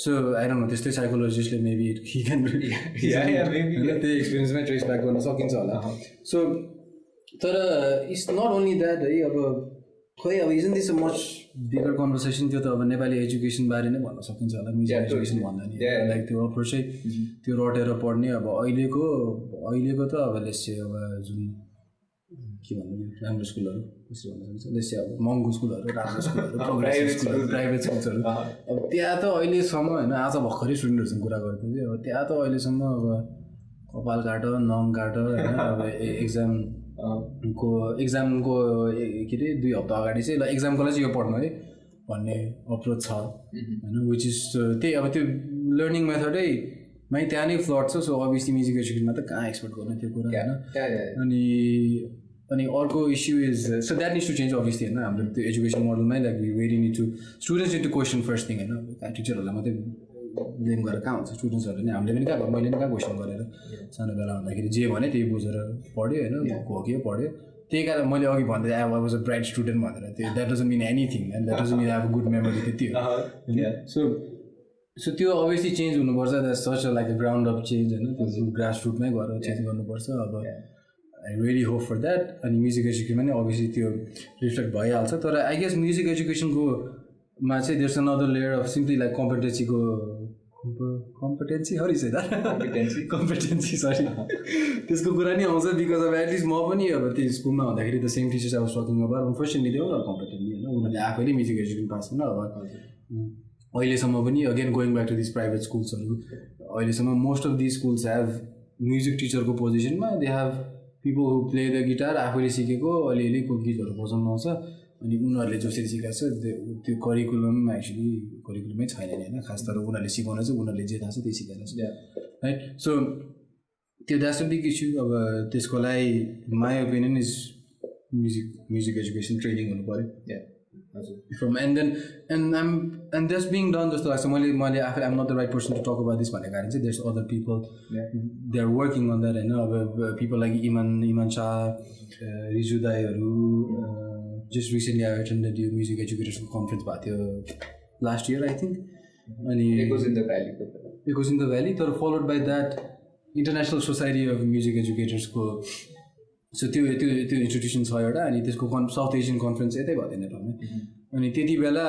सो आई डोन्ट नो त्यस्तै साइकोलोजिस्टले मेबी ही क्यान त्यही एक्सपिरियन्समै ट्रेस ब्याक गर्न सकिन्छ होला सो तर इट्स नट ओन्ली द्याट है अब खोइ अब isn't this a much bigger conversation त्यो त अब नेपाली एजुकेसन बारे नै भन्न सकिन्छ होला म्युजिक एजुकेसन भन्दा नि लाइक त्यो अप्रोच चाहिँ त्यो रटेर पढ्ने अब अहिलेको त अब लेसे अब जुन के भन्नु राम्रो स्कुलहरू कसरी भन्न सकिन्छ लेसे अब महँगो स्कुलहरू राम्रो स्कुलहरू प्राइभेट स्कुल्सहरू अब त्यहाँ त अहिलेसम्म होइन आज भर्खरै स्टुडेन्टहरूसँग कुरा गर्थ्यो कि अब त्यहाँ त अहिलेसम्म अब कपाल काट नङ काट होइन अब एक्जामको के अरे 2 हप्ता अगाडि चाहिँ ल एक्जामको लागि चाहिँ यो पढ्नु है भन्ने अप्रोच छ होइन विच इज त्यही अब त्यो लर्निङ मेथडै त्यहाँ नै फ्लड छ सो अभियसली म्युजिक एजुकेसनमा त कहाँ एक्सपेक्ट गर्ने त्यो कुरा होइन अनि अर्को issue is so that needs to change obviously होइन हाम्रो त्यो एजुकेसन मोडलमै like we very need to students need to question first thing होइन टिचरहरूलाई मात्रै ब्लेम गरेर कहाँ हुन्छ स्टुडेन्ट्सहरूले नि हामीले पनि कहाँ मैले पनि कहाँ क्वेसन गरेर सानो बेला हुँदाखेरि जे भने त्यही बुझेर पढ्यो होइन घोक्यो पढ्यो त्यही कारण मैले अघि भन्दै I was a bright student भनेर त्यो that doesn't mean anything and that doesn't mean have good memory त्यति हो सो त्यो अभियसली चेन्ज हुनुपर्छ that such like a ground up change होइन त्यो ग्रास रुटमै गएर चेन्ज गर्नुपर्छ अब I really hope for that अनि म्युजिक एजुकेसनमा नि अभियसली त्यो रिफ्लेक्ट भइहाल्छ तर आई गेस म्युजिक एजुकेसनको मा चाहिँ there's another layer of simply like कम्पिटेन्सीको कम्पिटेन्सी सरी त्यसको कुरा नि आउँछ बिकज अब एटलिस्ट म पनि अब त्यो स्कुलमा हुँदाखेरि द सेम टिचर्स अब स्ट्रगलिङ अब अनफर्चुनेटली त्यो उनीहरू कम्पिटेन्टली होइन उनीहरूले आफैले म्युजिक एजुकेसन पास छैन अब अहिलेसम्म पनि again going back to this private स्कुल्सहरू अहिलेसम्म most of this schools have music टिचरको पोजिसनमा they have people who play the guitar आफैले सिकेको अलिअलिको गीतहरू बजाउनु आउँछ अनि उनीहरूले जसरी सिकाएको छ त्यो करिकुलम एक्चुली करिकुलमै छैन नि होइन खास तर उनीहरूले सिकाउन चाहिँ उनीहरूले जे थाहा छ त्यही सिकाएर छ राइट सो त्यो द्याट्स अ बिग इस्यु अब त्यसको लागि my opinion is music education training हुनु पऱ्यो from end then end that's being done जस्तो लाग्छ मैले आफै um not the right person to talk about this भन्ने कारण चाहिँ there's other people they are working on that होइन अब पिपल लाइक इमान Shah Riju दाईहरू just recently I attended your music education conference भएको थियो last year I think अनि it was in the valley तर followed by that International Society of Music Educators को so त्यो इन्स्टिट्युसन छ एउटा अनि त्यसको साउथ एसियन कन्फरेन्स यतै भयो थियो नेपालमै अनि त्यति बेला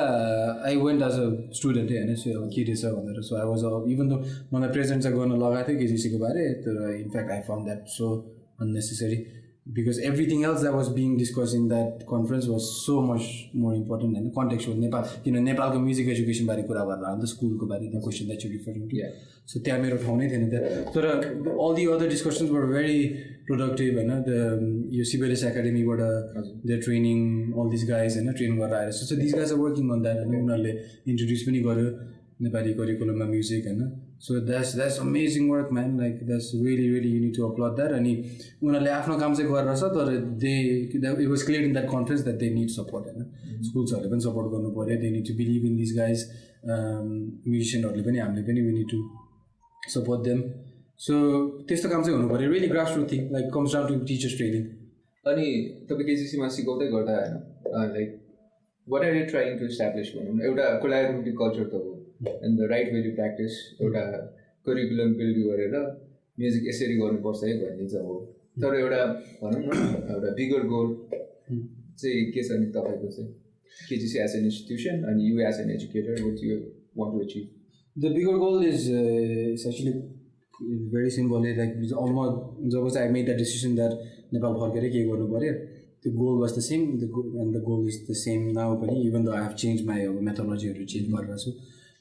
I went as a student होइन सो अब के रहेछ भनेर so I was even though मलाई प्रेजेन्ट चाहिँ गर्न लगाएको थियो केजिसीको बारे तर in fact I found that so unnecessary because everything else that was being discussed in that conference was so much more important than contextual Nepal नेपालको म्युजिक एजुकेसन बारे कुरा गरेर अन्त स्कुलको बारे the question that you referring to so त्यहाँ मेरो ठाउँ नै थिएन त्यहाँ तर all the other discussions were very productive होइन यो सिबिएलएस एकाडेमीबाट the training all this guys होइन ट्रेन गरेर आएर so this guys are working on that होइन उनीहरूले इन्ट्रोड्युस पनि गर्यो नेपाली करिकुलममा म्युजिक होइन so that's amazing work man like that's really you need to upload that अनि उनीहरूले आफ्नो काम चाहिँ गरेर छ तर it was clear in that conference that they need support होइन स्कुल्सहरूले पनि सपोर्ट गर्नु पऱ्यो they need to believe in this guys म्युजिसियनहरूले पनि हामीले पनि we need to support them so त्यस्तो काम चाहिँ हुनु पऱ्यो really grass root thing like comes down to teachers training अनि तपाईँ केजिसीमा सिकाउँदै गर्दा होइन like what are you trying to establish भनौँ न एउटा कोलाबोरेटिभ कल्चर त हो and the right way to practice एउटा करिकुलम बिल्ड गरेर म्युजिक यसरी गर्नुपर्छ है भन्ने चाहिँ हो तर एउटा भनौँ न एउटा बिगर गोल चाहिँ के छ नि तपाईँको चाहिँ केजिसी एज एन इन्स्टिट्युसन अनि you as an educator what you want to achieve the bigger goal is actually very simple like almost जब चाहिँ I made the decision that Nepal फर्केर के गर्नु पऱ्यो the goal was the same and the goal is the same now पनि even though I have changed my methodologyहरू चेन्ज गरेर छु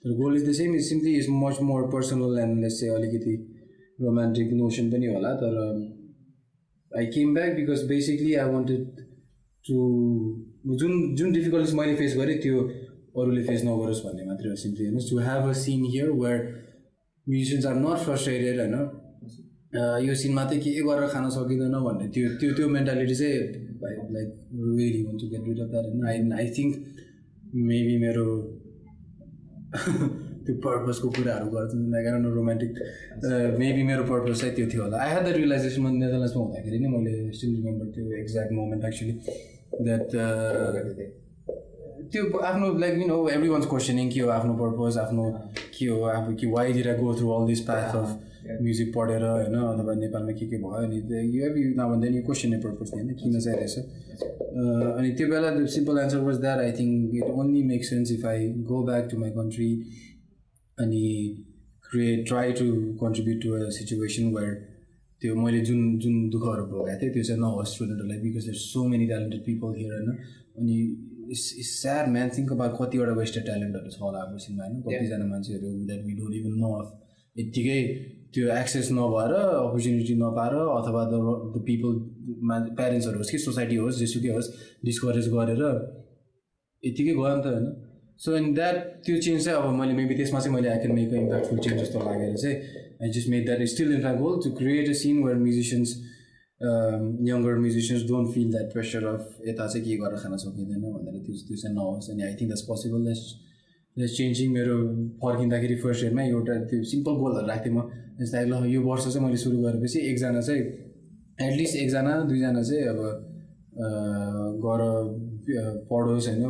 the goal is the same is simply is much more personal and let's say अलिकति romantic notion पनि होला तर I came back because basically I wanted to जुन difficulties मैले फेस गरेँ त्यो अरूले फेस नगरोस् भन्ने मात्रै हो simply होइन to have a scene here where musicians are not frustrated होइन यो सिनमा चाहिँ के गरेर खान सकिँदैन भन्ने त्यो मेन्टालिटी चाहिँ like really want to get rid of that होइन आई थिङ्क मेबी मेरो त्यो पर्पजको कुराहरू गर्छु लाइक आई रोमान्टिक मेबी मेरो पर्पज चाहिँ त्यो थियो होला आई ह्याड द रियलाइजेसन म नेदरल्यान्ड्समा हुँदाखेरि नि मैले स्टिल रिमेम्बर त्यो एक्ज्याक्ट मोमेन्ट एक्चुली द्याट त्यो आफ्नो like you know every once questioning के हो आफ्नो पर्पज आफ्नो के हो अब कि why did I go through all this path of music पढेर होइन अथवा नेपालमा के भयो अनि यो नभन्दा नि क्वेसनले पर्पज होइन किन चाहिँ रहेछ अनि त्यो बेला the simple answer was that I think it only make sense if I go back to my country अनि try to contribute to a situation where त्यो मैले जुन दुःखहरू भोगेको थिएँ त्यो चाहिँ नहोस् स्टुडेन्टहरूलाई because there so many talented people here होइन अनि it's sad man think about कतिवटा वेस्टेड ट्यालेन्टहरू छ होला हाम्रो सिनमा होइन कतिजना मान्छेहरू that we don't even know of यत्तिकै त्यो एक्सेस नभएर अपर्च्युनिटी नपाएर अथवा द पिपल प्यारेन्ट्सहरू होस् कि सोसाइटी होस् जेसुकै होस् डिस्करेज गरेर यत्तिकै गयो नि त होइन सो इन द्याट त्यो चेन्ज चाहिँ अब मैले मेबी त्यसमा चाहिँ मैले I can make a impactful change जस्तो लागेर चाहिँ I just made that still in my goal to create a scene where musicians younger musicians don't feel that pressure of यता चाहिँ के गरेर खान सकिँदैन भनेर त्यो चाहिँ नहोस् अनि I think that's possible let's changing मेरो फर्किँदाखेरि फर्स्ट इयरमा एउटा त्यो सिम्पल गोलहरू राख्थेँ म जस्तै ल यो वर्ष चाहिँ मैले सुरु गरेपछि एकजना चाहिँ एटलिस्ट एकजना दुईजना चाहिँ अब गर पढोस् होइन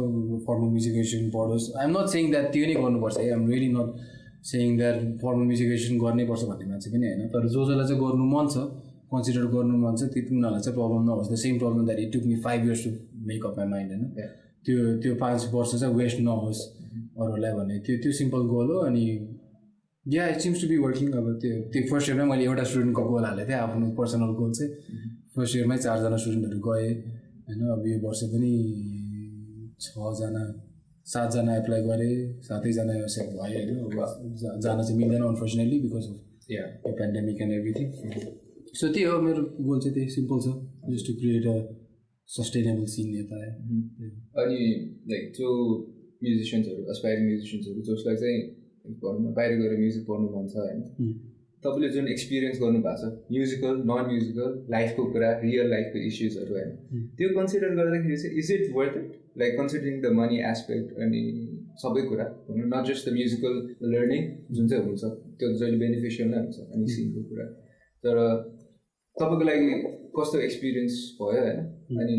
फर्मल म्युजिक एजुकेसन पढोस् आइएम नट सेइङ द्याट त्यो नै गर्नुपर्छ है I'm really not saying that formal music education गर्नैपर्छ भन्ने मान्छे पनि होइन तर जसलाई चाहिँ गर्नु मन छ कन्सिडर गर्नु मन छ त्यो उनीहरूलाई चाहिँ प्रब्लम नहोस् the same problem that it took me 5 years to make up my mind होइन त्यो 5 वर्ष चाहिँ वेस्ट नहोस् अरूलाई भन्ने त्यो सिम्पल गोल हो अनि yeah it seems to be working अब त्यो फर्स्ट इयरमै मैले एउटा स्टुडेन्टको गोल हालेको थिएँ आफ्नो पर्सनल गोल चाहिँ फर्स्ट इयरमै 4 जना स्टुडेन्टहरू गए होइन अब यो वर्ष पनि 7 जना एप्लाई गरेँ 7 जना एक्सेप्ट भयो होइन अब जान चाहिँ मिल्दैन अनफर्चुनेटली बिकज अफ यो पेन्डेमिक एन्ड एभ्रिथिङ सो त्यही हो मेरो गोल चाहिँ त्यही सिम्पल छ just to create a sustainable scene यता अनि लाइक जो म्युजिसियन्सहरू एस्पायरिङ म्युजिसियन्सहरू जसलाई चाहिँ भनौँ न बाहिर गएर म्युजिक पढ्नु मन छ होइन तपाईँले जुन एक्सपिरियन्स गर्नुभएको छ म्युजिकल नन म्युजिकल लाइफको कुरा रियल लाइफको इस्युजहरू होइन त्यो कन्सिडर गर्दाखेरि चाहिँ is it worth it like considering the money aspect अनि सबै कुरा भनौँ not just the musical learning जुन चाहिँ हुन्छ त्यो जहिले बेनिफिसियल नै हुन्छ अनि सिनको कुरा तर तपाईँको लागि कस्तो एक्सपिरियन्स भयो होइन अनि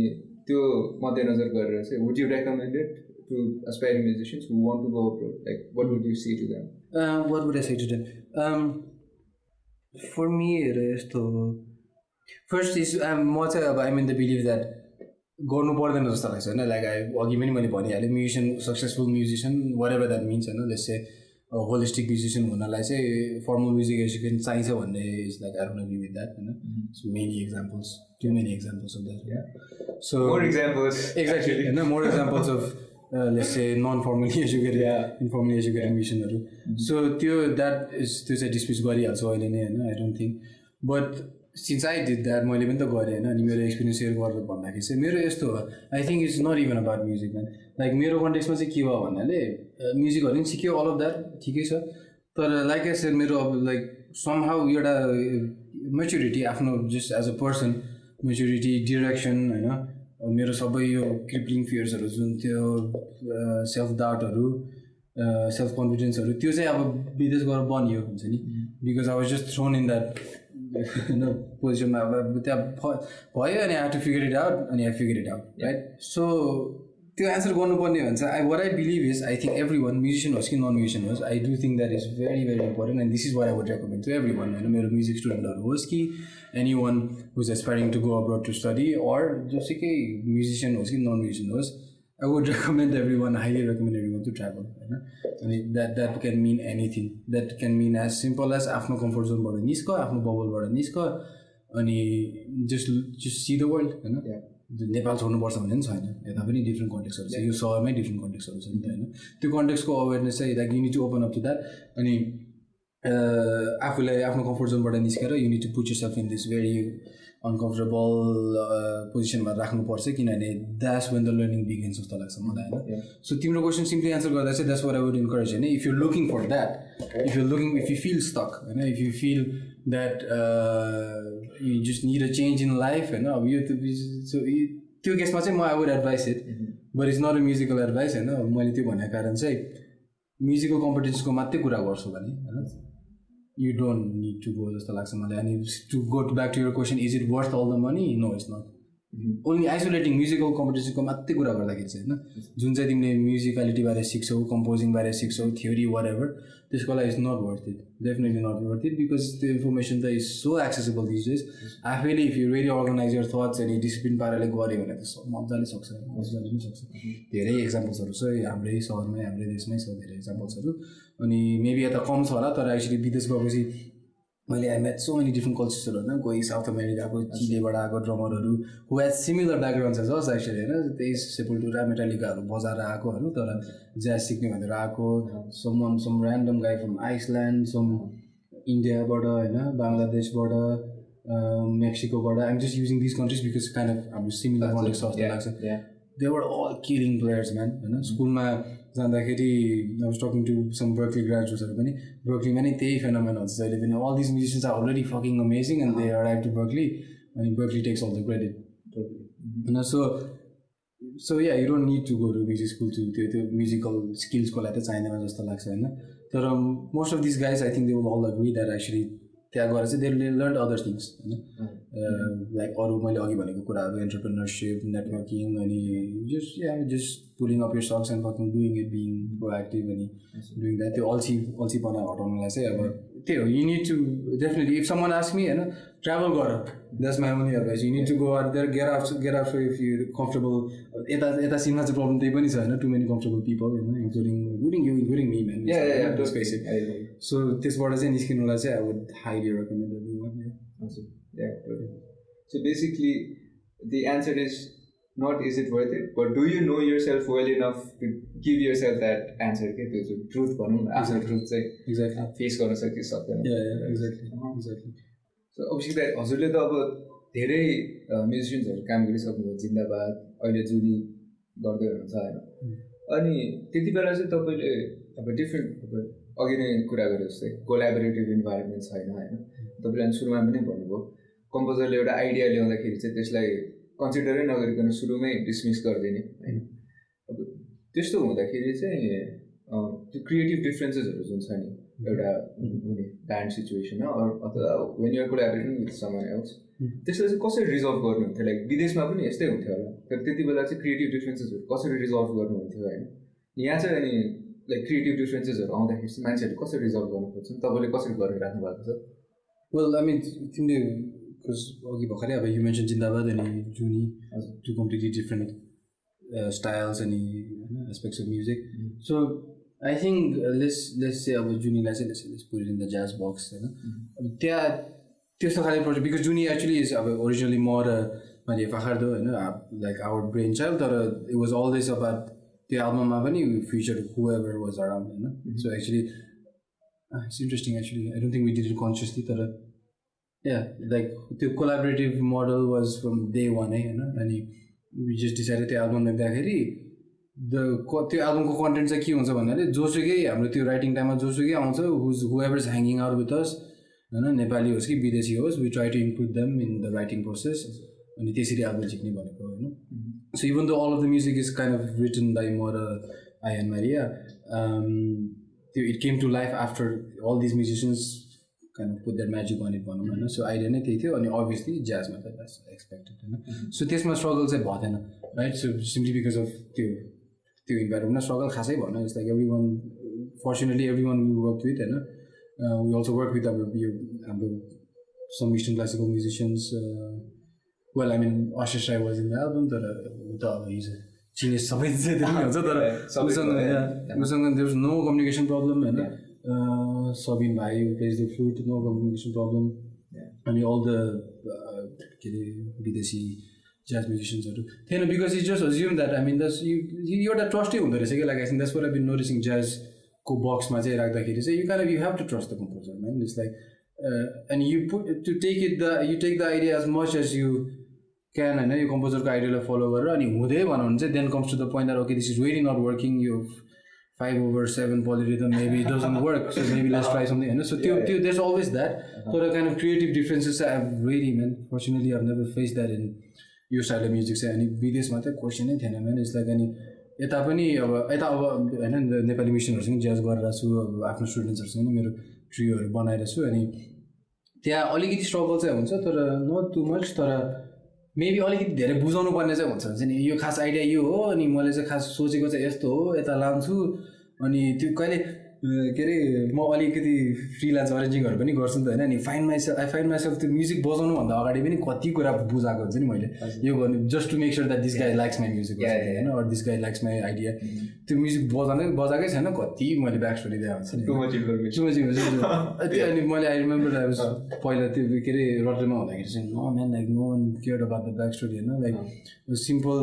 त्यो मध्यनजर गरेर चाहिँ would you recommend it to aspiring musicians who want to go abroad? Like, what would you say to them? What would I say to them? For me, first is I'm in the belief that गर्नु पर्दैन जस्तो लाग्छ होइन लाइक अघि पनि मैले भनिहालेँ musician successful musician whatever that means होइन जस्तै होलिस्टिक म्युजिसियन हुनलाई चाहिँ फर्मल म्युजिक एजुकेसन चाहिन्छ भन्ने is like I don't agree with that होइन so many examples too many examples of that so more examples exactly होइन more examples of let's say non formally educated informally educated म्युजिसियनहरू सो त्यो चाहिँ डिस्मिस गरिहाल्छु अहिले नै होइन I don't think but since I did that मैले पनि त गरेँ होइन अनि मेरो एक्सपिरियन्स सेयर गरेर भन्दाखेरि चाहिँ मेरो यस्तो हो I think it's not even about music man like मेरो कन्टेक्समा चाहिँ के भयो भन्नाले म्युजिकहरू पनि सिक्यो अल अफ द्याट ठिकै छ तर लाइक आई सेड मेरो अब लाइक समहाउ एउटा मेच्युरिटी आफ्नो just as a person maturity direction होइन मेरो सबै यो क्रिप्लिङ फियर्सहरू जुन थियो सेल्फ डाउटहरू सेल्फ कन्फिडेन्सहरू त्यो चाहिँ अब विदेश गएर बनियो हुन्छ नि because I was just thrown in that होइन पोजिसनमा अब त्यहाँ भयो अनि I have to figure it out अनि I figure it out right so त्यो एन्सर गर्नुपर्ने भन्छ what I believe is I think every one musician होस् कि नन म्युजिसियन होस् I do think that is very very important and this is what I would recommend to every one होइन मेरो म्युजिक स्टुडेन्टहरू होस् कि any one who's aspiring to go abroad to study or जसुकै म्युजिसियन होस् कि नन म्युजिसियन होस् I would recommend every one highly recommend every one to travel होइन अनि that can mean anything that can mean as simple as आफ्नो कम्फर्ट जोनबाट निस्क आफ्नो बबलबाट निस्क अनि जस्ट सी द वर्ल्ड होइन नेपाल छोड्नुपर्छ भन्ने पनि छैन यता पनि डिफ्रेन्ट कन्टेक्सहरू छ यो सहरमै डिफ्रेन्ट कन्टेक्सहरू छ नि त होइन त्यो कन्टेक्सको अवेरनेस चाहिँ like you need to open up to that अनि आफूलाई आफ्नो कम्फर्ट जोनबाट निस्केर you need to put yourself in this very uncomfortable पोजिसनमा राख्नुपर्छ किनभने that's when the learning begins जस्तो लाग्छ मलाई होइन सो तिम्रो क्वेसन सिम्पली एन्सर गर्दा चाहिँ that's what I would encourage होइन if you looking for that if you feel stuck होइन if you feel that you just need a change in life होइन अब यो त्यो केसमा चाहिँ म I would advise it but it's not a musical advice होइन मैले त्यो भनेको कारण चाहिँ म्युजिकल कम्पिटिसनको मात्रै कुरा गर्छु भने होइन you don't need to go जस्तो लाग्छ मलाई अनि to go back to your question is it worth all the money no it's not only isolating musical कम्पिटिसनको मात्रै कुरा गर्दाखेरि चाहिँ होइन जुन चाहिँ तिमीले म्युजिकलिटी बारे सिक्छौ कम्पोजिङ बारे सिक्छौ थ्योरी वाट एभर त्यसको लागि is not worth it definitely not worth it because त्यो इन्फर्मेसन त is so accessible this days आफैले if you really organize your thoughts अनि डिसिप्लिन पाराले गऱ्यो भने त मजाले सक्छ मजाले पनि सक्छ धेरै एक्जाम्पल्सहरू छ हाम्रै सहरमै हाम्रै देशमै छ धेरै एक्जाम्पल्सहरू अनि मेबी यता कम छ होला तर एक्चुली विदेश गएपछि मैले I met so many different कल्चर्सहरू होइन कोही साउथ अमेरिकाको चिलेबाट आएको ड्रमरहरू हु हेज सिमिलर ब्याकग्राउन्ड छ जस एक्चुली होइन त्यही सेपुल्टुरा मेटालिकाहरू बजाएर आएकोहरू तर ज्याज सिक्ने भनेर आएको some random guy from Iceland some इन्डियाबाट होइन बङ्गलादेशबाट मेक्सिकोबाट I'm just using this countries because kind of हाम्रो सिमिलर कन्टेक्स्ट जस्तो लाग्छ they were all killing players man होइन स्कुलमा जाँदाखेरि I was talking to some Berkeley graduates पनि Berkeleyमा नै त्यही phenomenon हुन्छ जहिले पनि all these musicians are already fucking amazing and they arrive to Berkeley and Berkeley takes all the credit. So yeah, you don't need to go to music school to त्यो musical skills को लागि त चाहिँदैन जस्तो लाग्छ हैन तर most of these guys I think they will all agree that actually त्यहाँ गएर चाहिँ they learned other things हैन like अरु मैले अघि भनेको कुराहरु entrepreneurship networking अनि just pulling up your socks and fucking doing it, being proactive and doing that त्यो अल्छीपना हटाउनलाई चाहिँ अब त्यही हो you need to definitely if someone asks me हैन travel गर that's my only advice you need to go out there get out if you're comfortable यता सिनमा चाहिँ problem त्यही पनि छ हैन too many comfortable people हैन including me man yeah let's face it so त्यसबाट चाहिँ निस्किनुलाई चाहिँ I would highly recommend everyone so basically the answer is not is it worth it but do you know yourself well enough to give yourself that answer के त्यो चाहिँ truth भनौं न आफ्नो truth चाहिँ exactly face गर्न सकिस सक्दैन yeah exactly so अभिषेक दाइ हजुरले त अब धेरै म्युजिशियन्सहरु काम गरिसक्नुभयो जिन्दाबाद अहिले जुनी गर्दै हुनुहुन्छ हैन अनि त्यतिबेला चाहिँ तपाईले अब डिफरेन्ट अघि नै कुरा गरे जस्तै कोल्याबोरेटिभ इन्भाइरोमेन्ट छैन हैन तपाईले सुरुमा पनि भन्नुभयो कम्पोजरले एउटा आइडिया ल्याउँदाखेरि चाहिँ त्यसलाई कन्सिडरै नगरिकन सुरुमै डिसमिस गर्दिने हैन अब त्यस्तो हुँदाखेरि चाहिँ त्यो क्रिएटिभ डिफरेन्सेसहरु जुन छ नि एउटा हुने ब्यान्ड सिचुएसन अथवा when you are collaborating with someone else त्यसलाई चाहिँ कसरी रिजल्भ गर्नुहुन्थ्यो लाइक विदेशमा पनि यस्तै हुन्थ्यो होला तर त्यतिबेला चाहिँ क्रिएटिभ डिफरेन्सेसहरु कसरी रिजल्भ गर्नुहुन्थ्यो हैन यहाँ चाहिँ अनि लाइक क्रिएटिभ डिफरेन्सेसहरु आउँदाखेरि चाहिँ मान्छेहरुले कसरी रिजल्भ गर्नु खोज्छन् तपाईले कसरी गरिराख्नु भएको छ well I mean तिमीले because अघि भर्खरै अब you mentioned जिन्दाबाद अनि जुनी two completely different styles and aspects of music so I think let's say अब जुनीलाई चाहिँ let's put it in the jazz box हैन अब त्यहाँ त्यस्तो खाले प्रोजेक्ट because जुनी actually is अब originally more मैले फाखर्दो हैन like our brainchild तर it was always about त्यो एल्बममा पनि featured whoever was around हैन so actually it's interesting actually I don't think we did it consciously तर yeah like the collaborative model was from day one हैन अनि we just decided त्यो एल्बम लेख्दाखेरि त्यो एल्बमको कन्टेन्ट चाहिँ के हुन्छ भन्नाले जोसुकै हाम्रो त्यो राइटिङ टाइममा जोसुकै आउँछ whoever is hanging out with us हैन नेपाली होस् कि विदेशी होस् we try to include them in the writing process अनि त्यसरी एल्बम लेख्ने भनेको हैन so even though all of the music is kind of written by Mora I and Maria it came to life after all these musicians kind of put their magic on it भनौं हैन so idea नै त्यही थियो अनि obviously jazz मा त that's expected हैन so त्यसमा struggle चाहिँ भएन right so simply because of त्यो environment struggle खासै भएन it's like everyone fortunately everyone we worked with हैन we also worked with our some Eastern classical musicians well I mean Ashish Rai was in the album but he's a genius सबै चाहिँ त्यही हुन्छ तर उसँग there was no communication problem हैन Sabin bhai who plays the flute no communication problem and all the विदेशी jazz musicians थिएन because he just assumed that I mean that's you एउटा trusty हुँदो रहेछ के like I think that's what I've been noticing jazz को box मा चाहिँ राख्दाखेरि चाहिँ you have to trust the composer man it's like and you take the idea as much as you can and you composer को idea follow गरेर अनि हुँदै बनाउनु चाहिँ then comes to the point that okay this is really not working you 5/7 polyrhythm maybe it doesn't work so maybe let's try something and so there's always that so the kind of creative differences I've really man fortunately I've never faced that in your style of music say अनि विदेशमा त क्वेशन नै थिएन man it's like अनि यता पनि अब हैन नेपाली म्युजिशियनहरुसँग ज्याज गरेर छु अब आफ्नो स्टुडेन्ट्सहरुसँग मेरो ट्रियोहरु बनाएर छु अनि त्यहाँ अलिकति स्ट्रगल चाहिँ हुन्छ तर नट टु मच तर मेबी अलिकति धेरै बुझाउनु पर्ने चाहिँ हुन्छ नि यो खास आइडिया यो हो अनि मैले चाहिँ खास सोचेको चाहिँ यस्तो हो यता लान्छु अनि त्यो कहिले के रे म अलिकति फ्रीलान्स अरेन्जिङहरु पनि गर्छु नि त हैन अनि आई फाइन्ड माइसेल्फ त्यो म्युजिक बजाउनु भन्दा अगाडि पनि कति कुरा बुझाएको हुन्छ नि मैले यो गर्ने just to make sure that this guy likes my music हैन or this guy likes my idea त्यो म्युजिक बजाएकै छैन कति मैले ब्याक स्टोरी दिएको हुन्छ नि टु मच इन्फर्मेसन अनि मैले आई रिमेम्बर आई वाज पहिला त्यो के रे रटरडममा हुँदाखेरि चाहिँ no man like no one cared about the back story हैन like simple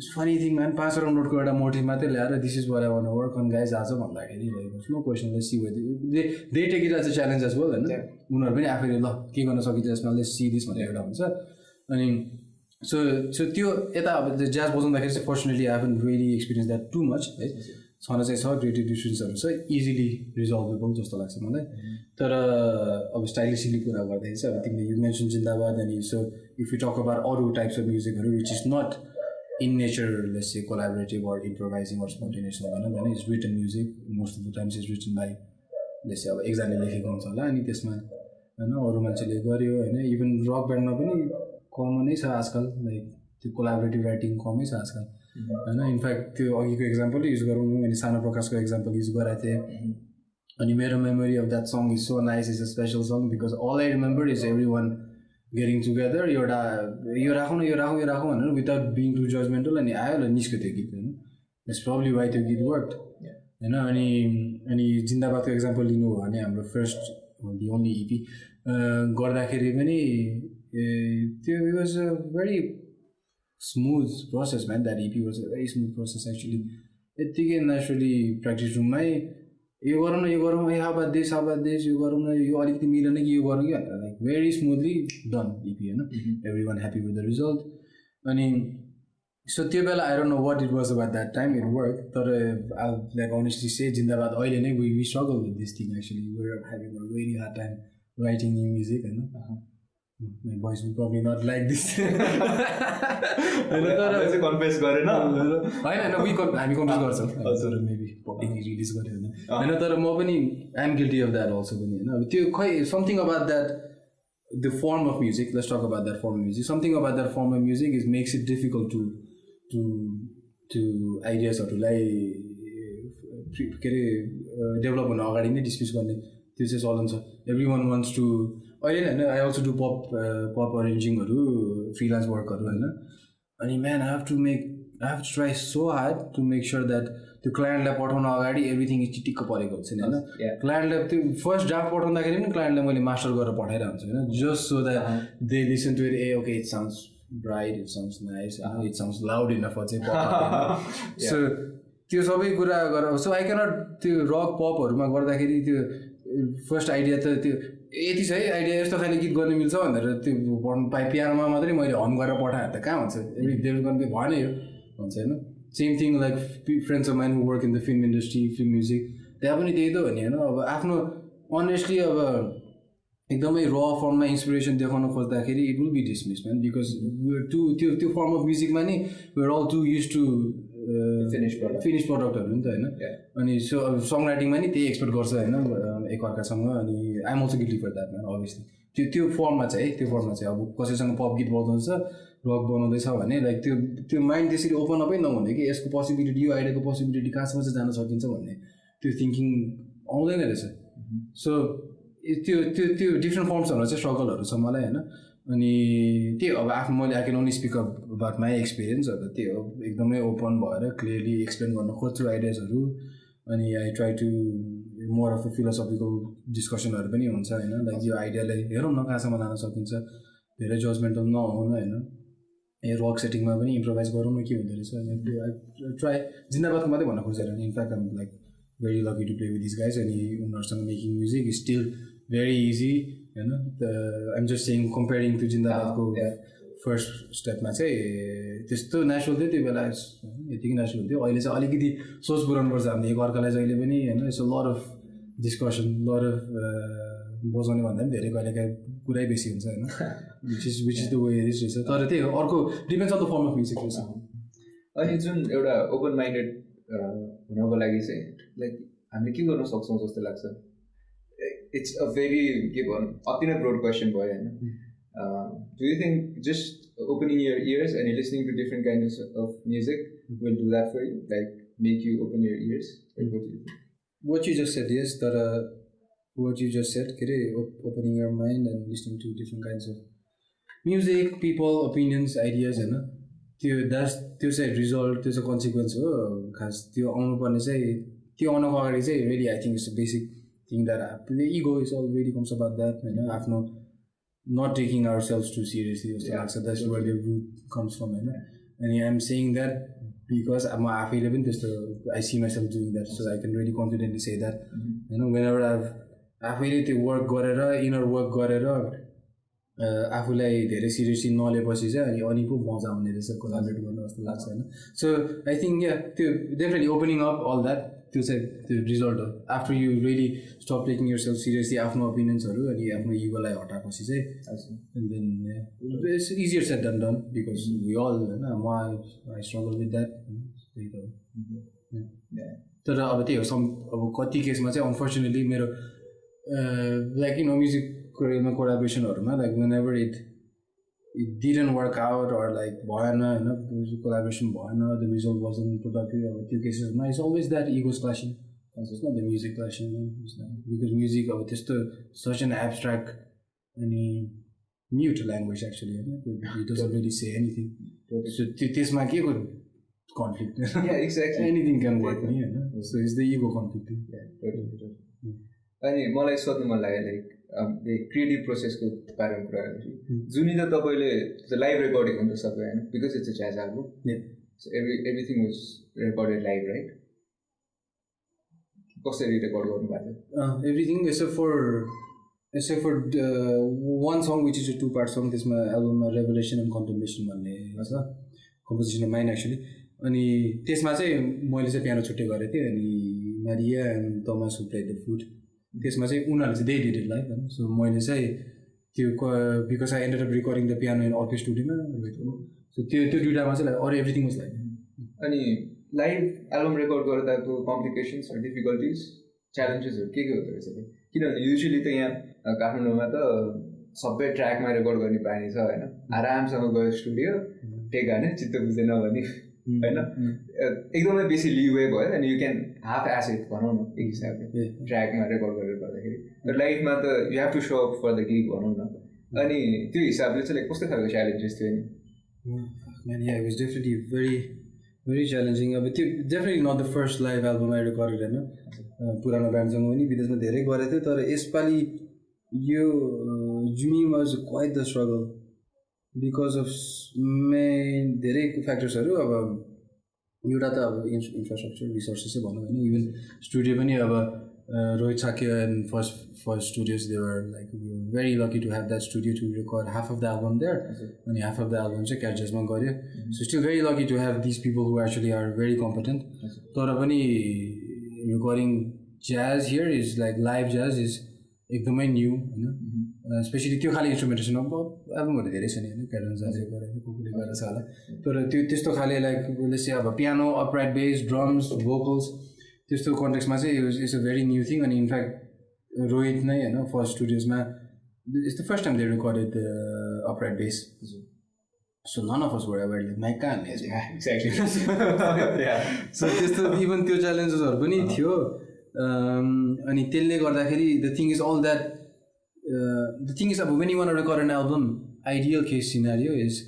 It's funny thing man 5 round नोटको एउटा मोटिभ मात्रै ल्याएर this is what I want to work on guys आज भन्दाखेरि like no question let's see whether they take it as a challenge as well हैन उनीहरु पनि आफैले ल के गर्न सकिन्छ यसमा लेट्स सी दिस भन्ने एउटा हुन्छ अनि So त्यो यता अब ज्याज बजाउँदाखेरि चाहिँ personally I haven't really experience that too much है छन चाहिँ छ क्रिएटिभ डिफ्रेन्सहरू छ इजिली रिजल्भेबल जस्तो लाग्छ मलाई तर अब स्टाइलिसली कुरा गर्दाखेरि चाहिँ अब तिमीले यु मेन्सन जिन्दाबाद अनि so if you talk about अरू टाइप्स अफ म्युजिकहरू which is not in nature let's say collaborative or improvising or spontaneous हुँदैन होइन it's written music most of the times is written by let's say अब एकजनाले लेखेको हुन्छ होला अनि त्यसमा होइन अरू मान्छेले गर्यो होइन इभन रक ब्यान्डमा पनि कमनै छ आजकल लाइक त्यो कोलाबोरेटिभ राइटिङ कमै छ आजकल होइन इनफ्याक्ट त्यो अघिको इक्जाम्पल युज गरौँ मैले सानो प्रकाशको इक्जाम्पल युज गराएको थिएँ अनि मेरो memory of that song is so nice is a special song because all I remember is everyone getting together एउटा यो राखौँ न यो राखौँ भनेर विदाउट बिङ टु जजमेन्टल अनि आयो ल निस्क्यो त्यो गीत होइन द्याट्स प्रब्ली वाइ त्यो गीत वर्क होइन अनि जिन्दाबादको इक्जाम्पल लिनु हो भने हाम्रो फर्स्ट दि ओन्ली इपी गर्दाखेरि पनि त्यो it was a very smooth process man that EP was a very smooth process actually यत्तिकै नेचुरली प्र्याक्टिस रुममै यो गरौँ ए हाबा देश यो गरौँ न यो अलिकति मिलेन कि यो गरौँ कि भनेर like very smoothly done EP होइन every one happy with the result अनि सो त्यो बेला I don't know what it was about that time it work तर लाइक अनेस्टली से जिन्दाबाद अहिले नै we struggle with this thing actually we are having a very hard time writing new music होइन my voice will probably not like this तर कन्फेस गरेन होइन हामी कन्फेस गर्छौँ तर मेबी पब्लिकली रिलिज गर्यो होइन तर म पनि I am guilty of that also पनि होइन अब त्यो खै something about that the form of music let's talk about that form of music something about that form of music is makes it difficult to आइडियाजहरूलाई के अरे डेभलप हुन अगाडि नै डिस्मिस गर्ने त्यो चाहिँ चलन छ एभ्री वान वान्ट्स टु अहिले होइन आई अल्सो डु पप अरेन्जिङहरू फ्रिलान्स वर्कहरू होइन अनि man I have to try so hard to make sure that त्यो क्लायन्टलाई पठाउन अगाडि एभ्रिथिङ टिक्क परेको हुन्छ नि होइन क्लायन्टलाई त्यो फर्स्ट ड्राफ्ट पठाउँदाखेरि पनि क्लायन्टलाई मैले मास्टर गरेर पठाइरहन्छु होइन just so that they listen to it ah okay it sounds bright it sounds nice it sounds loud enough चाहिँ सो त्यो सबै कुरा गरेर सो आई क्यानट त्यो रक पपहरूमा गर्दाखेरि त्यो फर्स्ट आइडिया त त्यो यति छ है आइडिया यस्तो खाले गीत गर्न मिल्छ भनेर त्यो पढ्नु पियानोमा मात्रै मैले हम गरेर पठाएँ त कहाँ हुन्छ डेभलप गर्नु भएन यो भन्छ होइन same thing like friends of mine who work in the film industry film music त्यहाँ पनि त्यही त हो नि होइन अब आफ्नो अनेस्टली अब एकदमै र फर्ममा इन्सपिरेसन देखाउन खोज्दाखेरि it will be dismiss man because त्यो फर्म अफ म्युजिकमा नि we are all too used to finish प्रडक्टहरू नि त होइन अनि सो अब सङ राइटिङमा नि त्यही एक्सपेक्ट गर्छ होइन एकअर्कासँग अनि I am also guilty for that man obviously त्यो फर्ममा चाहिँ है त्यो फर्ममा चाहिँ अब कसैसँग पप गीत बजाउँछ रक बनाउँदैछ भने लाइक त्यो माइन्ड त्यसरी ओपन अपै नहुने कि यसको पोसिबिलिटी यो आइडियाको पोसिबिलिटी कहाँसम्म चाहिँ जान सकिन्छ भन्ने त्यो थिङ्किङ आउँदैन रहेछ सो त्यो डिफ्रेन्ट फर्म्सहरू चाहिँ स्ट्रगलहरू छ मलाई होइन अनि त्यही अब आफ्नो मैले I can only speak about my experience अब त्यही हो एकदमै ओपन भएर क्लियरली एक्सप्लेन गर्न खोज्छु आइडियाजहरू अनि I try to more of the philosophical डिस्कसनहरू पनि हुन्छ होइन लाइक यो आइडियालाई हेरौँ न कहाँसम्म लान सकिन्छ धेरै जजमेन्टल नहुनु होइन ए रक सेटिङमा पनि इम्प्रोभाइज गरौँ न के हुँदो रहेछ अनि ट्राई जिन्दाबादको मात्रै भन्न खोजेर in fact um like very lucky to play with this guys अनि उनीहरूसँग making music is still very easy होइन I'm just saying comparing to जिन्दाबादको फर्स्ट स्टेपमा चाहिँ त्यस्तो नेचुरल थियो त्यो बेला यतिकै नेचुरल थियो अहिले चाहिँ अलिकति सोच पुऱ्याउनुपर्छ हामीले एकअर्कालाई जहिले पनि होइन यसो lot of discussion lot of बजाउने भन्दा पनि धेरै कहिलेकाहीँ कुरै बेसी हुन्छ होइन which is the way is रहेछ तर त्यही हो अर्को depends on the form of music रहेछ अनि जुन एउटा ओपन माइन्डेड हुनको लागि चाहिँ लाइक हामीले के गर्न सक्छौँ जस्तो लाग्छ इट्स अ भेरी के भनौँ अति नै ब्रोड क्वेसन भयो होइन do you think just opening your ears and listening to different kind of music will do that for you like make you open your ears what you just said yes तर what you just said के अरे opening your mind and listening to different kinds of music people opinions ideas होइन त्यो चाहिँ रिजल्ट त्यो चाहिँ कन्सिक्वेन्स हो खास त्यो आउनुपर्ने चाहिँ त्यो आउनको अगाडि चाहिँ really I think it's a basic thing that ego is already comes about that होइन आफ्नो not taking our self too seriously जस्तो लाग्छ that's where the root comes from होइन अनि I am saying that because म आफैले पनि त्यस्तो I see myself doing that so I can really confidently say that होइन वेन एभर आफैले त्यो वर्क गरेर इनर वर्क गरेर आफूलाई धेरै सिरियसली नलिएपछि चाहिँ अनि पो मजा आउने रहेछ कोलाबरेट गर्नु जस्तो लाग्छ होइन सो आई थिङ्क या त्यो definitely opening up all that त्यो चाहिँ त्यो रिजल्ट हो after you really stop taking yourself seriously आफ्नो ओपिनियन्सहरू अनि आफ्नो इगोलाई हटाएपछि चाहिँ then it's easier said than done because we all होइन आई स्ट्रगल विथ द्याट त्यही त हो तर अब त्यही हो अब कति केसमा चाहिँ अनफर्चुनेटली मेरो लाइक यु नो म्युजिकमा कोलाबोरेसनहरूमा like whenever it didn't work out or like भएन होइन कोलाबोरेसन भएन द रिजल्ट वाजन प्रोडक्टिभ अब त्यो केसेसमा इट्स अलवेज द्याट इगोज क्लासिङ न the music clashing because music अब त्यस्तो सच एन एब्स्ट्र्याक्ट अनि म्युट ल्याङ्ग्वेज एक्चुली होइन it doesn't really say anything so त्यसमा के को कन्फ्लिक्ट एनिथिङ क्यान वर्क नि होइन so it's the ego conflict अनि मलाई सोध्नु मन लाग्यो लाइक क्रिएटिभ प्रोसेसको बारेमा कुरा गर्छु जुनी त तपाईँले लाइभ रेकर्डिङ हुन्छ सबै होइन because it's a jazz album everything was recorded live right कसरी रेकर्ड गर्नुभएको थियो everything except for one song which is a 2 part song त्यसमा एल्बममा रेभोल्युसन एन्ड कन्टेम्प्लेसन भन्ने छ कम्पोजिसन माइन एक्चुली अनि त्यसमा चाहिँ मैले चाहिँ पियानो छुट्टै गरेको थिएँ अनि Maria and Thomas who played the flute त्यसमा चाहिँ उनीहरूले चाहिँ दे डिड इट लाइभ होइन सो मैले चाहिँ त्यो because I ended up recording the piano in अर्कै स्टुडियोमा सो त्यो दुइटामा चाहिँ अरू एभ्रिथिङ वाज लाइभ अनि लाइभ एल्बम रेकर्ड गर्दाको कम्प्लिकेसन्स डिफिकल्टिज च्यालेन्जेसहरू के हुँदो रहेछ किनभने युजली त यहाँ काठमाडौँमा त सबै ट्र्याकमा रेकर्ड गर्ने बानी छ होइन आरामसँग गयो स्टुडियो टेक हाने चित्त बुझ्दैन भने होइन एकदमै बेसी लिवे भयो अनि यु क्यान हाफ एसिड भनौँ न एक हिसाबले ट्र्याकमा रेकर्ड गरेर गर्दाखेरि तर लाइफमा त you have to show up for the gig भनौँ न अनि त्यो हिसाबले चाहिँ कस्तो खालको च्यालेन्जेस थियो नि वाज डेफिनेटली भेरी च्यालेन्जिङ अब त्यो definitely not the first live album I recorded होइन पुरानो ब्यान्डसँग पनि विदेशमा धेरै गरेको थियो तर यसपालि यो जुनी was quite the struggle because of धेरै फ्याक्टर्सहरू अब एउटा त अब इन्फ्रास्ट्रक्चर रिसोर्सेसै भनौँ होइन इभन स्टुडियो पनि अब Rohit Shakya and first studios they were like very lucky to have that studio to record half of the album there अनि हाफ अफ द एल्बम चाहिँ क्याटजेसमा गऱ्यो so still very lucky to have this people who actually are very competent तर पनि recording jazz here is like live jazz is एकदमै न्यू होइन स्पेसली त्यो खाले इन्स्ट्रुमेन्टेसन अब एल्बमहरू धेरै छ नि होइन क्याडेन्जाले गरेको कुकुरले गरेको छ होला तर त्यो त्यस्तो खाले लाइक चाहिँ अब piano upright bass drums vocals त्यस्तो कन्टेक्समा चाहिँ it's a very new thing अनि इनफ्याक्ट रोहित नै होइन फर्स्ट स्टुडियोजमा it's the first time they recorded upright bass so none of us were aware like mic कहाँ हान्ने सो त्यस्तो इभन त्यो च्यालेन्जेसहरू पनि थियो अनि त्यसले गर्दाखेरि the thing is all that the thing is अब when you want to record an album ideal case scenario is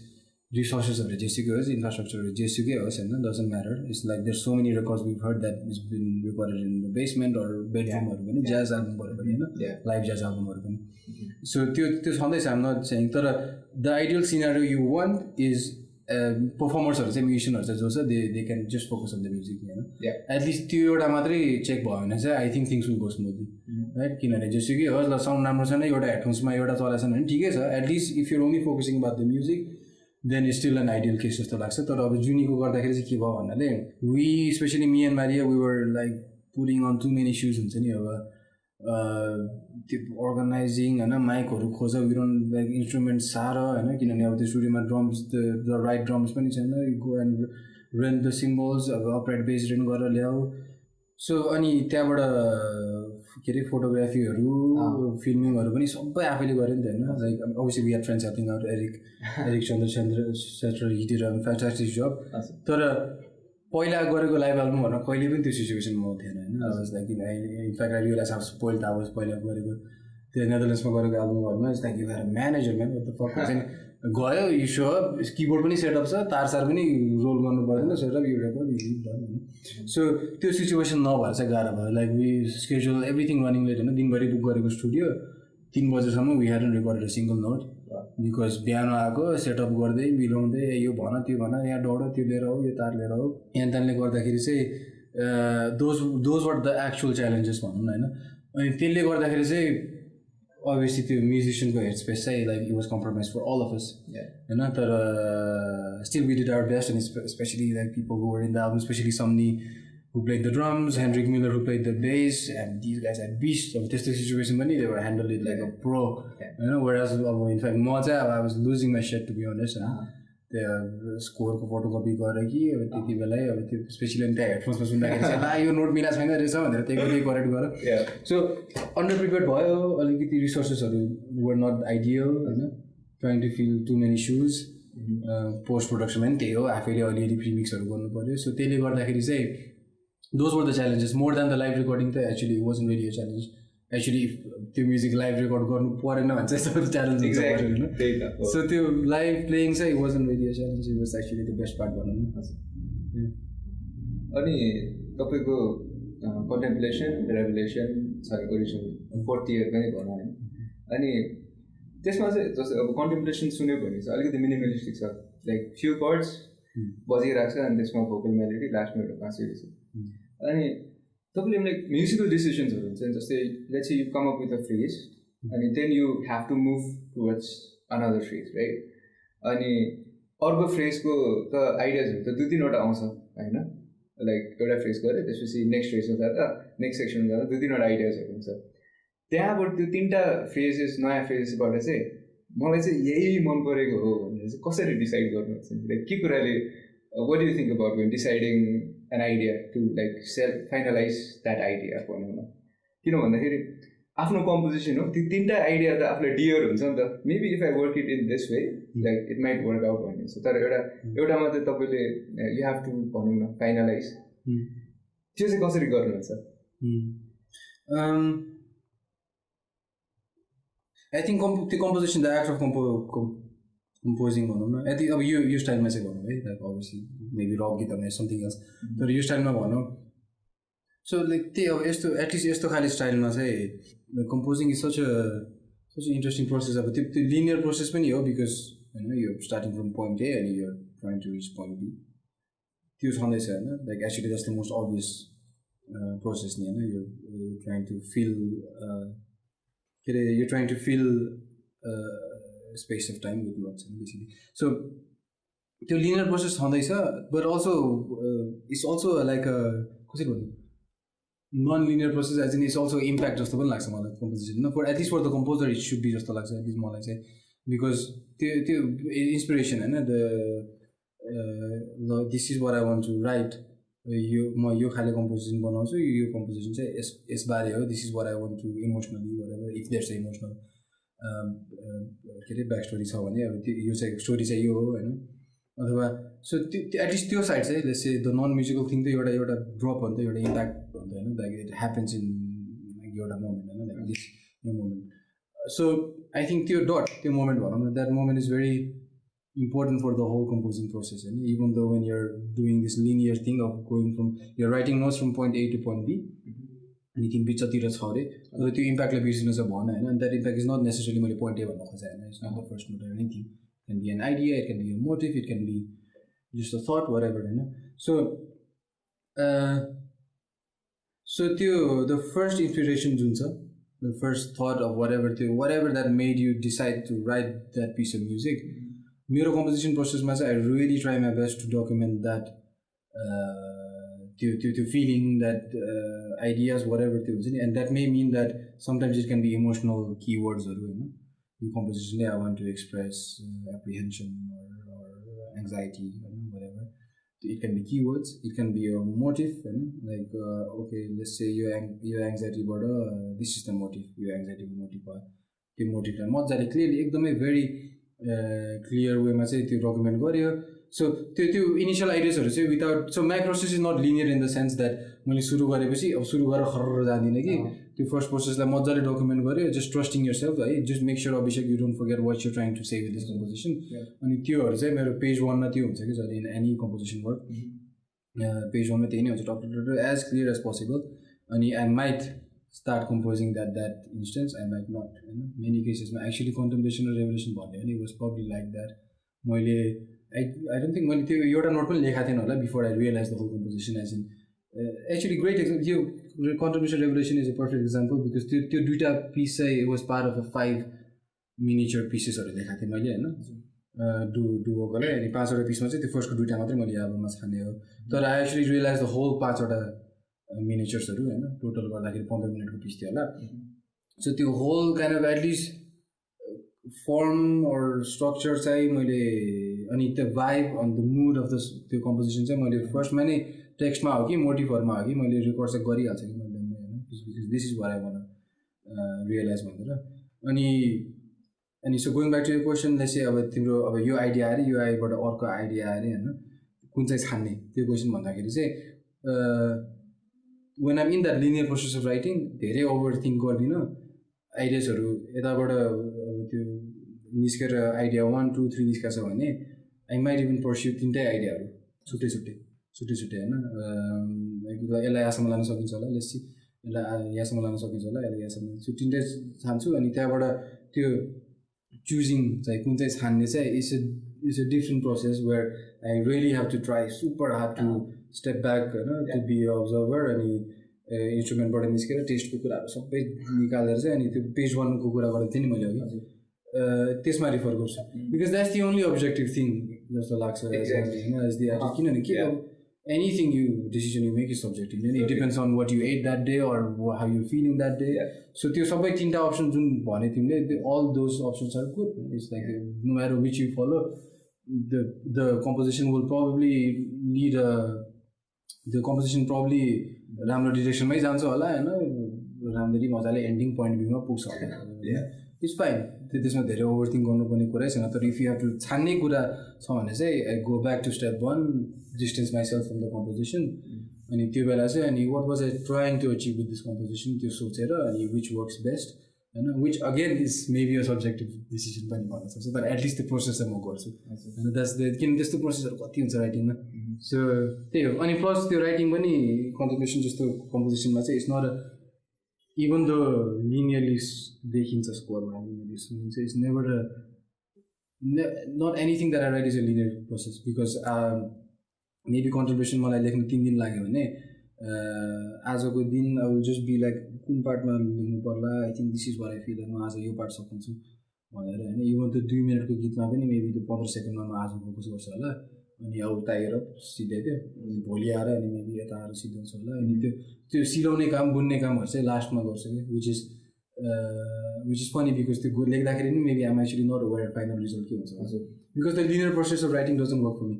resourcesहरू जेसुकै होस् इन्फ्रास्ट्रक्चरहरू जेसुकै होस् होइन doesn't matter it's like there's so many records we've heard that it's been recorded in the basement or bedroomहरू पनि jazz albumहरू पनि होइन live jazz albumहरू पनि so त्यो छँदैछ I'm not saying तर the ideal scenario you want is पर्फर्मर्सहरू चाहिँ म्युजिसियनहरू चाहिँ जो छ they can just focus on the music होइन एटलिस्ट त्यो एउटा मात्रै चेक भयो भने चाहिँ I think things will go smoothly right किनभने जेसुकै होस् ल साउन्ड राम्रो छैन एउटा हेडफोन्समा एउटा चलाएको छैन भने ठिकै छ at least if you're only focusing about the music then is still an ideal case जस्तो लाग्छ तर अब जुनीको गर्दाखेरि चाहिँ के भयो भन्नाले we specially me and Maria we were like pulling on too many issues हुन्छ नि अब त्यो अर्गनाइजिङ होइन माइकहरू खोज विरन लाइक इन्स्ट्रुमेन्ट साह्रो होइन किनभने अब त्यो स्टुडियोमा ड्रम्स द राइट ड्रम्स पनि छैन go and rent the symbols अब अपराइट बेस रेन्ट गरेर ल्याऊ सो अनि त्यहाँबाट के अरे फोटोग्राफीहरू फिल्मिङहरू पनि सबै आफैले गऱ्यो नि त होइन like obviously we are friends helping out Eric Chandra हिटेर फ्यान्टास्टिक जब तर पहिला गरेको लाइभ एल्बमहरूमा कहिले पनि त्यो सिचुएसनमा थिएन होइन लाइक इनफ्याक्ट आई रियलाइज अब स्पोइल त अब पहिला गरेको त्यो नेदरल्यान्ड्समा गरेको एल्बमहरूमा it's like you are manager man त फक चाहिँ गयो यु सो किबोर्ड पनि सेटअप छ तार पनि रोल गर्नु पर्दैन सेटअप यु रेकर्ड सो त्यो सिचुएसन नभएर चाहिँ गाह्रो भयो like we schedule everything running late होइन दिनभरि बुक गरेको स्टुडियो 3 बजेसम्म we hadn't recorded a single note because बिहान आएको सेटअप गर्दै मिलाउँदै यो भन त्यो भन यहाँ दौड त्यो लिएर हो यो तार लिएर हो यहाँ तानले गर्दाखेरि चाहिँ those were the actual challenges भनौँ न होइन अनि त्यसले गर्दाखेरि चाहिँ obviously the musician को headspace say like it was compromised for all of us. And that still we did our best, and especially like people who were in the album, especially Somni who played the drums, Hendrik Miller who played the bass, and these guys had beast of this situation money. They were handled it like a pro, you know. Whereas in fact I was losing my shit, to be honest. The score को photocopy गरेर कि अब त्यति बेला अब त्यो स्पेशली त्यहाँ हेडफोन्समा सुन्दाखेरि चाहिँ ला यो नोट मिला छैन रहेछ भनेर त्यही करेक्ट गर. सो अन्डर प्रिपेयर्ड भयो, अलिकति रिसोर्सेसहरू वर नट आइडियल हैन. Trying to fill too many shoes. Post प्रोडक्सनमा पनि त्यही हो, आफैले अलिअलि प्रिमिक्सहरू गर्नु पर्यो. सो त्यसले गर्दाखेरि चाहिँ those were the challenges more than the live recording. त actually wasn't really a challenge. Actually त्यो म्युजिक लाइभ रेकर्ड गर्नु परेन भने चाहिँ सब च्यालेन्ज हुन्छ होइन. सो त्यो लाइभ प्लेइङ चाहिँ wasn't really a challenge. It was actually the best part भनौँ न. अनि तपाईँको contemplation, revelation, origin 4th year पनि भनौँ होइन. अनि त्यसमा चाहिँ जस्तै अब कन्टेम्प्लेसन सुन्यो भने चाहिँ अलिकति मिनिमलिस्टिक छ, लाइक फ्यु कर्ड्स बजिरहेको छ अनि त्यसमा भोकल मेलोडी लास्टमा एउटा बाँसुरी छ. अनि तपाईँले लाइक म्युजिकल डिसिजन्सहरू हुन्छ नि, जस्तै let's say you come up with a phrase and then you have to move towards another phrase right. अनि अर्को फ्रेजको त आइडियाजहरू त 2-3वटा आउँछ होइन. लाइक एउटा फ्रेज गऱ्यो त्यसपछि नेक्स्ट फ्रेजमा जाँदा नेक्स्ट सेक्सनमा जाँदा 2-3वटा आइडियाजहरू हुन्छ. त्यहाँबाट त्यो 3टा फ्रेजेस नयाँ फ्रेजेसबाट चाहिँ मलाई चाहिँ यही मन परेको हो भनेर चाहिँ कसरी डिसाइड गर्नुहुन्छ? लाइक के कुराले what do you think about when deciding an idea to like finalize that idea भनौँ न? किन भन्दाखेरि आफ्नो कम्पोजिसन हो, त्यो 3टा आइडिया त आफूलाई डियर हुन्छ नि त. Maybe if I work it in this way like it might work out भन्ने छ. तर एउटा मात्रै तपाईँले यु हेभ टु भनौँ न फाइनलाइज, त्यो चाहिँ कसरी गर्नुहुन्छ? आई थिङ्क त्यो composition the act of composing भनौँ न. यति अब यो स्टाइलमा चाहिँ भनौँ है, लाइक अभियसली मेबी रक गीत भने समथिङ एल्स, तर यो स्टाइलमा भनौँ. सो लाइक त्यही अब यस्तो एटलिस्ट यस्तो खाले स्टाइलमा चाहिँ composing is such a interesting process. अब त्यो लिनियर प्रोसेस पनि हो, बिकज होइन यो स्टार्टिङ फ्रम पोइन्ट ए अनि यो trying to reach point B, त्यो छँदैछ होइन. Like actually that's the most obvious process नि होइन. यो ट्राइङ टु फिल के अरे यो trying to fill space of time with notes basically. So त्यो linear process छँदैछ, but also it's also like a कसरी भन्नु non-linear process, as in it's also impact जस्तो पनि लाग्छ मलाई composition. For at least for the composer it should be जस्तो लाग्छ at least मलाई चाहिँ, because त्यो inspiration होइन, the this is what I want to write, म यो खाले composition बनाउँछु, यो composition चाहिँ यसबारे हो, this is what I want to emotionally whatever, if there's an emotional के अरे ब्याक स्टोरी छ भने अब त्यो यो चाहिँ स्टोरी चाहिँ यो हो होइन. अथवा सो त्यो एटलिस्ट त्यो साइड चाहिँ let's say the non musical thing त एउटा ड्रप हो नि त, एउटा इम्प्याक्ट हो नि त होइन. लाइक इट ह्यापन्स इन एउटा मोमेन्ट होइन, लाइक दिस यो मोमेन्ट. सो आई थिङ्क त्यो डट त्यो मोमेन्ट भनौँ न, that moment is very important for the whole composing process होइन. Even though when you're doing this linear thing of going from your writing notes from point A to point B, अनि तिन बिचतिर छ अरे, तर त्यो इम्प्याक्टलाई बिर्सिनु चाहिँ भएन होइन. अनि that impact is not necessary मैले पोइन्ट ए भन्न खोजेँ होइन. It's not the first note anything. It can be an idea, it can be a motive, it can be just a thought whatever होइन. सो त्यो द फर्स्ट इन्सपिरेसन जुन छ, the first thought of whatever that made you decide to write that piece of music, मेरो कम्पोजिसन प्रोसेसमा चाहिँ I really try my best to document that त्यो फिलिङ, द्याट आइडियाज whatever त्यो हुन्छ नि. And that may mean that sometimes it can be emotional किवर्ड्सहरू होइन. यो कम्पोजिसनले I want to express apprehension or anxiety होइन, whatever. It can be keywords, it can be a motive होइन, लाइक ओके लेट्स से यो एङ्जाइटीबाट दिस इज द मोटिभ, यो एङ्जाइटीको मोटिभ भयो, त्यो मोटिभलाई मजाले क्लियरली एकदमै भेरी क्लियर वेमा चाहिँ त्यो डकुमेन्ट गर्यो. सो त्यो इनिसियल आइडियाजहरू चाहिँ without, so my process is not linear in the sense that मैले सुरु गरेपछि अब सुरु गरेर खर्र जाँदिनँ कि. त्यो फर्स्ट प्रोसेसलाई मजाले डकुमेन्ट गर्यो, जस्ट ट्रस्टिङ यर सेल्फ है, just make sure Abhishek you don't forget what you trying to say with this composition. अनि त्योहरू चाहिँ मेरो पेज 1मा त्यो हुन्छ कि जहिले in any composition work page 1मा त्यही नै हुन्छ, top as clear as possible. अनि I might start composing that instance, I might not होइन. मेनी केसेसमा एक्चुली कन्टेम्प्लेसन र रेभोल्युसन भन्यो भने it was probably like that. मैले आई डोन्ट थिङ्क मैले त्यो एउटा नोट पनि लेखाएको थिएन होला before I realize the whole composition. As in actually great example यो contribution revelation is a perfect example because त्यो दुईटा पिस चाहिँ it was part of a 5 miniature pieces हरु देखाएको थिएँ मैले हैन डुओकोले अनि 5वटा पिसमा चाहिँ त्यो फर्स्टको दुईटा मात्रै मैले एल्बममा छाने हो तर I actually realized the whole 5वटा मिनिचर्सहरु हैन टोटल गर्दाखेरि 15 मिनेटको पिस थियो होला so त्यो whole kind of at least form or structure चाहिँ मैले अनि त्यो vibe on the mood of this त्यो composition चाहिँ मैले फर्स्टमा नै टेक्स्टमा हो कि मोटिभहरुमा हो कि मैले रेकर्ड चाहिँ गरिहाल्छु कि मैले हैन because this is what I want to realize भनेर अनि so going back to your question let's say अब तिम्रो अब यो आइडिया आएर यो आइबाट अर्को आइडिया आएर हैन कुन चाहिँ छान्ने त्यो क्वेशन भन्दाखेरि चाहिँ when I'm in that linear process of writing धेरै ओभरथिंक गर्दिन आइडियाजहरु यताबाट त्यो निस्केर आइडिया 1 2 3 निस्केछ भने I might even pursue तीनटै आइडियाहरु छुट्टै हैन यसलाई यहाँसम्म लान सकिन्छ होला लेट्स सी यसलाई यहाँसम्म लान सकिन्छ होला यसलाई यहाँसम्म सो तीनटै छान्छु अनि त्यहाँबाट त्यो चुजिङ चाहिँ कुन चाहिँ छान्ने चाहिँ it's a different process where I really have to try super hard to step back हैन to be an observer अनि इन्स्ट्रुमेन्टबाट निस्केर टेस्टको कुराहरु सबै निकालेर चाहिँ अनि त्यो पेज 1 को कुरा गरेको थिएँ नि मैले अघि त्यसमा रिफर गर्छु because that's the only objective thing जस्तो लाग्छ हैन as the artist किनभने के अब anything decision you make is subjective and it depends on what you ate that day or how you feeling that day so त्यो सबै तीनटा अप्सन जुन भने तिमीले all those options are good it's like no matter which you follow the composition will probably lead the composition probably राम्रो डिरेक्सनमै जान्छ होला हैन राम्ररी मजाले एन्डिङ पोइन्ट भ्यूमा पुग्छ होला इट्स फाइन त्यसमा धेरै ओभरथिंक गर्नुपर्ने कुरै छैन तर इफ यु हेभ टु छान्ने कुरा छ भने चाहिँ I go back to step 1 distance myself from the composition अनि त्यो बेला चाहिँ अनि what was I trying to achieve with this composition त्यो सोचेर अनि विच वर्क्स बेस्ट हैन which again is maybe a subjective decision पनि भन्न सक्छ तर एटलिस्ट त्यो प्रोसेस चाहिँ म गर्छु हैन द्याट्स द किन त्यस्तो प्रोसेसहरु कति हुन्छ राइटिङमा सो त्यही हो अनि प्लस त्यो राइटिङ पनि कन्ट्रिब्युसन जस्तो कम्पोजिसनमा चाहिँ it's not even though linearly देखिन्छ स्कोरमा linearly सुनिन्छ it's never not anything that I write is a linear process because maybe contribution मलाई लेख्न 3 दिन लाग्यो भने आजको दिन I will just be like कुन पार्टमा लेख्नु पर्ला I think this is what I feel म आज यो पार्ट सक्छु भनेर हैन इभन त्यो 2 मिनेटको गीतमा पनि मेबी त्यो 15 सेकेन्डमा म आज फोकस गर्छु होला अनि अब टाइगर सिधाइदियो भोलि आएर अनि मेबी यता आएर सिधाउँछ होला अनि त्यो सिलाउने काम बुन्ने कामहरु चाहिँ लास्टमा गर्छ के which is funny because त्यो लेख्दाखेरि नि maybe I'm actually not aware final result के हुन्छ because the linear process of writing doesn't work for me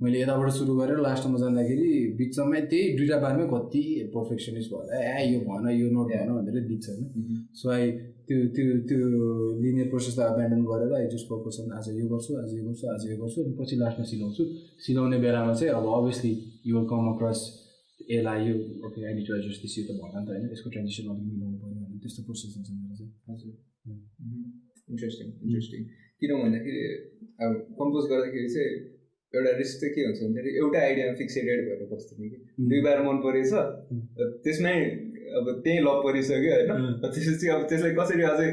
मैले यताबाट सुरु गरेर लास्टमा जाँदाखेरि बिचमै त्यही दुईटा बारमै कति पर्फेक्सनिस्ट भएर यो भन यो नोट भन भनेर दिन्छ हैन सो आई त्यो लिनियर प्रोसेसलाई अब्यान्डन गरेर आई जस्ट फोकस अन आज यो गर्छु अनि पछि लास्टमा सिलाउने बेलामा चाहिँ अब obviously you will come across एलाई यो okay I need to adjust this यो त भन्न त हैन यसको ट्रान्जिसन अलिक मिलाउनु पर्यो भने त्यस्तो प्रोसेस हुन्छ मेरो चाहिँ हजुर इन्ट्रेस्टिङ किन भन्दाखेरि अब कम्पोज गर्दाखेरि चाहिँ एउटा रिस्क चाहिँ के हुन्छ भन्दाखेरि एउटा आइडियामा फिक्सेटेड भएर बस्दैन कि 2 बार मन परेछ त्यसमै अब त्यही लप परिसक्यो हैन त्यसपछि अब त्यसलाई कसरी अझै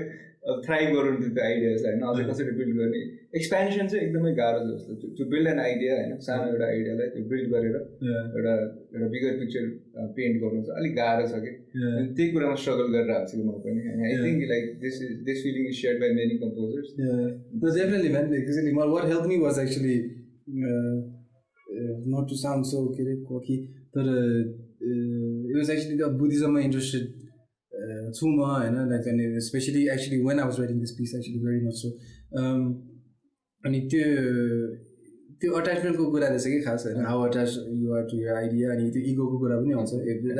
थ्राइभ गराउनु त्यो आइडियाजलाई हैन अझै कसरी बिल्ड गर्ने एक्सपेन्सन चाहिँ एकदमै गाह्रो जस्तो टु बिल्ड एन आइडिया हैन सानो एउटा आइडियालाई त्यो बिल्ड गरेर एउटा बिगर पिक्चर पेन्ट गर्नु चाहिँ अलिक गाह्रो छ कि त्यही कुरामा स्ट्रगल गरेर आएको छु म पनि I think like this feeling is shared by many composers definitely man actually what helped me was actually not to sound so cocky but it was actually the Buddhism interested छु म हैन like and especially actually when I was writing this piece actually very much so अनि त्यो अट्याचमेन्टको कुरा रहेछ कि खास हैन how attached you are to your idea अनि त्यो इगोको कुरा पनि आउँछ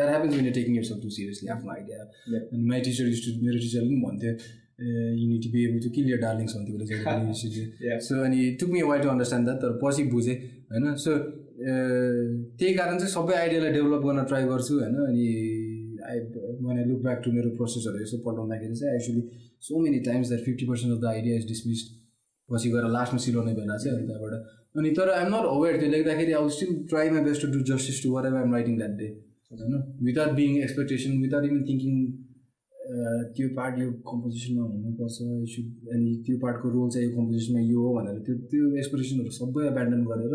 that happens when you're taking yourself too seriously आफ्नो idea and my teacher used to मेरो टिचरले पनि भन्थ्यो you need to be able to kill your darlings भन्थ्यो बेला चाहिँ so अनि it took me a while to understand that तर पछि बुझे हैन so त्यही कारण चाहिँ सबै आइडियालाई डेभलप गर्न ट्राई गर्छु हैन अनि when I look back to मेरो प्रोसेसहरु यसो पढाउँदाखेरि चाहिँ actually so many times that 50% of the idea is dismissed पछि गएर लास्टमा सिलाउने बेला चाहिँ अनि त्यहाँबाट अनि तर I'm not aware त्यो लेख्दाखेरि I will still try my best to do justice to whatever I'm writing that day हैन without being expectation without even thinking त्यो पार्ट यो कम्पोजिसनमा हुनुपर्छ अनि त्यो पार्टको रोल चाहिँ यो कम्पोजिसनमा यो हो भनेर त्यो एक्सपेक्टेसनहरु सबै अब्यान्डन गरेर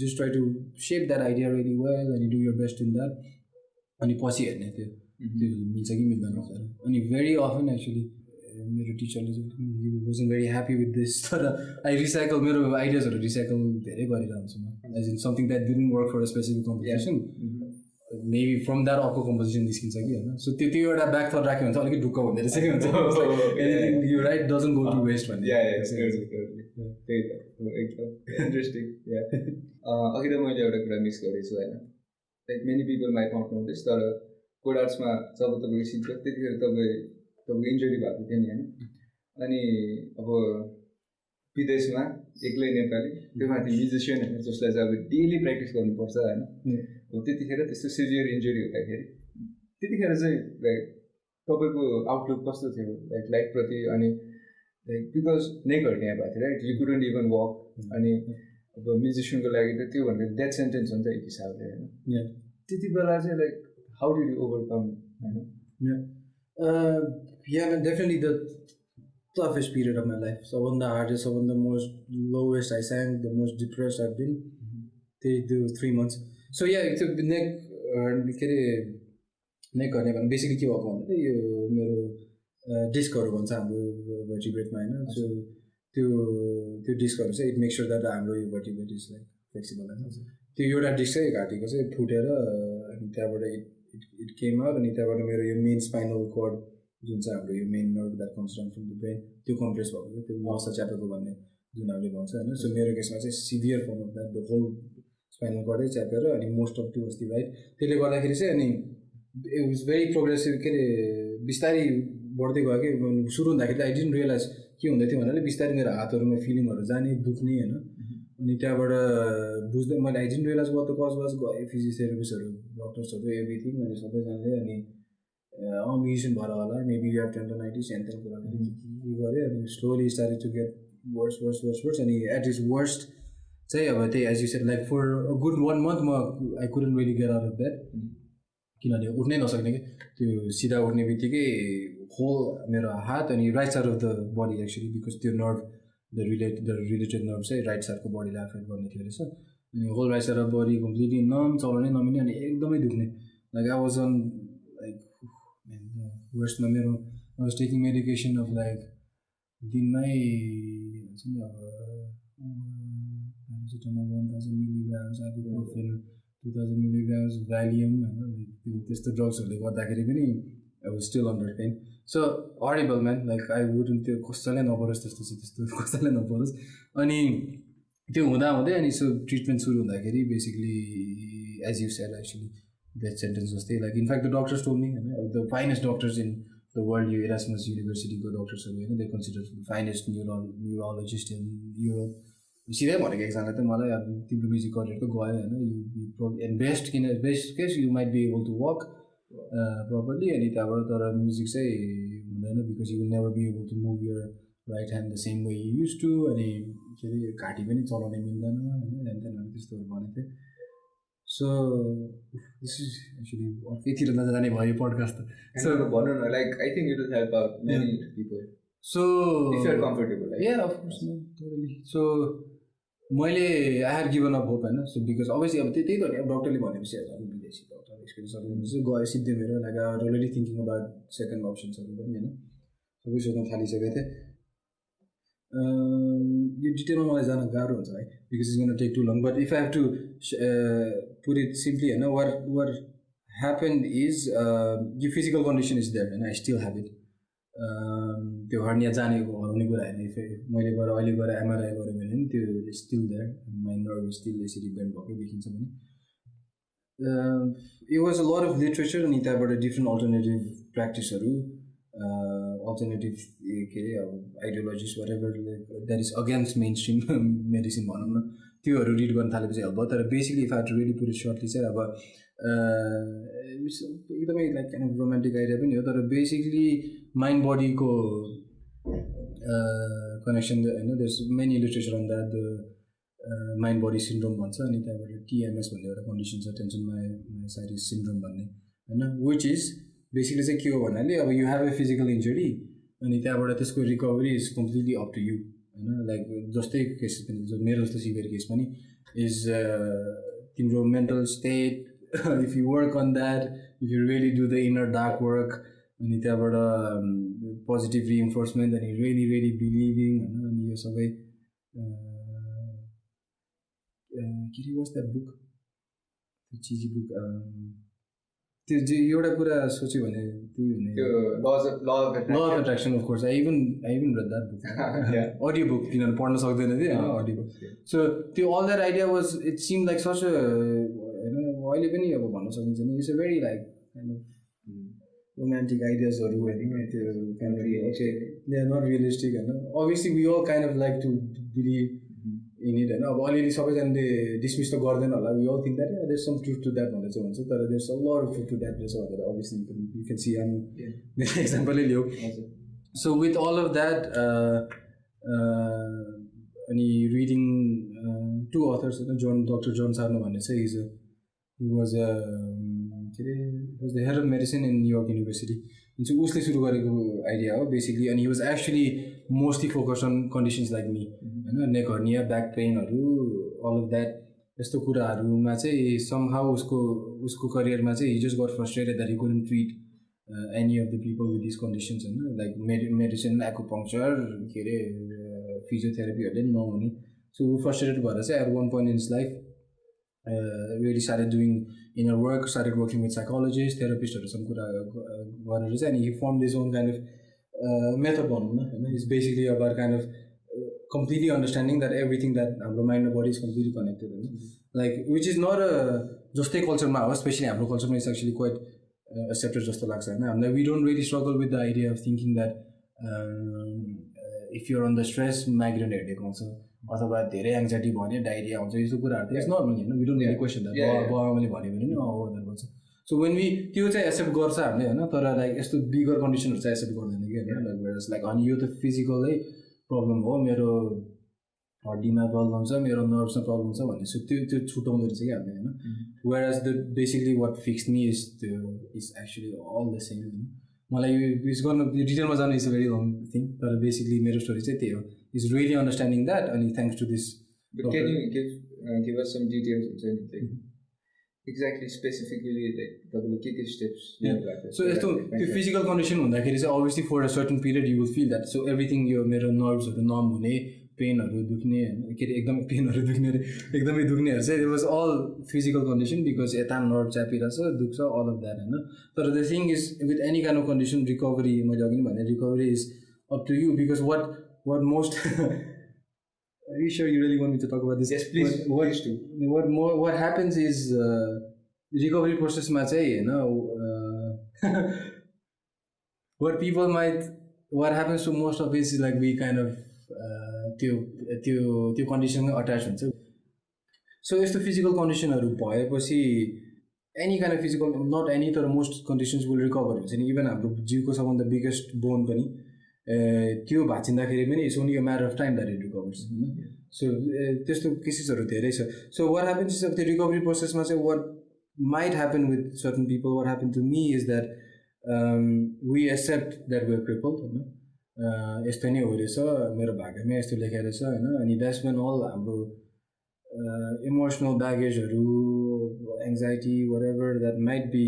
just try to shape that idea really well and you do your best in that अनि पछि हेर्ने त्यो त्यो मिल्छ कि मिल्दैन भनेर अनि भेरी अफन एक्चुली मेरो टिचरले चाहिँ you wasn't very happy with this तर आई रिसाइकल मेरो आइडियाजहरू रिसाइकल धेरै गरिरहन्छु म as in something that didn't work for a specific composition maybe from that अर्को कम्पोजिसन निस्किन्छ कि होइन सो त्यो एउटा ब्याक थट राख्यो भने चाहिँ अलिकति ढुक्क हुँदो रहेछ कि हुन्छ anything you write doesn't go to waste भन्ने त्यही त एकदम इन्ट्रेस्टिङ अघि त मैले एउटा कुरा मिस गरेछु होइन like many people might not know this तर कोडार्ट्समा जब तपाईँको सिक्यो त्यतिखेर तपाईँको इन्जुरी भएको थियो नि होइन अनि अब विदेशमा एक्लै नेपाली त्यो माथि म्युजिसियन होइन जसलाई चाहिँ अब डेली प्र्याक्टिस गर्नुपर्छ होइन अब त्यतिखेर त्यस्तो सिभियर इन्जुरी हुँदाखेरि त्यतिखेर चाहिँ लाइक तपाईँको आउटलुक कस्तो थियो लाइक लाइफप्रति अनि लाइक बिकज नेक हर्निया भएको थियो right you couldn't even walk अनि अब म्युजिसियनको लागि त त्यो भनेको डेथ सेन्टेन्स हुन्छ एक हिसाबले होइन त्यति बेला चाहिँ like how did you overcome होइन yeah definitely the toughest period of my life सबभन्दा hardest सबभन्दा most lowest I sang the most depressed I've been the 3 months so yeah it's a neck के अरे नेक गर्ने भने बेसिकली के भएको भन्दा यो मेरो डिस्कहरू भन्छ हाम्रो भर्टिब्रेटमा होइन सो त्यो डिस्कहरू चाहिँ इट मेक स्योर द्याट हाम्रो यो भर्टिब्रेट इज लाइक फ्लेक्सिबल होइन त्यो एउटा डिस्क चाहिँ घाँटीको चाहिँ फुटेर अनि त्यहाँबाट इट केम आउट अनि त्यहाँबाट मेरो यो मेन स्पाइनल कर्ड जुन चाहिँ हाम्रो यो main nerve that comes down from the brain त्यो कम्प्रेस भएको थियो त्यो मसा च्यापेको भन्ने जुन हामीले भन्छ होइन सो मेरो केसमा चाहिँ severe form of that the whole spinal कर्डै च्यापेर अनि मोस्ट अफ टु अस्ति राइट त्यसले गर्दाखेरि चाहिँ अनि इट वाज भेरी प्रोग्रेसिभ के अरे बिस्तारै बढ्दै गयो कि सुरु हुँदाखेरि आई डिडन्ट रियलाइज के हुँदै थियो भन्नाले बिस्तारै मेरो हातहरूमा फिलिङहरू जाने दुख्ने होइन अनि त्यहाँबाट बुझ्दै मैले I didn't realise what the cause was गएँ फिजियोथेरापिस्टहरू डक्टर्सहरू एभ्रिथिङ अनि सबैजनाले अनि म्युजिसियन भएर होला maybe you have tendonitis and then कुराहरू के गरेँ अनि slowly started to get worse अनि एट इज वर्स्ट चाहिँ अब त्यही as you said like for a good 1 month म I couldn't really get out of bed किनभने उठ्नै नसक्ने कि त्यो सिधा उठ्ने बित्तिकै होल मेरो हात अनि right side of the body actually because त्यो नर्भ द रिलेटेड नर्भ चाहिँ राइट साइडको बडीलाई एफेक्ट गर्ने थियो रहेछ अनि whole right side of body completely चलाउनै नमिल्ने अनि एकदमै दुख्ने like I was on like वर्स्टमा मेरो I was taking medication of like दिनमै हुन्छ नि अब प्यारासिटामोल 1000 मिलिग्राम्स आइबुप्रोफेन 2000 मिलिग्राम्स भ्यालियम होइन त्यस्तो ड्रग्सहरूले गर्दाखेरि पनि अब still under pain so horrible man like I wouldn't त्यो कसैलाई नपरोस् त्यस्तो कसैलाई नपरोस् अनि त्यो हुँदै अनि सो ट्रिटमेन्ट सुरु हुँदाखेरि basically as you said actually death sentence जस्तै like in fact the doctors told me होइन the finest doctors in the world यो इरास्मस युनिभर्सिटीको डक्टर्सहरू होइन they consider finest neurologist in Europe सिधै भनेको एकजनाले त मलाई अब तिम्रो म्युजिक करियर त गयो होइन and best case you might be able to work properly अनि त्यहाँबाट तर म्युजिक चाहिँ हुँदैन because you will never be able to move your right hand the same way you use to अनि के अरे घाँटी पनि चलाउनै मिल्दैन होइन त्यहाँदेखि त्यस्तोहरू भनेको थिएँ सो दिस इज एक्चुली अर्कैतिर नजाने भयो पडकास्ट त सो भनौँ न like I think it will help out many people so if you are comfortable या अफ कोर्स टोटली सो मैले I had given up hope होइन सो बिकज अभियसली अब त्यही त नि अब डक्टरले भनेपछि अलिक विदेशी डक्टर एक्सपिरियन्सहरू चाहिँ गयो सिद्धि मेरो like I was already thinking about second अप्सन्सहरू पनि होइन सबै सोच्न थालिसकेको थिएँ यो डिटेलमा मलाई जान गाह्रो हुन्छ है because is gonna take too long but if I have to put it simply होइन वाट ह्यापन्ड इज यो फिजिकल कन्डिसन इज देयर होइन आई स्टिल हेभ इट त्यो हर्निया जानेको हराउने कुरा होइन मैले अहिले गएर एमआरआई गऱ्यो भने पनि त्यो still there my nerve still यसरी बेन्ड भएकै देखिन्छ भने it was a lot of literature अनि त्यहाँबाट डिफ्रेन्ट अल्टरनेटिभ प्र्याक्टिसहरू अल्टरनेटिभ के अरे अब ideologies whatever that is against mainstream medicine भनौँ न त्योहरू रिड गर्न थालेपछि हेल्प भयो तर basically if I to really put it shortly चाहिँ अब एकदमै like kind of romantic idea पनि हो तर बेसिकली माइन्ड बडीको कनेक्सन होइन there is many literature on that the mind body syndrome भन्छ अनि त्यहाँबाट टिएमएस भन्ने एउटा कन्डिसन छ टेन्सन माइसाइटिस सिन्ड्रोम भन्ने होइन विच इज बेसिकली चाहिँ के हो भन्नाले अब you have a physical injury अनि त्यहाँबाट त्यसको recovery is completely up to you होइन लाइक जस्तै केसेस पनि मेरो जस्तो सिभियर केस पनि इज तिम्रो mental state if you work on that if you really do the inner dark work, अनि त्यहाँबाट positive reinforcement, अनि really believing, अनि यो सबै के रे what's that book? त्यो cheesy book. त्यो एउटा कुरा सोच्यो भने त्यही हुने. Law of Attraction, of course. I even read that book. Audio book, किनभने पढ्न सक्दैन थिएँ, audio book. So all that idea was, it seemed like such a, अहिले पनि अब भन्न सकिन्छ नि, it's a very like kind of romantic ideas or त्यो kind of, okay, they are not realistic, obviously we all kind of like to believe in it, अब अलिअलि सबैजनाले dismiss त गर्दैन होला, we all think that there's some truth to that भनेर चाहिँ भन्छ, तर there's a lot of truth to that भनेर obviously you can see I'm example Leo. So with all of that अनि reading two authors, Dr. John Sarno भन्ने चाहिँ he was the head of medicine in New York University. And so उसले सुरु गरेको idea हो basically, and he was actually mostly focused on conditions like me, neck hernia, back pain, all of that. यस्तो कुराहरुमा चाहिँ somehow उसको career-मा चाहिँ he just got frustrated that he couldn't treat any of the people with these conditions, like medicine, acupuncture, के रे physiotherapy-हरुले नहुने. So frustrated भएर चाहिँ at one point in his life really started doing inner work, started working with psychologists, therapists, or some and he formed his own kind of method. It's basically about kind of completely understanding that everything that our mind and body is completely connected, like, which is not a just a culture now, especially our culture is actually quite accepted just like that. We don't really struggle with the idea of thinking that if you're under stress, migraine headache also, अथवा धेरै एंजाइटी भने डायरिया हुन्छ, यस्तो कुराहरु it's normal, we don't really question that. बाबाले भन्यो भने नि हो भनेर भन्छ. So when we त्यो चाहिँ एक्सेप्ट गर्छ हामीले, तर लाइक यस्तो बिगर कन्डिसनहरु चाहिँ एक्सेप्ट गर्दैन के, लाइक अनि यो त फिजिकलै प्रब्लम हो, मेरो हड्डीमा प्रब्लम छ, मेरो नर्भ्समा प्रब्लम छ भन्ने त्यो छुटाउँदै रहेछ के हामीले, whereas the basically what fixed me is actually all the same. मलाई इट्स गर्न डिटेलमा जानु is a very long thing, तर बेसिकली मेरो स्टोरी चाहिँ त्यही हो, इज रियली अन्डरस्ट्यान्डिङ द्याट, अनि thanks to this. Can you give us some details हुन्छ नि, like exactly specifically like तपाईले के स्टेप्स लिनु भएको? सो यस्तो त्यो फिजिकल कन्डिसन हुँदाखेरि चाहिँ obviously for a certain period you will feel that, so everything यो मेरो नर्भ्सहरु नम हुने, पेनहरु दुख्ने, के रे एकदमै पेनहरु दुख्ने, एकदमै दुख्नेहरु चाहिँ it was all physical condition because यता नर्भ च्यापिरहेछ, दुख्छ, all of that, तर the thing is with any kind of condition, recovery, मैले अघि भने recovery is up to you, because what most are you sure you really want me to talk about this? Yes, please. What happens is recovery process ma chahi what happens to most of it is like we kind of त्यो condition attach हुन्छ. So यस्तो physical condition हरु भएपछि any kind of physical, not any, तर most conditions will recover हुन्छ नि. इभन हाम्रो जिउको सबभन्दा बिगेस्ट बोन पनि त्यो भाँचिँदाखेरि पनि it's only a matter of time that it recovers, so त्यस्तो केसेसहरु धेरै छ. So what happens is the recovery process मा चाहिँ what might happen with certain people, what happened to me is that we accept that we're crippled, यस्तो नै हो रहेछ, मेरो भाग्यमा यस्तो लेखेको रहेछ, अनि that's when all हाम्रो emotional baggageहरु, anxiety, whatever that might be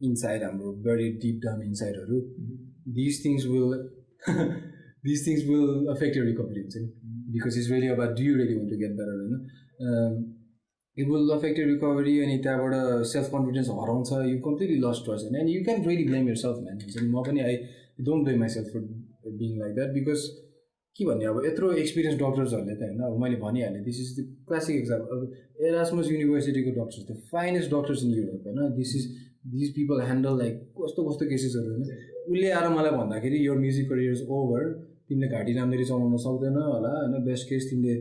inside हाम्रो very deep down insideहरु, these things will affect your recovery, because it's really about do you really want to get better, it will affect your recovery, and त्यहाँबाट self confidence हराउँछ, you completely lost trust, and you can't really blame yourself, man. म पनि I don't blame myself for being like that, because के भन्ने अब यत्रो एक्सपिरियन्स डक्टर्सहरुले त हैन, अब मैले भनिहालेँ, this is the classic example, अब एरास्मस युनिभर्सिटीको doctors, the finest doctors in Europe, हैन, these people handle like कस्तो केसेसहरु, हैन. उले आएर मलाई भन्दाखेरि your music career is over, तिमीले घाँटी राम्ररी चलाउन सक्दैन होला, हैन, बेस्ट केस तिमीले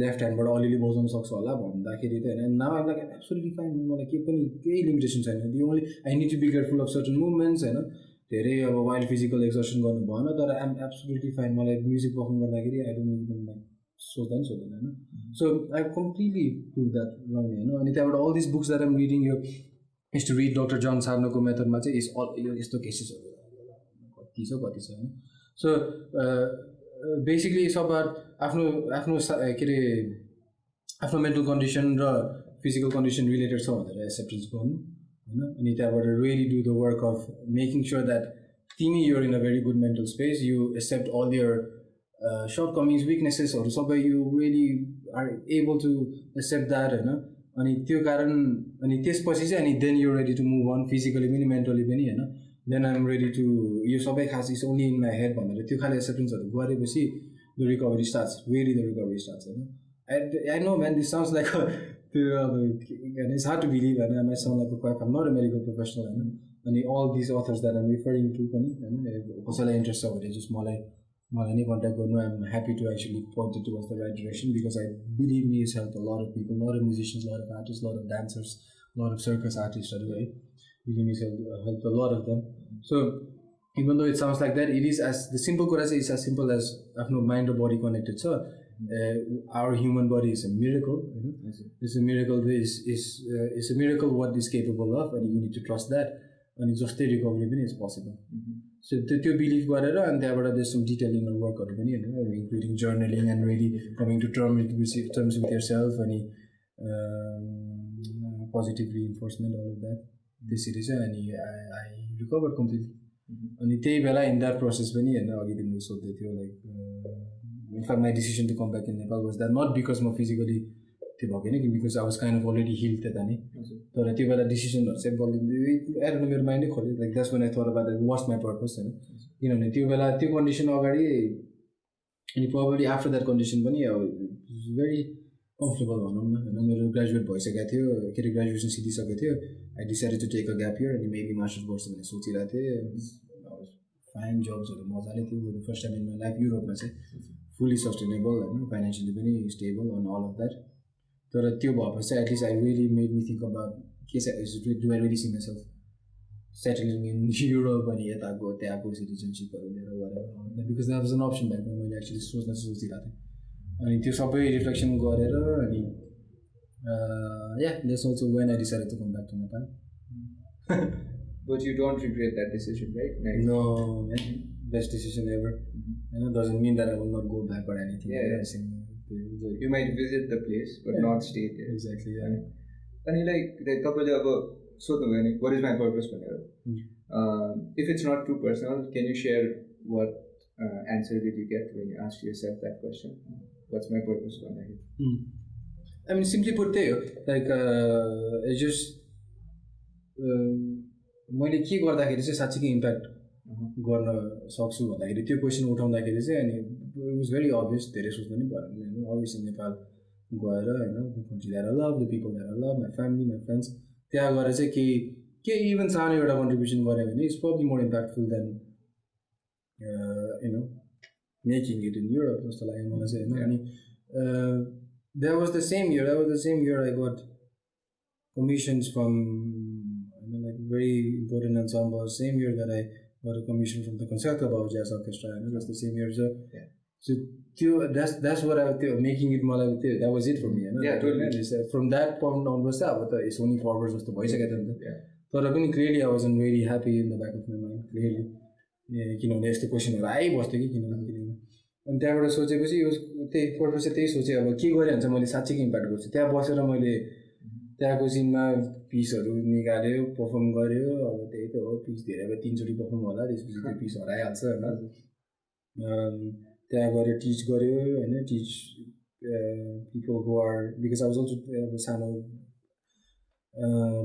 लेफ्ट ह्यान्डबाट अलिअलि बजाउन सक्छ होला भन्दाखेरि त हैन, now I'm like absolutely fine, मलाई केही लिमिटेसन छैन, the only I need to be careful of certain movements, हैन, धेरै अब वाइल्ड फिजिकल एक्सर्सन गर्नु भएन, तर आइ एम एब्सोल्युटली फाइन, मलाई म्युजिक पर्फर्म गर्दाखेरि आई डोन्ट इभन लाइक सोच्दैन, हैन. So I completely prove that long, हैन. अनि त्यहाँबाट all this books that I'm reading, यो इज टु रिड डक्टर जन सार्नोको मेथडमा चाहिँ इज अल यस्तो केसेसहरू कति छ, हैन. सो बेसिकली सब आफ्नो के अरे आफ्नो मेन्टल कन्डिसन र फिजिकल कन्डिसन रिलेटेड छ भनेर एक्सेप्टेन्स गर्नु, अनि त्यहाँबाट really do the work of making sure that you're in a very good mental space, you accept all your shortcomings, weaknesses हरू सबै you really are able to accept that हैन अनि त्यो कारण अनि त्यसपछि चाहिँ अनि then you're ready to move on physically पनि mentally पनि हैन then I'm ready to यो सबै खास is only in my head भनेर त्यो खाले acceptance हरू गरेपछि the recovery starts, really the recovery starts I know man, this sounds like and it's hard to believe and I might sound like a quack. I'm not a medical professional and all these authors that I'm referring to कसैलाई interest छ भने just मलाई नै contact गर्नु. I'm happy to actually point it towards the right direction because I believe me has helped a lot of people, a lot of musicians, a lot of artists, a lot of dancers, a lot of circus artists right? Believe me has helped a lot of them. So even though it sounds like that, it is as the simple कुरा चाहिँ is as simple as आफ्नो mind or body connected छ. Our human body is a miracle. It's a miracle. It's a miracle what is capable of, and you need to trust that. And it's just recovery पनि is possible. So त्यो belief गरेर and त्यहाँबाट there's some detailing workहरू पनि including journaling and really coming to terms with yourself अनि positive reinforcement, all of that. त्यसरी चाहिँ अनि I recovered completely. अनि त्यही बेला in that process पनि अघि तिमीले सोध्दै थियो like in fact my decision to come back in Nepal was that not because म physically त्यो भएको हैन because I was kind of already healed त्यता नि तर त्यो बेला decisionहरु चाहिँ बल्ल I don't know मेरो माइन्डै खोल्यो like that's when I thought about like what's my purpose हैन किनभने त्यो बेला त्यो कन्डिसन अगाडि अनि probably after that condition पनि very comfortable भनौँ न हैन मेरो ग्रेजुएट भइसकेको थियो के रे ग्रेजुएसन सिधिसकेको थियो I decided to take a gap year and maybe master's गर्छु भन्ने सोचिरहेको थिएँ fine jobsहरु मजाले थियो for the first time in my life युरोपमा चाहिँ fully sustainable and financially very stable and all of that. तर त्यो भएपछि at least I really made me think about do I really see myself settling in Europe and यताको त्यहाँको citizenshipहरु लिएर whatever because that was an option back then मैले actually सोचिरहेको थिएँ अनि त्यो सबै रिफ्लेक्सन गरेर अनि yeah that's also when I decided to come back to Nepal. But you don't regret that decision, right? Like, no man, best decision ever. And it doesn't mean that I will not go back or anything. Yeah. You might visit the place, but not stay there. Exactly. Yeah. And like तपाईँले अब सोध्नु भयो नि what is my purpose भनेर if it's not too personal, can you share what answer did you get when you asked yourself that question? What's my purpose भन्दाखेरि I mean simply put त्यही हो like it's just मैले के गर्दाखेरि चाहिँ साच्चै इम्प्याक्ट गर्न सक्छु भन्दाखेरि त्यो क्वेसन उठाउँदाखेरि चाहिँ अनि इट वाज भेरी अभियस धेरै सोच्नु नि परेन हैन अभियसली नेपाल गएर हैन the country that I love the people that I love my family my friends त्यहाँ गएर चाहिँ के इभन सानो एउटा कन्ट्रिब्युसन गऱ्यो भने it's probably more impactful than you know making it in Europe जस्तो लाग्यो मलाई चाहिँ हैन अनि that was the same year I got commissions from like very important ensemble. Same year that I got a commission from the Concertgebouw Jazz Orchestra, and it was the same year. So that's what I was making it. That was it for me. Yeah, totally. From that point onwards, it's only forwards was the voice again. But clearly, I wasn't really happy in the back of my mind. Clearly, you know, there's the question that I was thinking, and त्यहाँबाट सोचेपछि त्यही पर्पस चाहिँ त्यही सोचेँ अब के गरेँ भने चाहिँ मैले साँच्चै इम्प्याक्ट गर्छु त्यहाँ बसेर मैले त्यहाँको सिनमा पिसहरू निकाल्यो पर्फर्म गर्यो अब त्यही त हो पिस धेरै अब 3 चोटि पर्फर्म होला त्यसपछि त्यो पिस हराइहाल्छ हैन त्यहाँ गएर टिच गर्यो हैन teach people who are because I was also सानो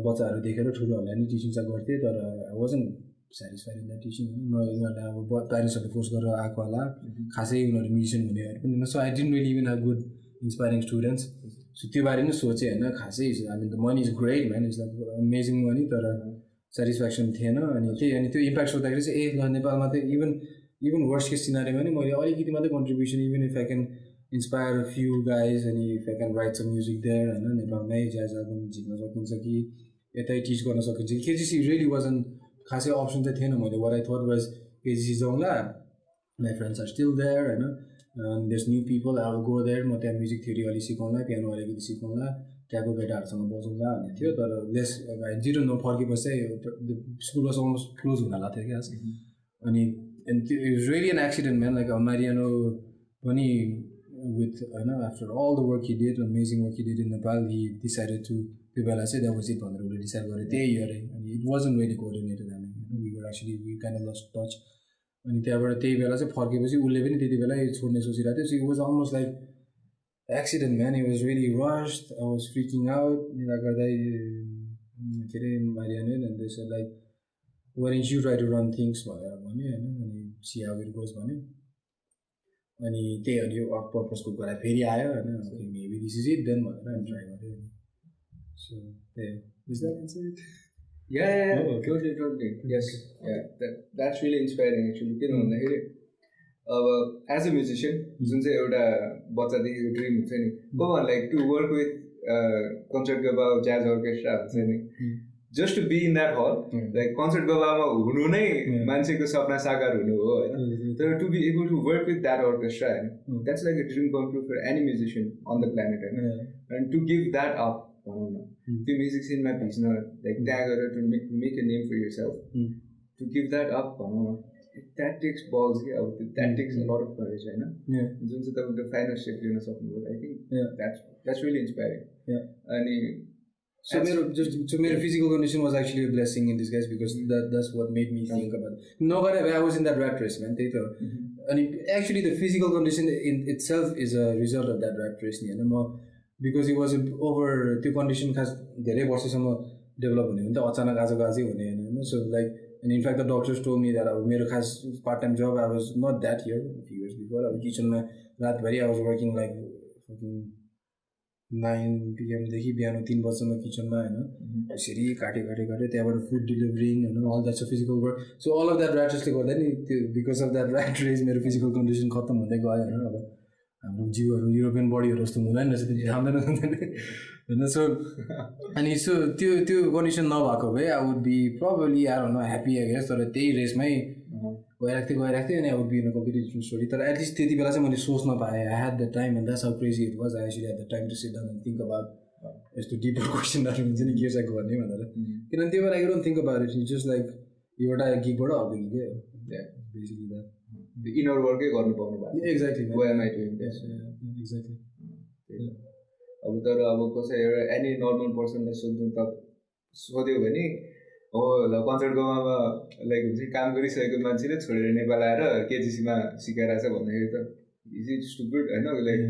बच्चाहरू देखेर ठुलोहरूलाई नि टिचिङ चाहिँ गर्थेँ तर I wasn't satisfied in that teaching हैन उनीहरूले अब प्यारेन्ट्सहरूले फोर्स गरेर आएको होला खासै उनीहरू म्युजिसियन हुनेहरू पनि so I didn't really even have good inspiring students so त्यो बारे नै सोचेँ होइन खासै I mean the money is great man is like amazing money तर सेटिस्फ्याक्सन थिएन अनि त्यो इम्प्याक्ट सोच्दाखेरि चाहिँ ल नेपालमा त इभन वर्स्ट केस सिनारीमा नि मैले अलिकति मात्रै contribution even if I can inspire a few guys अनि if I can write some music there होइन नेपालमै ज्याज एल्बम झिक्न सकिन्छ कि यतै टिच गर्न सकिन्छ कि केजिसी रियली वाजन खासै अप्सन त थिएन मैले वाट आई थट वाज केजिसी जाउँला my friends are still there होइन there's new people I will go there म त्यहाँ म्युजिक थ्योरी अलि सिकाउँला पियानो अलिकति सिकाउँला त्यहाँको केटाहरूसँग बजाउँला भन्ने थियो तर लेस आई डिडन्ट नो फर्केपछि चाहिँ स्कुल वाज अलमोस्ट क्लोज हुन लाग्थ्यो क्या अनि त्यो it was really an accident man like Mariano पनि विथ होइन after all the work he did amazing work he did in Nepal he decided to त्यो बेला चाहिँ द्याट वाज इट भनेर उसले डिसाइड गरेँ त्यही इयरै अनि it wasn't really coordinated. I mean, we kind of lost touch. अनि त्यहाँबाट त्यही बेला चाहिँ फर्केपछि उसले पनि त्यति बेला छोड्ने सोचिरहेको थियो. So it was almost like accident, man. It was really rushed. I was freaking out. निराकर्दै के अरे मारिहाल्यो and they said like, why didn't you try to run things भनेर भन्यो होइन. अनि see how it goes भन्यो. अनि त्यही अनि यो पर्पसको कुरा फेरि आयो होइन. Maybe this is it then भनेर अनि ट्राई गरेँ. So there. Does that answer it? Yeah. Totally. Yes. Yeah. That's really inspiring actually. किन भन्दाखेरि अब एज अ म्युजिसियन जुन चाहिँ एउटा बच्चादेखिको ड्रिम हुन्छ नि like to work with Concertgebouw jazz orchestra हुन्छ नि just to be in that hall like कन्सर्टगेबाउमा हुनु नै मान्छेको सपना साकार हुनु हो होइन तर to be able to work with that orchestra होइन that's like a dream come true for any musician on the planet होइन and to give that up भनौँ न त्यो म्युजिक सिनमा भिज्न लाइक त्यहाँ गएर to make a name for yourself to give that up भनौँ न that takes balls that takes a lot of courage होइन जुन चाहिँ तपाईँको फाइनल स्टेप लिन सक्नुभयो I think that's really inspiring अनि so मेरो physical condition was actually a blessing in disguise because that's what made me think about it. Nobody I was in that rat race man त्यही त अनि actually the physical condition in itself is a result of that rat race नि होइन म because it was over त्यो condition खास धेरै वर्षसम्म डेभलप हुने हो नि त अचानक आजै हुने होइन so like and in fact the doctors told me that मेरो खास part time job I was not that here a few years before अब किचनमा रातभरि I was working like 9 PM देखि बिहान 3 बजेसम्म किचनमा होइन यसरी काटे त्यहाँबाट फुड डेलिभरिङ होइन all that's a physical work so all of that rat race ले गर्दा नि त्यो because of that rat race मेरो physical condition खत्तम हुँदै गयो होइन अब हाम्रो जीवहरू युरोपियन बडीहरू जस्तो हुँदैन रहेछ त्यो थाम्दैन होइन सो अनि सो त्यो कन्डिसन नभएको भए I would be probably I don't know happy I guess तर त्यही रेसमै गइराख्थेँ अनि I would be in a completely different story तर एटलिस्ट त्यति बेला चाहिँ मैले सोच्न पाएँ I had the time and that's how crazy it was I actually had the time to sit down and think about यस्तो डिपर क्वेसनहरू हुन्छ नि के चाहिँ गर्ने भनेर किनभने त्यो बेला I don't think about it just like एउटा गिगबाट अर्को गिगै हो बेसिकली द्याट इनर वर्कै गर्नु पाउनु भएको एक्ज्याक्टली एक्ज्याक्टली अब तर अब कसै एउटा एनी नर्मल पर्सनलाई सोध्नु त सोध्यो भने हो ल कन्सर्टगेबाउमा लाइक हुन्छ काम गरिसकेको मान्छेले छोडेर नेपाल आएर केजिसीमा सिकाइरहेछ भन्दाखेरि त इज इट स्टुपिड होइन like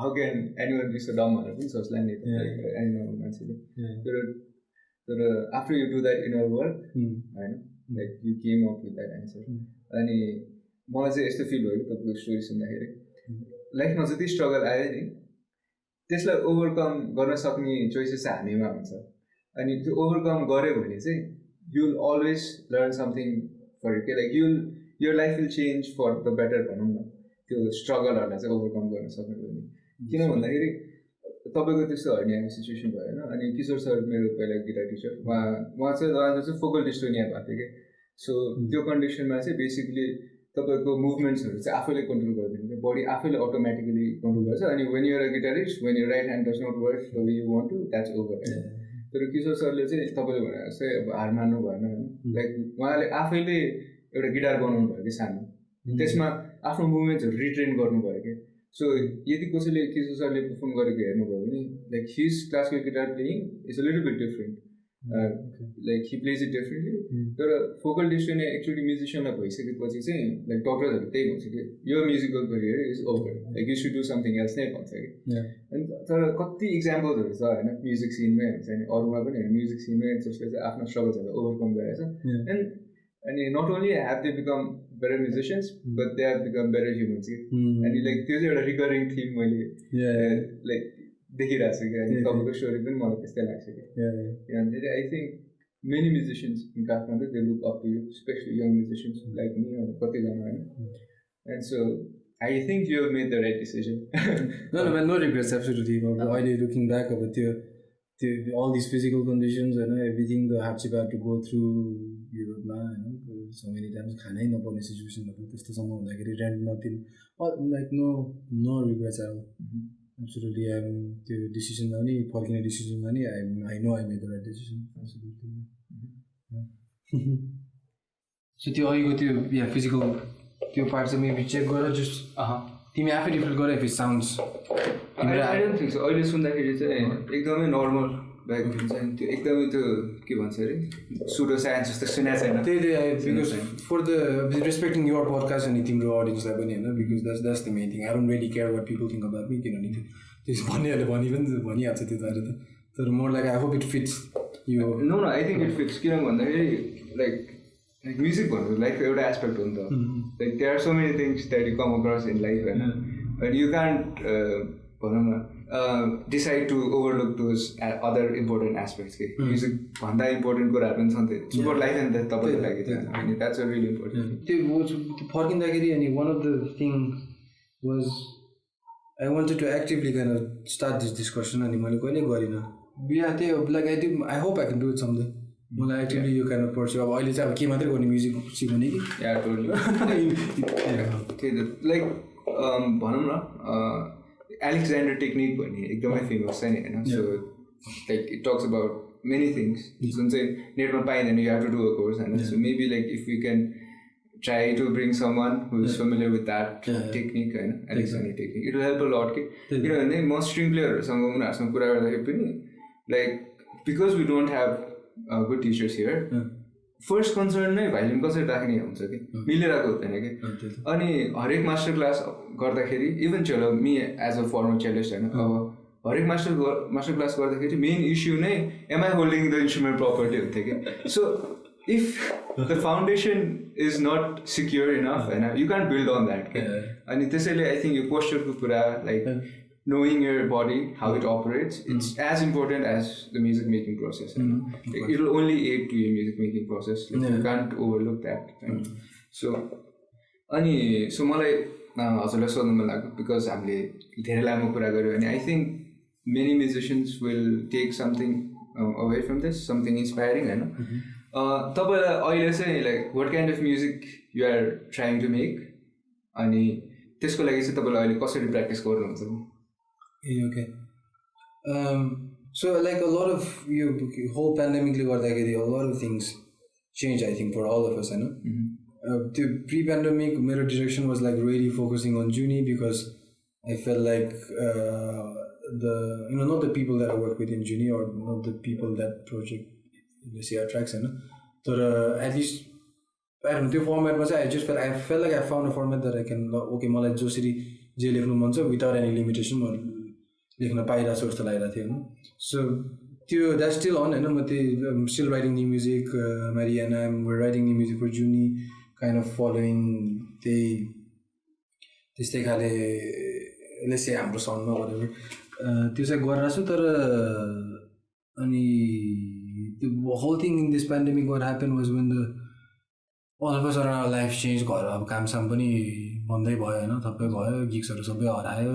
how can anyone be so dumb भनेर पनि सोच्ला नि एनी नर्मल मान्छेले तर after you do that inner work होइन like you came up with that answer अनि मलाई चाहिँ यस्तो फिल भयो तपाईँको स्टोरी सुन्दाखेरि लाइफमा जति स्ट्रगल आयो नि त्यसलाई ओभरकम गर्न सक्ने चोइसेस चाहिँ हामीमा हुन्छ अनि त्यो ओभरकम गऱ्यो भने चाहिँ you will always learn something for के like your life will change for the better भनौँ न त्यो स्ट्रगलहरूलाई चाहिँ ओभरकम गर्न सक्नुभयो भने किन भन्दाखेरि तपाईँको त्यस्तो हर्नियाको सिचुएसन भयो होइन अनि किशोर सर मेरो पहिला गिटार टिचर उहाँ चाहिँ फोकल डिस्टोनिया भएको थियो क्या सो त्यो कन्डिसनमा चाहिँ बेसिकली तपाईँको मुभमेन्ट्सहरू चाहिँ आफैले कन्ट्रोल गरिदिनु क्या बडी आफैले अटोमेटिकली कन्ट्रोल गर्छ अनि when you're a guitarist when your right hand does not work the way you want to that's over तर किशोर सरले चाहिँ तपाईँले भने जस्तै अब हार मान्नु भएन होइन लाइक उहाँले आफैले एउटा गिटार बनाउनु भयो कि सानो त्यसमा आफ्नो मुभमेन्ट्सहरू रिट्रेन गर्नुभयो कि सो यदि कसैले किशोर सरले पर्फर्म गरेको हेर्नुभयो भने like his classical guitar playing is a little bit different like he plays it differently तर फोकल डिस्टोनिया एक्चुअली म्युजिसियनलाई भइसकेपछि चाहिँ लाइक डक्टर्सहरू त्यही भन्छ कि यो musical career is over like you should do something else नै भन्छ कि अनि तर कति इक्जाम्पल्सहरू छ होइन म्युजिक सिनमै हुन्छ नि अरूमा पनि म्युजिक सिनमै जसले चाहिँ आफ्नो स्ट्रगल्सहरू ओभरकम गरेको छ अनि not only have they become better musicians but they have become better humans कि अनि लाइक त्यो चाहिँ एउटा रिकरिङ थिम मैले लाइक देखिरहेको छु कि अनि तपाईँको स्टोरी पनि मलाई त्यस्तै लाग्छ कि किनभने I think many musicians in Kathmandu they look up to you especially young musicians like me कतिजना होइन and so I think you have made the right decision no regrets absolutely अहिले लुकिङ ब्याक अब त्यो अल दिस फिजिकल कन्डिसन्स होइन everything the hardship have to go through युरोपमा होइन सो मेनी टाइम्स खानै नपर्ने सिचुएसनहरू त्यस्तोसम्म हुँदाखेरि रेन्ट नदिनु लाइक नो रिग्रेट्स अब Absolutely, त्यो डिसिजनमा पनि फर्किने डिसिजनमा पनि I know I made the right decision. Absolutely. So त्यो अहिलेको त्यो फिजिकल त्यो पार्ट चाहिँ मेबी चेक गरेर जस्ट तिमी आफै रिफ्लेक्ट गर if it sounds I don't think so. अहिले सुन्दाखेरि चाहिँ एकदमै नर्मल ब्याक हुन्छ नि त्यो एकदमै त्यो के भन्छ अरे सुडो साइन्स जस्तो सुनेको छैन because for the respecting your podcast अनि तिम्रो अडियन्सलाई पनि होइन because that's the main thing I don't really care what people think about me किनभने त्यो भन्नेहरूले भनिहाल्छ त्यो त तर more like I hope it fits यो no I think it fits किन भन्दाखेरि लाइक म्युजिक भनेको लाइफको एउटा एस्पेक्ट हो नि त like there are so many things that you come across in life होइन बट यु कान्ट भनौँ न decide to overlook those other important aspects के म्युजिक भन्दा इम्पोर्टेन्ट कुराहरू पनि छन् त्यो फर लाइफ एन्ड तपाईँको लागि अनि द्याट्स अ रियली इम्पोर्टेन्ट त्यो फर्किँदाखेरि अनि one of the thing was I wanted to actively kind of start this discussion अनि मैले कहिले गरिनँ बिहा त्यही like I hope I can do it someday मलाई एक्टिभली यो काइन्ड अफ पर्छ अब अहिले चाहिँ अब के मात्रै गर्ने म्युजिक सिक्ने कि लाइक भनौँ न Alexander technique भन्ने एकदमै फेमस छ नि होइन so like it talks about many things जुन चाहिँ नेटमा पाइँदैन you have to do a course होइन so maybe like if you can try to bring someone who is familiar with that technique होइन Alexander technique it will help a lot कि किनभने म स्ट्रिङ प्लेयरहरूसँग उनीहरूसँग कुरा गर्दाखेरि पनि like because we don't have good teachers here first concern नै भाइलिन कसरी राख्ने हुन्छ कि मिलिरहेको हुँदैन कि अनि हरेक मास्टर क्लास गर्दाखेरि इभन चलो me as a former cellist होइन अब हरेक मास्टर क्लास गर्दाखेरि मेन इस्यु नै am I holding the instrument property हुन्थ्यो कि so if the foundation is not secure enough होइन you can't build on that के अनि त्यसैले आई थिङ्क यो पोस्चरको कुरा like knowing your body, how it operates, it's as important as the music making process. Like, it will only aid to your music making process. Like, you can't overlook that. So मलाई हजुरलाई सोध्नु मन लाग्यो बिकज हामीले धेरै लामो कुरा गऱ्यो भने I think many musicians will take something away from this something inspiring होइन तपाईँलाई अहिले चाहिँ like what kind of music you are trying to make अनि त्यसको लागि चाहिँ तपाईँले अहिले कसरी प्र्याक्टिस गर्नुहुन्छ Okay. So like a lot of your whole pandemic a lot of things changed I think for all of us, I know. The pre-pandemic my direction was like really focusing on Jooni because I felt like not the people that I work with in Jooni or not the people that project let's say our tracks, I know. But at least I don't know the format was I felt like I found a format that I can okay मलाई जसरी जे लेख्नु मन छ without any limitation or लेख्न पाइरहेको छु जस्तो लागिरहेको थियो होइन सो त्यो द्याट स्टिल अन होइन म त्यही still writing new music Mariana we're writing new music for Jooni kind of following त्यस्तै खाले लेट्स से हाम्रो साउन्डमा whatever त्यो चाहिँ गरिरहेको छु तर अनि the whole thing in this pandemic what happened was when all of us around our life changed घर अब कामसाम पनि बन्दै भयो होइन थप्पै भयो गिग्सहरू सबै हरायो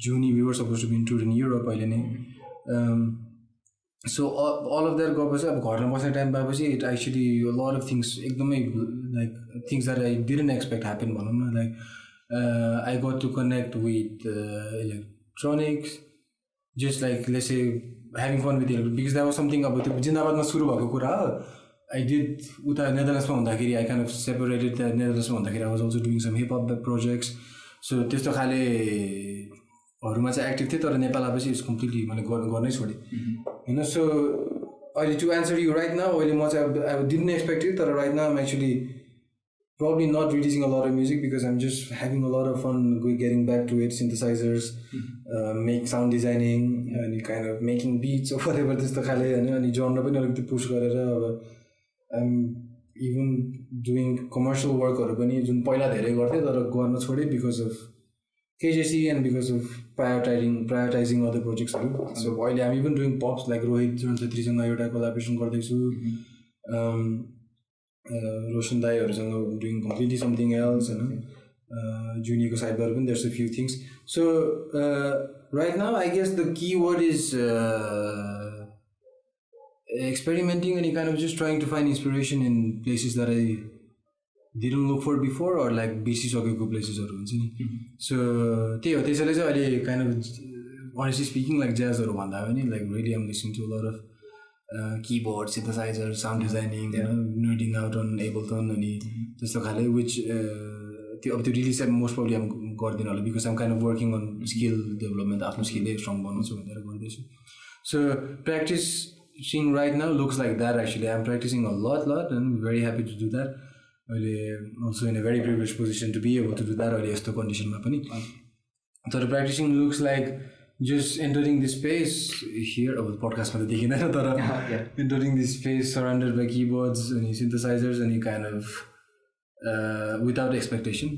Jooni we were supposed to be in tour in Europe अहिले नै so all of that गएपछि अब घरमा बस्ने टाइम पाएपछि it actually a lot of things एकदमै like things that I didn't expect happen भनौँ न like I got to connect with electronics just like let's say having fun with it because that was something अब त्यो जिन्दाबादमा सुरु भएको कुरा हो I did उता नेदरल्यान्ड्समा हुँदाखेरि I kind of separated that नेदरल्यान्ड्समा हुँदाखेरि I was also doing some hip hop projects so त्यस्तो खालेहरूमा चाहिँ एक्टिभ थिएँ तर नेपाल आएपछि इट्स कम्प्लिटली मैले गर्नै छोडेँ होइन सो अहिले to answer you right now अहिले म चाहिँ आई डिडन्ट एक्सपेक्ट इट तर right now I'm actually probably not releasing a lot of music because I'm just having a lot of fun getting back to it, synthesizers, make sound designing and kind of making beats or whatever त्यस्तो खाले हैन अनि genre पनि अलिकति पुश गरेर अब I'm even doing commercial work हरु पनि जुन पहिला धेरै गर्थे तर गर्न छोडे because of KJC and because of prioritizing other projects हरु so अहिले I'm even doing pops like Rohit सँग एउटा कोलाबोरेसन गर्दै छु Roshan Daiहरूसँग doing completely something else and Jooni ko side bar there's a few things so right now I guess the key word is experimenting and kind of just trying to find inspiration in places that I didn't look for before or like BC सकेको places हरु हुन्छ नि so त्यही हो त्यसैले चाहिँ अहिले kind of honestly speaking like jazz हरु भन्दा पनि like really I'm listening to a lot of keyboard, synthesizer, sound designing, nerding out on Ableton and त्यस्तो खाले which त्यो रिलिज चाहिँ मोस्ट प्रब्ली आम गर्दिनँ होला because I'm kind of working on skill development आफ्नो स्किलै स्ट्रङ बनाउँछु भनेर गर्दैछु so practicing right now looks like that actually I'm practicing a lot and I'm very happy to do that also in a very privileged position to be able to do that अहिले यस्तो कन्डिसनमा पनि तर practicing looks like just entering this space here अब पडकास्टमा त देखिँदैन तर entering this space surrounded by keyboards and synthesizers and kind of without expectation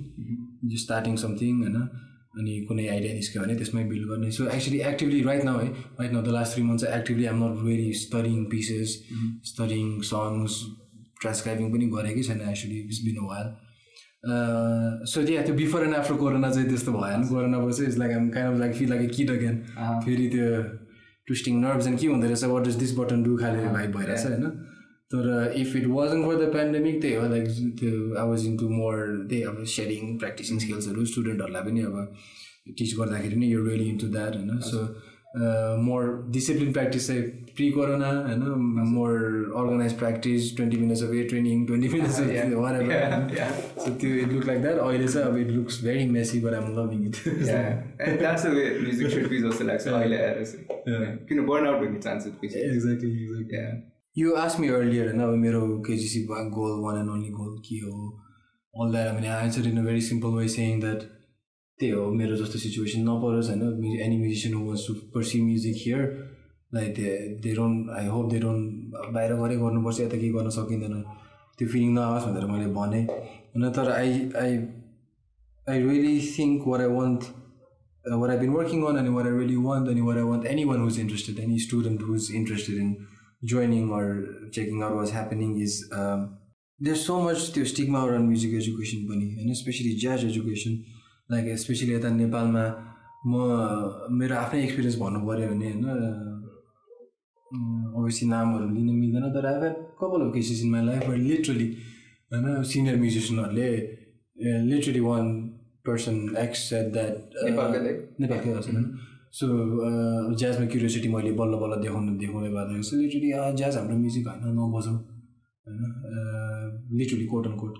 just starting something अनि कुनै आइडिया निस्क्यो भने त्यसमै बिल्ड गर्ने so actually actively right now the last 3 months actively um not really studying pieces studying songs transcribing पनि गरेकै छैन actually it's been a while so त्यो बिफोर एन्ड आफ्टर कोरोना चाहिँ त्यस्तो भएन कोरोना पछि it's like um kind of like feel like kid again फेरि त्यो ट्विस्टिङ नर्भ्स एन्ड के हुँदो रहेछ what does this button do खाले भाइब भइरहेछ होइन तर if it wasn't for the pandemic त्यही हो लाइक त्यो आई वाज इन्टु मोर त्यही अब सेयरिङ प्र्याक्टिसिङ स्किल्सहरू स्टुडेन्टहरूलाई पनि अब टिच गर्दाखेरि नै यु रियली इन्टु द्याट होइन सो मोर डिसिप्लिन प्र्याक्टिस चाहिँ प्री कोरोना होइन more organize practice 20 minutes of weight training 20 minutes of so त्यो इट लुक लाइक द्याट अहिले चाहिँ अब it looks very messy but I'm loving it music should be जस्तो लाग्छ अहिले आएर चाहिँ किन बर्न आउट हुने chances exactly You asked me earlier, and now मेरो KGC goal, one and only goal, के हो, all that. I mean, I answered in a very simple way, saying that त्यही हो मेरो जस्तो situation नपरोस् होइन any musician who wants to pursue music here, like they don't, I hope they don't बाहिर गरे गर्नुपर्छ यता केही गर्न सकिँदैन त्यो फिलिङ नआओस् भनेर मैले भने होइन तर I really think what I want, what I've been working on and what I really want and what I want anyone who's interested, any student who's interested in joining or checking out what's happening is there's so much stigma around music education pani and especially jazz education like especially at Nepal ma मेरो आफ्नै एक्सपिरियन्स भन्नु पर्यो भने हैन obviously नामहरु लिन मिल्दैन तर I have a couple of cases in my life where literally हैन senior musicianहरुले literally one person X said that नेपालकै हो So jazz में curiosity मैले बल्ल देखाउने बात है. So literally jazz हाम्रो music हैन नबजाऊ हैन literally quote unquote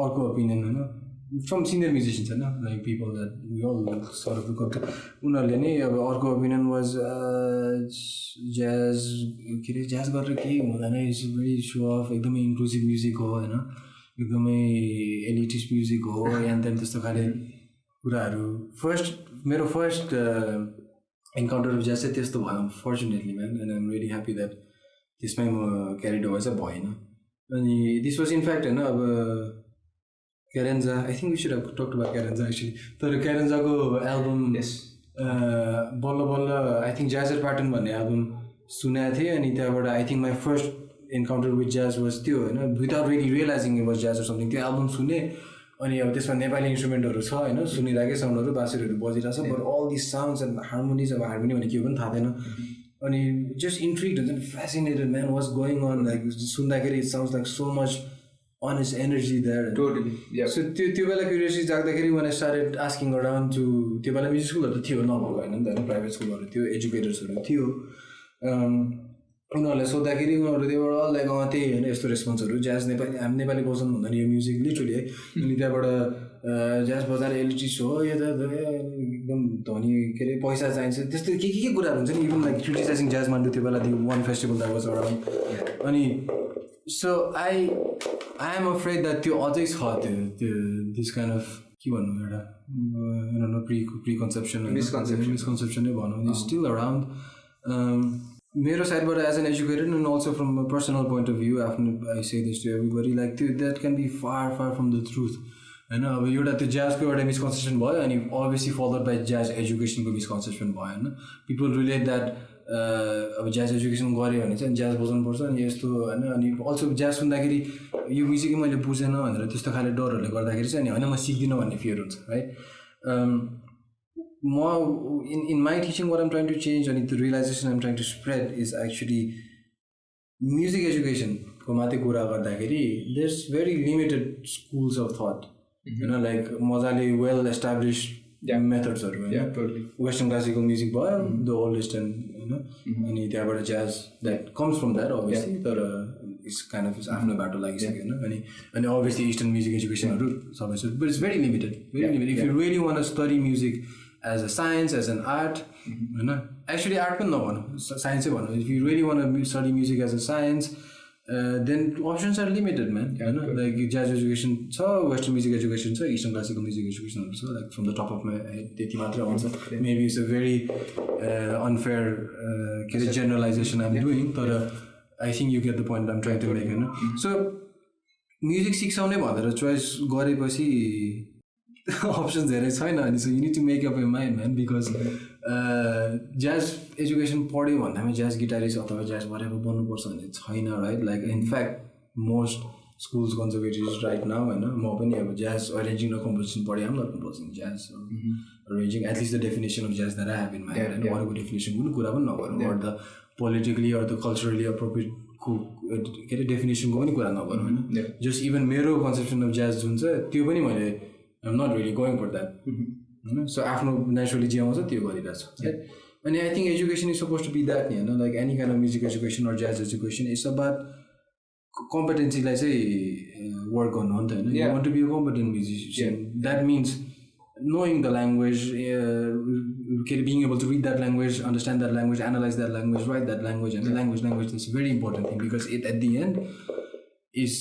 अर्को opinion हैन from senior musicians हैन like people that we all sort of look up to उनीहरुले नि अब अर्को opinion was jazz गरेर के हुँदैन is very show off एकदमै inclusive music हो हैन एकदमै elitist music हो and then त्यस्तो खाले कुराहरु मेरो first encounter of jazz चाहिँ त्यस्तो भयो unfortunately man and I'm really happy that त्यसमै म carried over चाहिँ भएन अनि this was in fact हैन अब Cadenza I think we should have talked about Cadenza actually तर Cadenza को album yes बल्ल I think Jazz Pattern भन्ने album सुनेको थिएँ अनि त्यहाँबाट I think my first encounter with jazz was त्यो हैन without really realizing it was jazz or something त्यो album सुने अनि अब त्यसमा नेपाली इन्स्ट्रुमेन्टहरु छ हैन सुनिराकै साउन्डहरु बाँसुरीहरु बजिरहेछ but all these sounds and harmonies अब हार्मोनी भने के हो पनि थाहा थिएन अनि just intrigued and fascinated man what's going on like सुन्दाखेरि it sounds like so much honest energy there totally yeah so त्यो बेला curiosity जाग्दाखेरि when I started asking around to त्यो बेला म्युजिक स्कुलहरु थियो नभएको हैन नि त प्राइभेट स्कुलहरु थियो एजुकेटर्सहरु थियो उनीहरुले सोध्दाखेरि उनीहरु देवर अल लाइक त्यही हैन यस्तो रेस्पोन्सहरु ज्याज नेपाली हामी नेपाली बजाउनु भन्दा नि यो म्युजिक लिटरली है अनि त्यहाँबाट ज्याज बजाएर एलिटिस हो यो त एकदम धनी के रे पैसा चाहिन्छ त्यस्तो के कुराहरु हुन्छ नि even like criticizing Jazzmandu त्यो बेला दिउ one festival that was around अनि so I am afraid that त्यो अझै छ त्यो दिस काइन्ड अफ के भन्नु एउटा प्री कन्सेप्सन मिसकन्सेप्सन नै भनौँ स्टिल अराउन्ड मेरो साइडबाट as an educated and also from a personal point of view आफ्नो I say this to everybody like त्यो that can be far from the truth हैन अब एउटा त्यो ज्याजको एउटा मिसकन्सेप्सन भयो अनि अभियसली फलोड बाई ज्याज एजुकेसनको मिसकन्सेप्सन भयो हैन पिपल रिलेट द्याट अब ज्याज एजुकेसन गऱ्यो भने चाहिँ ज्याज बजाउनुपर्छ अनि यस्तो हैन अनि अल्सो ज्याज सुन्दाखेरि यो म्युजिकै मैले बुझेन भनेर त्यस्तो खाले डरहरूले गर्दाखेरि चाहिँ अनि हैन म सिक्दिनँ भन्ने फियर हुन्छ है in my teaching what I'm trying to change and the realization I'm trying to spread is actually music education ko mate kura gardakheri there's very limited schools of thought you know like mazale well established methods haru totally western classical music bhayo the oldest and you know ani tyaबाट jazz that comes from that obviously but is kind of आफ्नो बाटो लागिसक्यो होइन अनि अभियसली इस्टर्न म्युजिक एजुकेसनहरू सबै छ but it's very limited if you really want study music as a science as an art होइन एक्चुली आर्ट पनि नभनौँ साइन्सै भनौँ if you really want study music as a science then options are limited man होइन लाइक ज्याज एजुकेसन छ वेस्टर्न म्युजिक एजुकेसन छ इस्टर्न क्लासिकल म्युजिक एजुकेसनहरू छ like from the top of my head त्यति मात्रै आउँछ maybe it's a very unfair के अरे जेनरलाइजेसन आइम डुइङ तर I think you get the point I'm trying to make होइन सो म्युजिक सिक्साउने भनेर चोइस गरेपछि अप्सन्स धेरै छैन अनि so you need to make up your mind man because jazz education पढ्यो भन्दामा ज्याज गिटारिस्ट अथवा ज्याज भरेको बन्नुपर्छ भन्ने छैन right like in fact most schools conservatories right now होइन म पनि अब ज्याज अरेन्जिङ र कम्पोजिसन पढेँ um composing jazz arranging at least the definition of jazz that I have in my head होइन अरूको डेफिनेसन कुनै कुरा पनि नगरौँ or the politically or the culturally अप्रोप्रिएटको के अरे डेफिनेसनको पनि कुरा नगरौँ होइन जस्ट इभन मेरो कन्सेप्सन अफ ज्याज जुन छ त्यो पनि मैले I'm not really going for that. So आफ्नो naturally जे आउँछ त्यो गरिरहेको छ अनि I think education is supposed to be that you know like any kind of music education or jazz education is about competency लाई चाहिँ work गर्नु हो नि त हैन you want to be a competent musician that means knowing the language being able to read that language understand that language analyze that language write that language and the language is a very important thing because it at the end is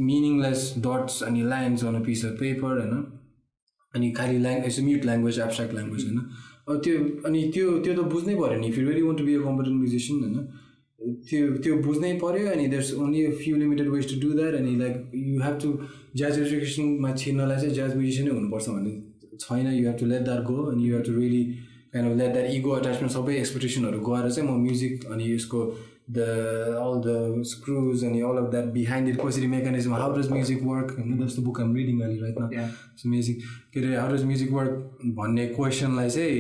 meaningless dots and lines on a piece of paper हैन अनि खाली it's a mute language abstract language हैन अब त्यो अनि त्यो त बुझ्नै पर्यो नि if you really want to be a competent musician हैन त्यो बुझ्नै पर्यो अनि there's only a few limited ways to do that and like you have to jazz education मा छिर्नलाई चाहिँ jazz musician नै हुनुपर्छ भन्ने छैन you have to let that go and you have to really kind of let that ego attachment सबै एक्सपेक्टेसनहरू गएर चाहिँ म म्युजिक अनि यसको all the screws and all of that behind it कसरी mechanism how does music work that's the book I'm reading right now it's amazing how does music work भन्ने क्वेसनलाई चाहिँ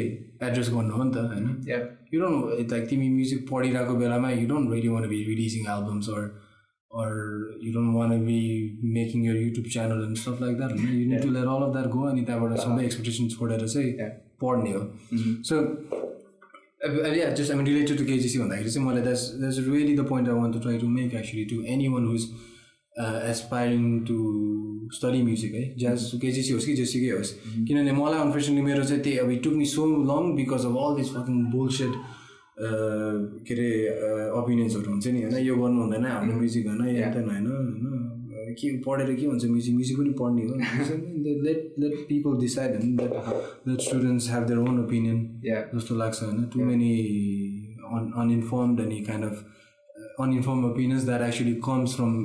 एड्रेस गर्नु हो नि त हैन you don't like तिमी म्युजिक पढिरहेको बेलामा you don't really want to be releasing albums or you don't want to be making your YouTube channel and stuff like that you need to let all of that go अनि त्यहाँबाट सबै एक्सपेक्टेसन छोडेर चाहिँ पढ्ने हो so just I mean related to KGC भन्दाखेरि चाहिँ मलाई that's really the point I want to try to make actually to anyone who's aspiring to study music है jazz KGC होस् कि जेसीकै होस् किनभने मलाई अनफर्चुनेटली मेरो चाहिँ त्यही अब it took me so long because of all this fucking bullshit के अरे ओपिनियन्सहरू हुन्छ नि होइन यो गर्नु हुँदैन हाम्रो म्युजिक होइन यहाँ होइन के पढेर के हुन्छ म्युजिक पनि पढ्ने हो let people decide and let students have their own opinion जस्तो लाग्छ होइन too many uninformed any kind of uninformed opinions that actually comes from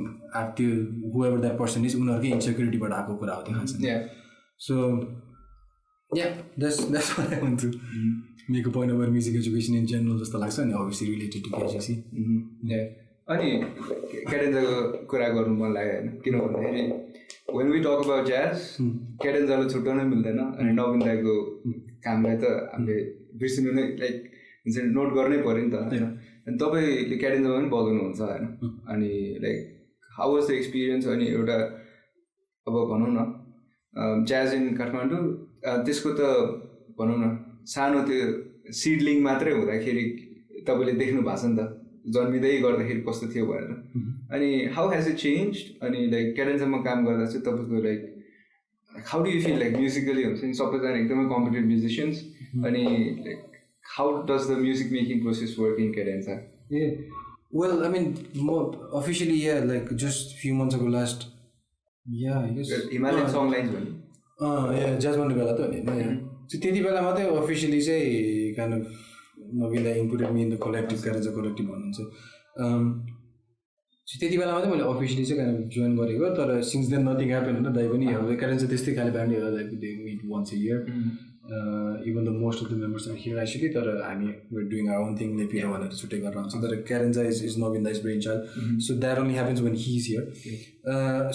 whoever that person is उनीहरुकै insecurity बाट आएको कुरा हो त्यो so that's what I want to make a point about music education in general जस्तो लाग्छ अनि obviously related to KGC अनि क्याडेन्जाको कुरा गर्नु मन लाग्यो होइन किन भन्दाखेरि when we talk about jazz क्याडेन्जालाई छुट्याउनै मिल्दैन अनि नवीन दाइको कामलाई त हामीले बिर्सिनु नै लाइक हुन्छ नोट गर्नै पर्यो नि त होइन अनि तपाईँले क्याडेन्जामा पनि बजाउनुहुन्छ होइन अनि like how was the experience अनि एउटा अब भनौँ न ज्याज इन काठमाडौँ त्यसको त भनौँ न सानो त्यो सिडलिङ मात्रै हुँदाखेरि तपाईँले देख्नु भएको छ नि त जन्मिँदै गर्दाखेरि कस्तो थियो भनेर अनि हाउ हेज इट चेन्ज अनि लाइक क्याडेन्जामा काम गर्दा चाहिँ तपाईँको like how do you feel like musically हुन्छ नि सबैजना एकदमै कम्पिटेटिभ म्युजिसियन्स अनि like how does the music making process work in Cadenza well I mean more officially like just few months ago last I guess Himalayan song lines भन्नु jazz भन्ने बेला त हैन so त्यति बेला मात्रै officially चाहिँ kind of Navin included me in the collective Cadenza Collective भन्नुहुन्छ so त्यति बेला मात्रै मैले officially चाहिँ kind of join गरेको तर since then nothing happened हैन दाइ पनि अब Cadenza त्यस्तै खाले ब्यान्ड हो like they meet once a year even though most of the members are here actually तर हामी we're doing our own thing लेपिएर भनेर छुट्टै गरेर आउँछ तर Cadenza is Navin Dai's brainchild so that only happens when he's here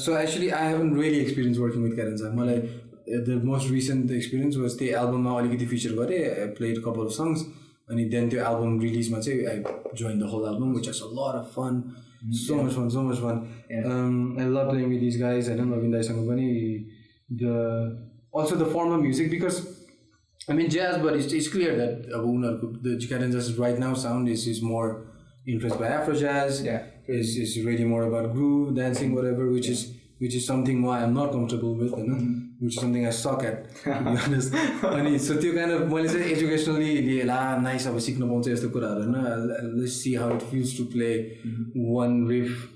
so actually I haven't really experienced working with Cadenza मलाई the most recent experience was the album मा अलिकति फिचर गरे I played a couple of songs and then the album release मा चाहिँ I joined the whole album which was a lot of fun so much fun I love playing with these guys and Navin Dai सँग पनि also the form of music because I mean jazz but it's clear that the Cadenza's right now sound is more influenced by Afro jazz is really more about groove, dancing, whatever, which is something I am not comfortable with, which is something I suck at, to be honest. And so त्यो kind of मैले चाहिँ educationally nice अब सिक्न पाउँछ यस्तो कुराहरू हैन. Let's see how it feels to play one riff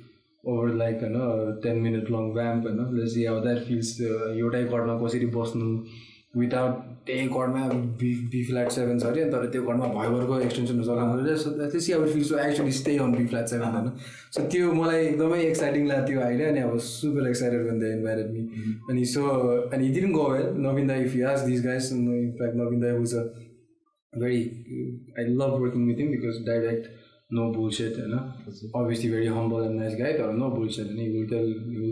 over like 10-minute long vamp, let's see how that feels. एउटै कर्डमा कसरी बस्नु without त्यही कर्डमा B flat 7 छ अरे तर त्यो कर्डमा भयभरको एक्सटेन्सनहरु चलाउनु पर्छ. So let's see how it feels to actually stay on B flat 7 हैन. So त्यो मलाई एकदमै एक्साइटिङ लाग्यो त्यो आइडिया अनि I was super excited when they invited me. And it didn't go well. Novinda, if you ask these guys, in fact Novinda was a I love working with him because direct, no bullshit, obviously very humble and nice guy, but no bullshit, and he will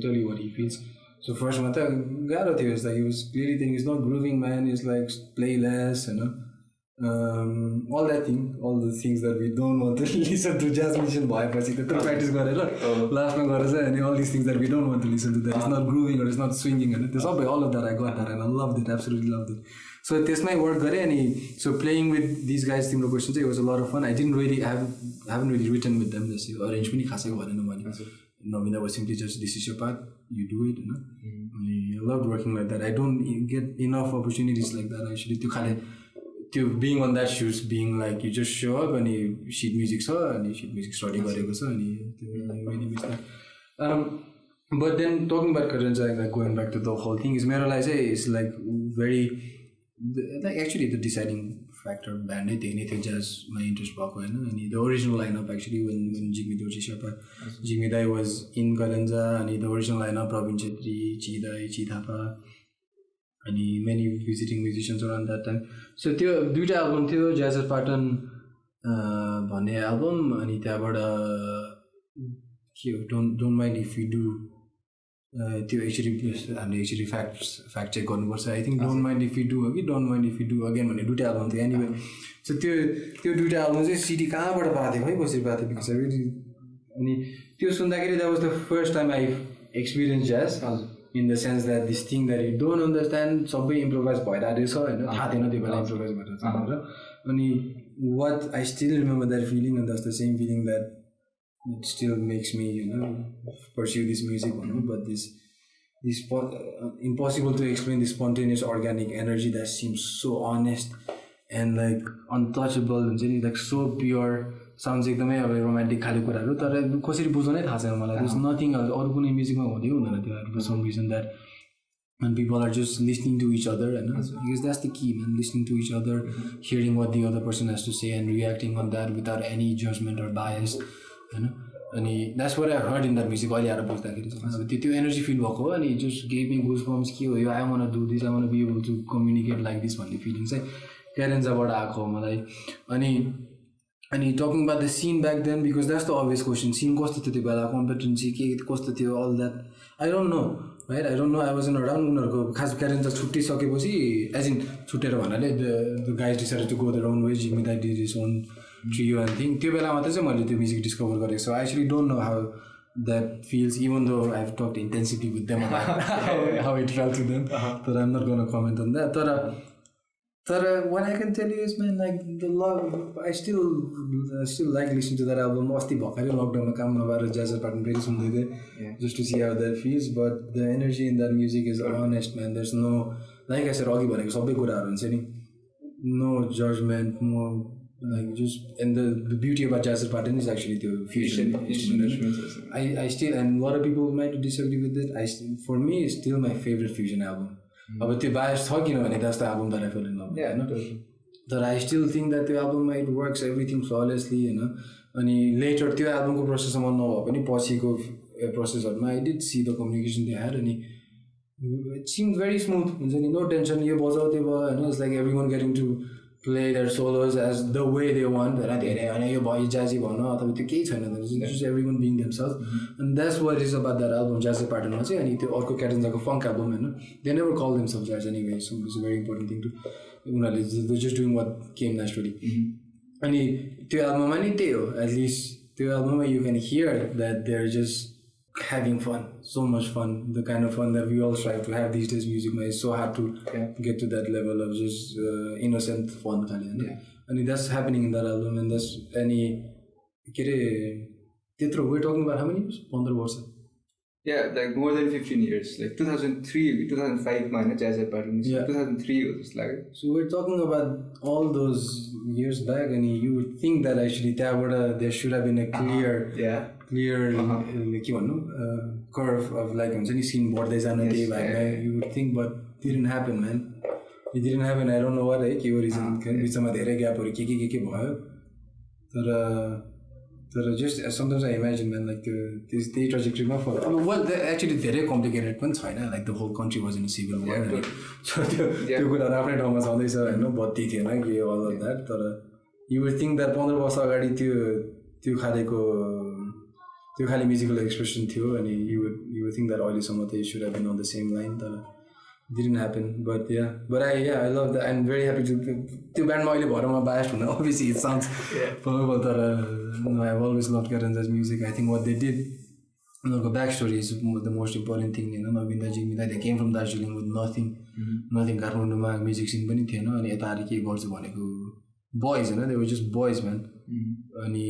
tell you what he feels. So first one is like he was clearly thinking it's not grooving, man, it's like play less, all that thing, all the things that we don't want to listen to jazz musician practice and all these things that we don't want to listen to, that it's not grooving or it's not swinging, and all of that I got that and I loved it, absolutely loved it. So this my work so playing with these guys, it was a lot of fun. I haven't really written with them, arrangement Novinda was simply just, this is your part, you do it, I loved working like that. I don't get enough opportunities like that actually to being on that shoes, being like you just show up and sheet music study gareko cha ani really miss that. But then talking about Cadenza, like going back to the whole thing, is mero lai chai is like very actually the deciding factor band नै jazz my interest भएको हैन. अनि the original lineup actually when Jigme Sherpa Jigme Dai was in Cadenza and the original lineup Pravin Chetri, Chidai, Chithapa and many visiting musicians around that time. So त्यो दुईटा album थियो Jazz at Patan भन्ने album अनि त्यहाँबाट don't mind if we do त्यो actually fact check गर्नुपर्छ. I think don't mind if we do again भन्ने दुईटा album थियो anyway. So त्यो दुईटा album चाहिँ CD कहाँबाट पाएको थिएँ कसरी पाएको थिएँ because I really अनि त्यो सुन्दाखेरि that was the first time I experienced jazz in the sense that this thing that you don't understand सबै improvise भइरहेको छ हैन, थाहा थिएन त्यो बेला improvise भइरहेको छ अनि what I still remember that feeling, and that's the same feeling that it still makes me pursue this music, but this impossible to explain, this spontaneous organic energy that seems so honest and like untouchable, like so pure. Sounds एकदमै अब romantic खाले कुराहरु तर कसरी बुझ्नु नै थाहा छैन मलाई. There's nothing else अरु कुनै म्युजिकमा हुँदै हुँदैन त्यो for some reason that when people are just listening to each other and because that's the key, man, listening to each other, hearing what the other person has to say and reacting on that without any judgment or bias, and that's what I heard in that music. अहिले आएर बुझ्दाखेरि त्यो energy feel भएको हो अनि it just gave me goosebumps कि यो I want to do this, I want to be able to communicate like this भन्ने feeling चाहिँ Cadenzaबाट आएको हो मलाई. अनि talking about the scene back then, because that's the obvious question, scene कस्तो थियो त्यो बेला, competency के कस्तो थियो, all that I don't know, right? I don't know, I wasn't around. उनीहरुको खास Cadenza छुट्टिसकेपछि as in छुट्टेर भन्नाले the guys decided to go their own way. Jimmy did his own trio and thing. त्यो बेला मात्र चाहिँ मैले त्यो म्युजिक डिस्कभर गरेको. So I actually don't know how that feels, even though I've talked intensively with them about how it felt to them, but I'm not going to comment on that. But what I can tell you is, man, like the love, I still like listening to that album. अस्ति भर्खरै लकडाउनमा काम नभएर Jazz at Patan फेरि सुन्दै थिएँ just to see how that feels. But the energy in that music is honest, man. There's no, like I said, अघि भनेको सबै कुराहरु हुन्छ नि, no judgment, no like just, and the beauty about Jazz at Patan is actually the fusion instrument. I still, and a lot of people might disagree with it. For me, it's still my favorite fusion album. अब त्यो bias छ किनभने that's the album that I fell in love with, हैन. But I still think that the album it works everything flawlessly, अनि later त्यो albumको प्रोसेसमा नभए पनि पछिको प्रोसेसहरुमा I did see the communication they had, अनि it seemed very smooth, हुन्छ नि, no tension, यो बजाउ त्यो भयो, हैन. It's like everyone getting to play their solos as the way they want, हैन. धेरै हैन यो भयो jazzy भन्न अथवा त्यो केही छैन, just everyone being themselves. And that's what it is about that album Jazz at Patan मा चाहिँ. अनि त्यो अर्को Cadenza को funk album, हैन, they never call themselves jazz anyway, so it's a very important thing to उनीहरुले, they're just doing what came naturally. अनि त्यो एल्बममा नि त्यही हो, at least त्यो एल्बममा you can hear that they're just having fun, so much fun, the kind of fun that we all strive to have these days. Music is so hard to get to that level of just innocent fun, and that's happening in that album. And that's any त्यत्रो we're talking about how many years? 15 वर्ष. Yeah, like more than 15 years. Like 2003, 2005 ma jazz Patan. 2003 was just like. So we're talking about all those years back, and you would think that actually there should have been a clear curve of like any scene board there's an day back. You would think, but it didn't happen, man. It didn't happen. I don't know what reason. बिचमा धेरै ग्यापहरु के भयो. तर just sometimes I imagine, man, like the trajectory ma for well actually धेरै complicated पनि छैन, like the whole country was in a civil war. So त्यो कुरा आफ्नै ठाउँमा छँदैछ हैन, बत्ती थिएन के all of that. तर you would think that 15 वर्ष अगाडि त्यो खाली musical expression थियो, and you would think that अहिलेसम्म they should have been on the same line. तर didn't happen, but I love that. I'm very happy to त्यो ब्यान्डमा अहिले भरमा biased हुन. Obviously it sounds horrible, तर I've always loved Cadenza's music. I think what they did, the backstory is the most important thing. Navinda ji, they came from Darjeeling with nothing. Kathmanduमा music scene पनि थिएन, अनि यता आएर के गर्छु भनेको boys, they were just boys, man. अनि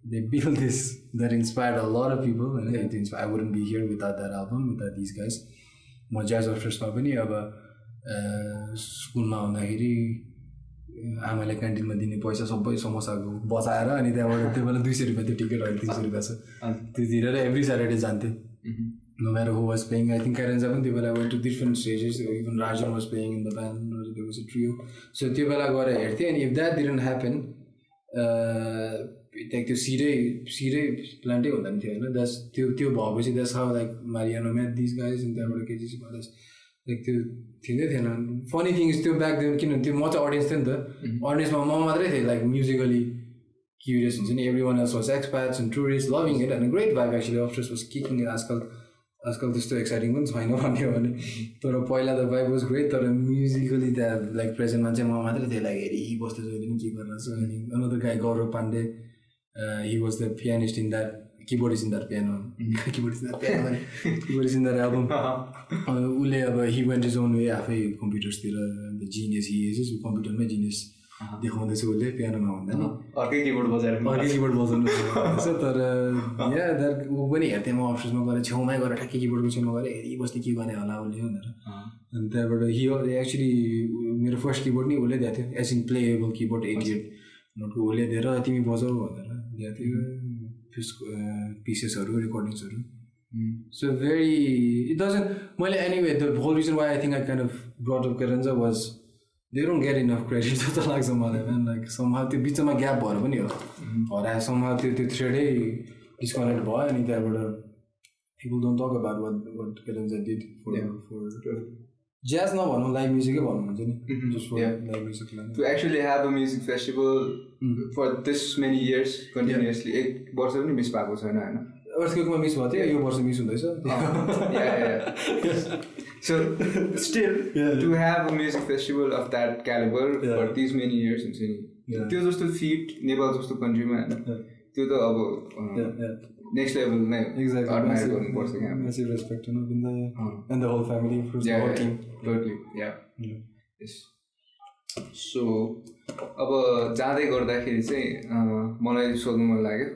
they built this that inspired a lot of people, and I wouldn't be here without that album, without these guys. म Jazz Orchestra पनि अब स्कुलमा हुँदाखेरि आमाले क्यान्टिनमा दिने पैसा सबै समोसाको बचाएर, अनि त्यहाँबाट त्यो बेला 200 रुपैयाँ त्यो टिकट अहिले 300 रुपैयाँ छ, त्यो तिरेर एभ्री स्याटरडे जान्थेँ. No matter who was playing. I think Cadenza पनि त्यो बेला went to different stages. Even Rajan was playing in the band, there was a trio. So त्यो बेला गएर हेर्थेँ, अनि if that didn't happen, त्यो सिधै प्लान्टै हुँदैन थियो हैन. त्यो भएपछि that's how like Mariano met these guys, and त्यहाँबाट KCC Quartet like त्यो थिएन. Funny thing is त्यो back then किन त्यो म चाहिँ audience थिएँ नि त, audience मा म मात्रै थिएँ like musically curious हुन्छ नि. Everyone else was expats and tourists loving it, and a great vibe actually. Orchestra was kicking it. आजकल त्यस्तो एक्साइटिङ पनि छैन भन्यो भने, तर पहिला त vibe was great. तर musically त्यहाँ like present मान्छे म मात्रै थिएँ, like हेरिबस्दै जहिले पनि के गरिरहेछ. अनि another guy Gaurav Pandey, he was the pianist in that, keyboardist in that piano, keyboardist in that album. Ule अब he went his own way, आफै कम्प्युटर्स तिर, the genius he is, कम्प्युटरमै genius देखाउँदैछ उसले, पियानोमा भन्दैन, अर्कै किबोर्ड बजाउनु. तर ऊ पनि हेर्थेँ म अफिसमा गएर छेउमै गएर ठ्याक्कै किबोर्डको छेउमा गएर हेरिबस्ने के गर्ने होला उसले भनेर. अनि त्यहाँबाट एक्चुली मेरो फर्स्ट किबोर्ड नि उसले दिएको थियो, एज इन प्लेएबल किबोर्ड 88 नोटको उसले दिएर तिमी बजाऊ भनेर दिएको थियो पिसेसहरू, रेकर्डिङ्सहरू. So it doesn't, मैले anyway, the whole reason why I think I kind of brought up Cadenza was they don't get enough credit जस्तो लाग्छ मलाई, man. Like somehow त्यो बिचमा ग्याप भएर पनि हो, हरायो somehow त्यो थ्रेडै डिस्कनेक्ट भयो, अनि त्यहाँबाट people don't talk about what Cadenza did for jazz नभनौँ, लाइभ म्युजिकै भन्नुहुन्छ नि, just for live music. To actually have a music festival for this many years continuously, एक वर्ष पनि मिस भएको छैन हैन. अर्थक्वेकमा मिस भयो थियो, यो वर्ष मिस हुँदैछ. So still to have a music festival of that caliber for these many years हुन्छ नि, त्यो जस्तो फिट नेपाल जस्तो कन्ट्रीमा हैन, त्यो त अब next level नै admire गर्नुपर्छ क्या. Massive respect to Binda and the whole family, the whole team. Totally, yes. So अब जाँदै गर्दाखेरि चाहिँ मलाई सोध्नु मन लाग्यो,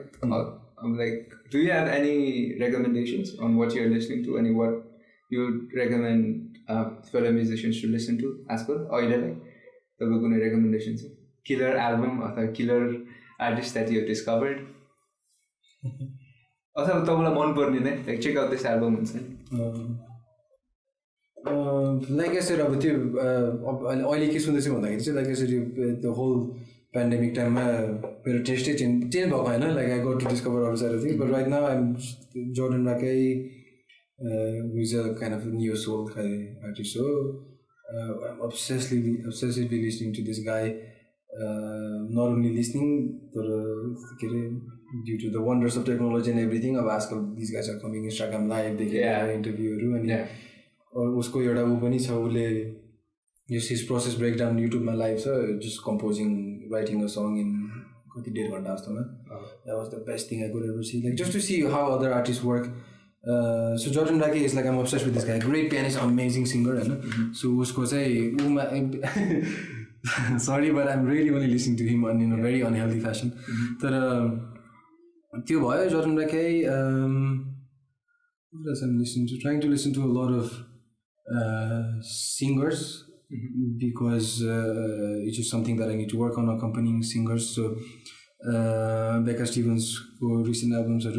like do you have any recommendations on what you're listening to, and what you recommend fellow musicians to listen to आजकल अहिलेलाई तपाईको कुनै recommendation छ, killer album अथवा killer artist that you have discovered, अथवा तपाईँलाई मनपर्ने नै like check out this album हुन्छ नि. Like I said, अब त्यो अहिले के सुन्दैछु भन्दाखेरि चाहिँ like I said, the whole pandemic टाइममा मेरो टेस्टै चेन्ज भएको होइन. Like I got to discover other side of things, but right now I'm Jordan Rakai, who's a kind of a neo soul artist. So I'm obsessively listening to this guy. Not only listening, but due to the wonders of technology and everything, अब आजकल these guys are coming Instagram live, they get interviewहरू, अनि उसको एउटा ऊ पनि छ, उसले his process breakdown YouTubeमा live छ, just composing, writing a song in कति 1.5 घण्टा जस्तोमा. That was the best thing I could ever see, like just to see how other artists work. So Jordan Raki is like, I'm obsessed with this guy, great pianist, amazing singer, हैन. So उसको चाहिँ sorry, but I'm really only listening to him in a very unhealthy fashion. तर त्यो भयो Jordan राकै what else I'm listening to? Trying to listen to a lot of singers because it's just something that I need to work on, accompanying singers. So Becca Stevens' recent albums are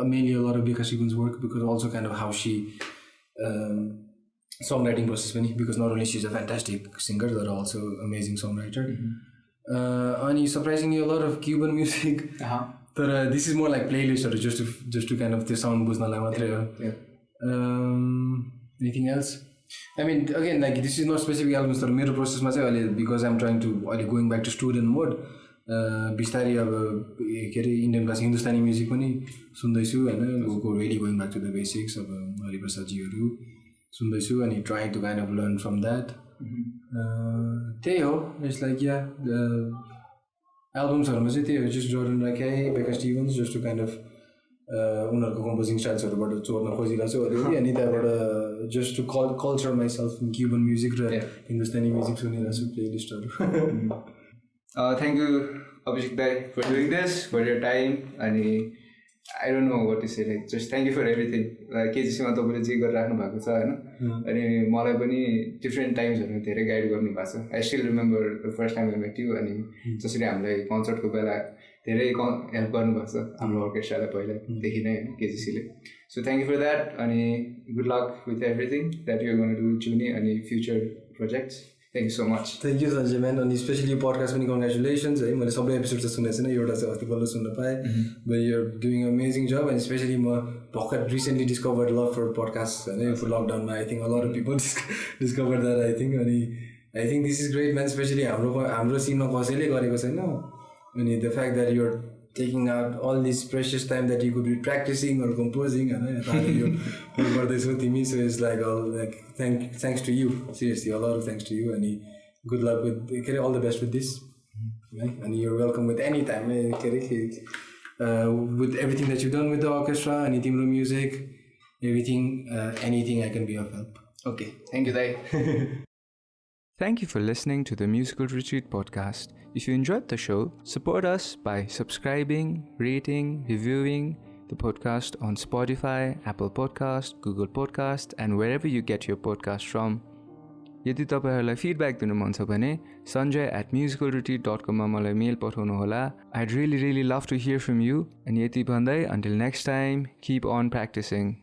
mainly a lot of Becca Stevens' work because also kind of how she songwriting process because not only she's a fantastic singer but also amazing songwriter. And surprisingly a lot of Cuban music. But this is more like playlists or just to kind of the sound boost na matre ho. Anything else? I mean, again, like this is not specific albums तर मेरो प्रोसेसमा चाहिँ अहिले because I'm trying to अहिले going back to student mode बिस्तारै अब के अरे इन्डियन क्लासिक हिन्दुस्तानी म्युजिक पनि सुन्दैछु हैन really going back to the basics अब हरिप्रसादजीहरू सुन्दैछु अनि trying to kind of learn from that. त्यही हो it's like एल्बम्सहरुमा चाहिँ त्यही हो just Jordan Rakai, Becca Stevens just to kind of उनीहरुको कम्पोजिङ स्टाइल्सहरुबाट चोर्न खोजिरहेको छु अलिअलि अनि त्यहाँबाट just to culture myself in Cuban music र हिन्दुस्तानी म्युजिक सुनिरहेको छु प्लेलिस्टहरु. Thank you Abhisek bhai for doing this, for your time अनि I don't know what to say, like just thank you for everything. KGC मा तपाईले जे गरिराख्नु भएको छ हैन अनि मलाई पनि डिफरेन्ट टाइम्सहरुमा धेरै गाइड गर्नु भएको छ. I still remember the first time I met you अनि जसरी हामीलाई कन्सर्टको बेला धेरै हेल्प गर्नु भएको छ हाम्रो अर्केस्ट्रालाई पहिलादेखि नै हैन KGC ले. So thank you for that अनि good luck with everything that you're going to do with Jooni अनि future projects. Thank you so much. Thank you Sanjay man. And especially your podcast पनि congratulations है मैले सबै एपिसोड चाहिँ सुनेको छैन एउटा चाहिँ अस्ति बल्ल सुन्न पाएँ but you're doing an amazing job and especially म भर्खर recently discovered love for podcasts हैन for lockdown मा I think a lot of people discovered that I think अनि I think this is great man, especially हाम्रो सिनमा कसैले गरेको छैन अनि the fact that you're taking out all this precious time that you could be practicing or composing and you गर्दैछौ तिमी so it's like all like thanks to you, seriously a lot of thanks to you and good luck with all the best with this and you're welcome with any time with everything that you've done with the orchestra and timro music everything anything I can be of help. Okay, thank you Dai. Thank you for listening to the Musical Retreat podcast. If you enjoyed the show, support us by subscribing, rating, reviewing the podcast on Spotify, Apple Podcast, Google Podcast, and wherever you get your podcast from. यदि तपाईहरुलाई feedback दिनु मन छ भने sanjay@musicalretreat.com मा मलाई मेल पठाउनु होला. I'd really love to hear from you. And यति भन्दै until next time, keep on practicing.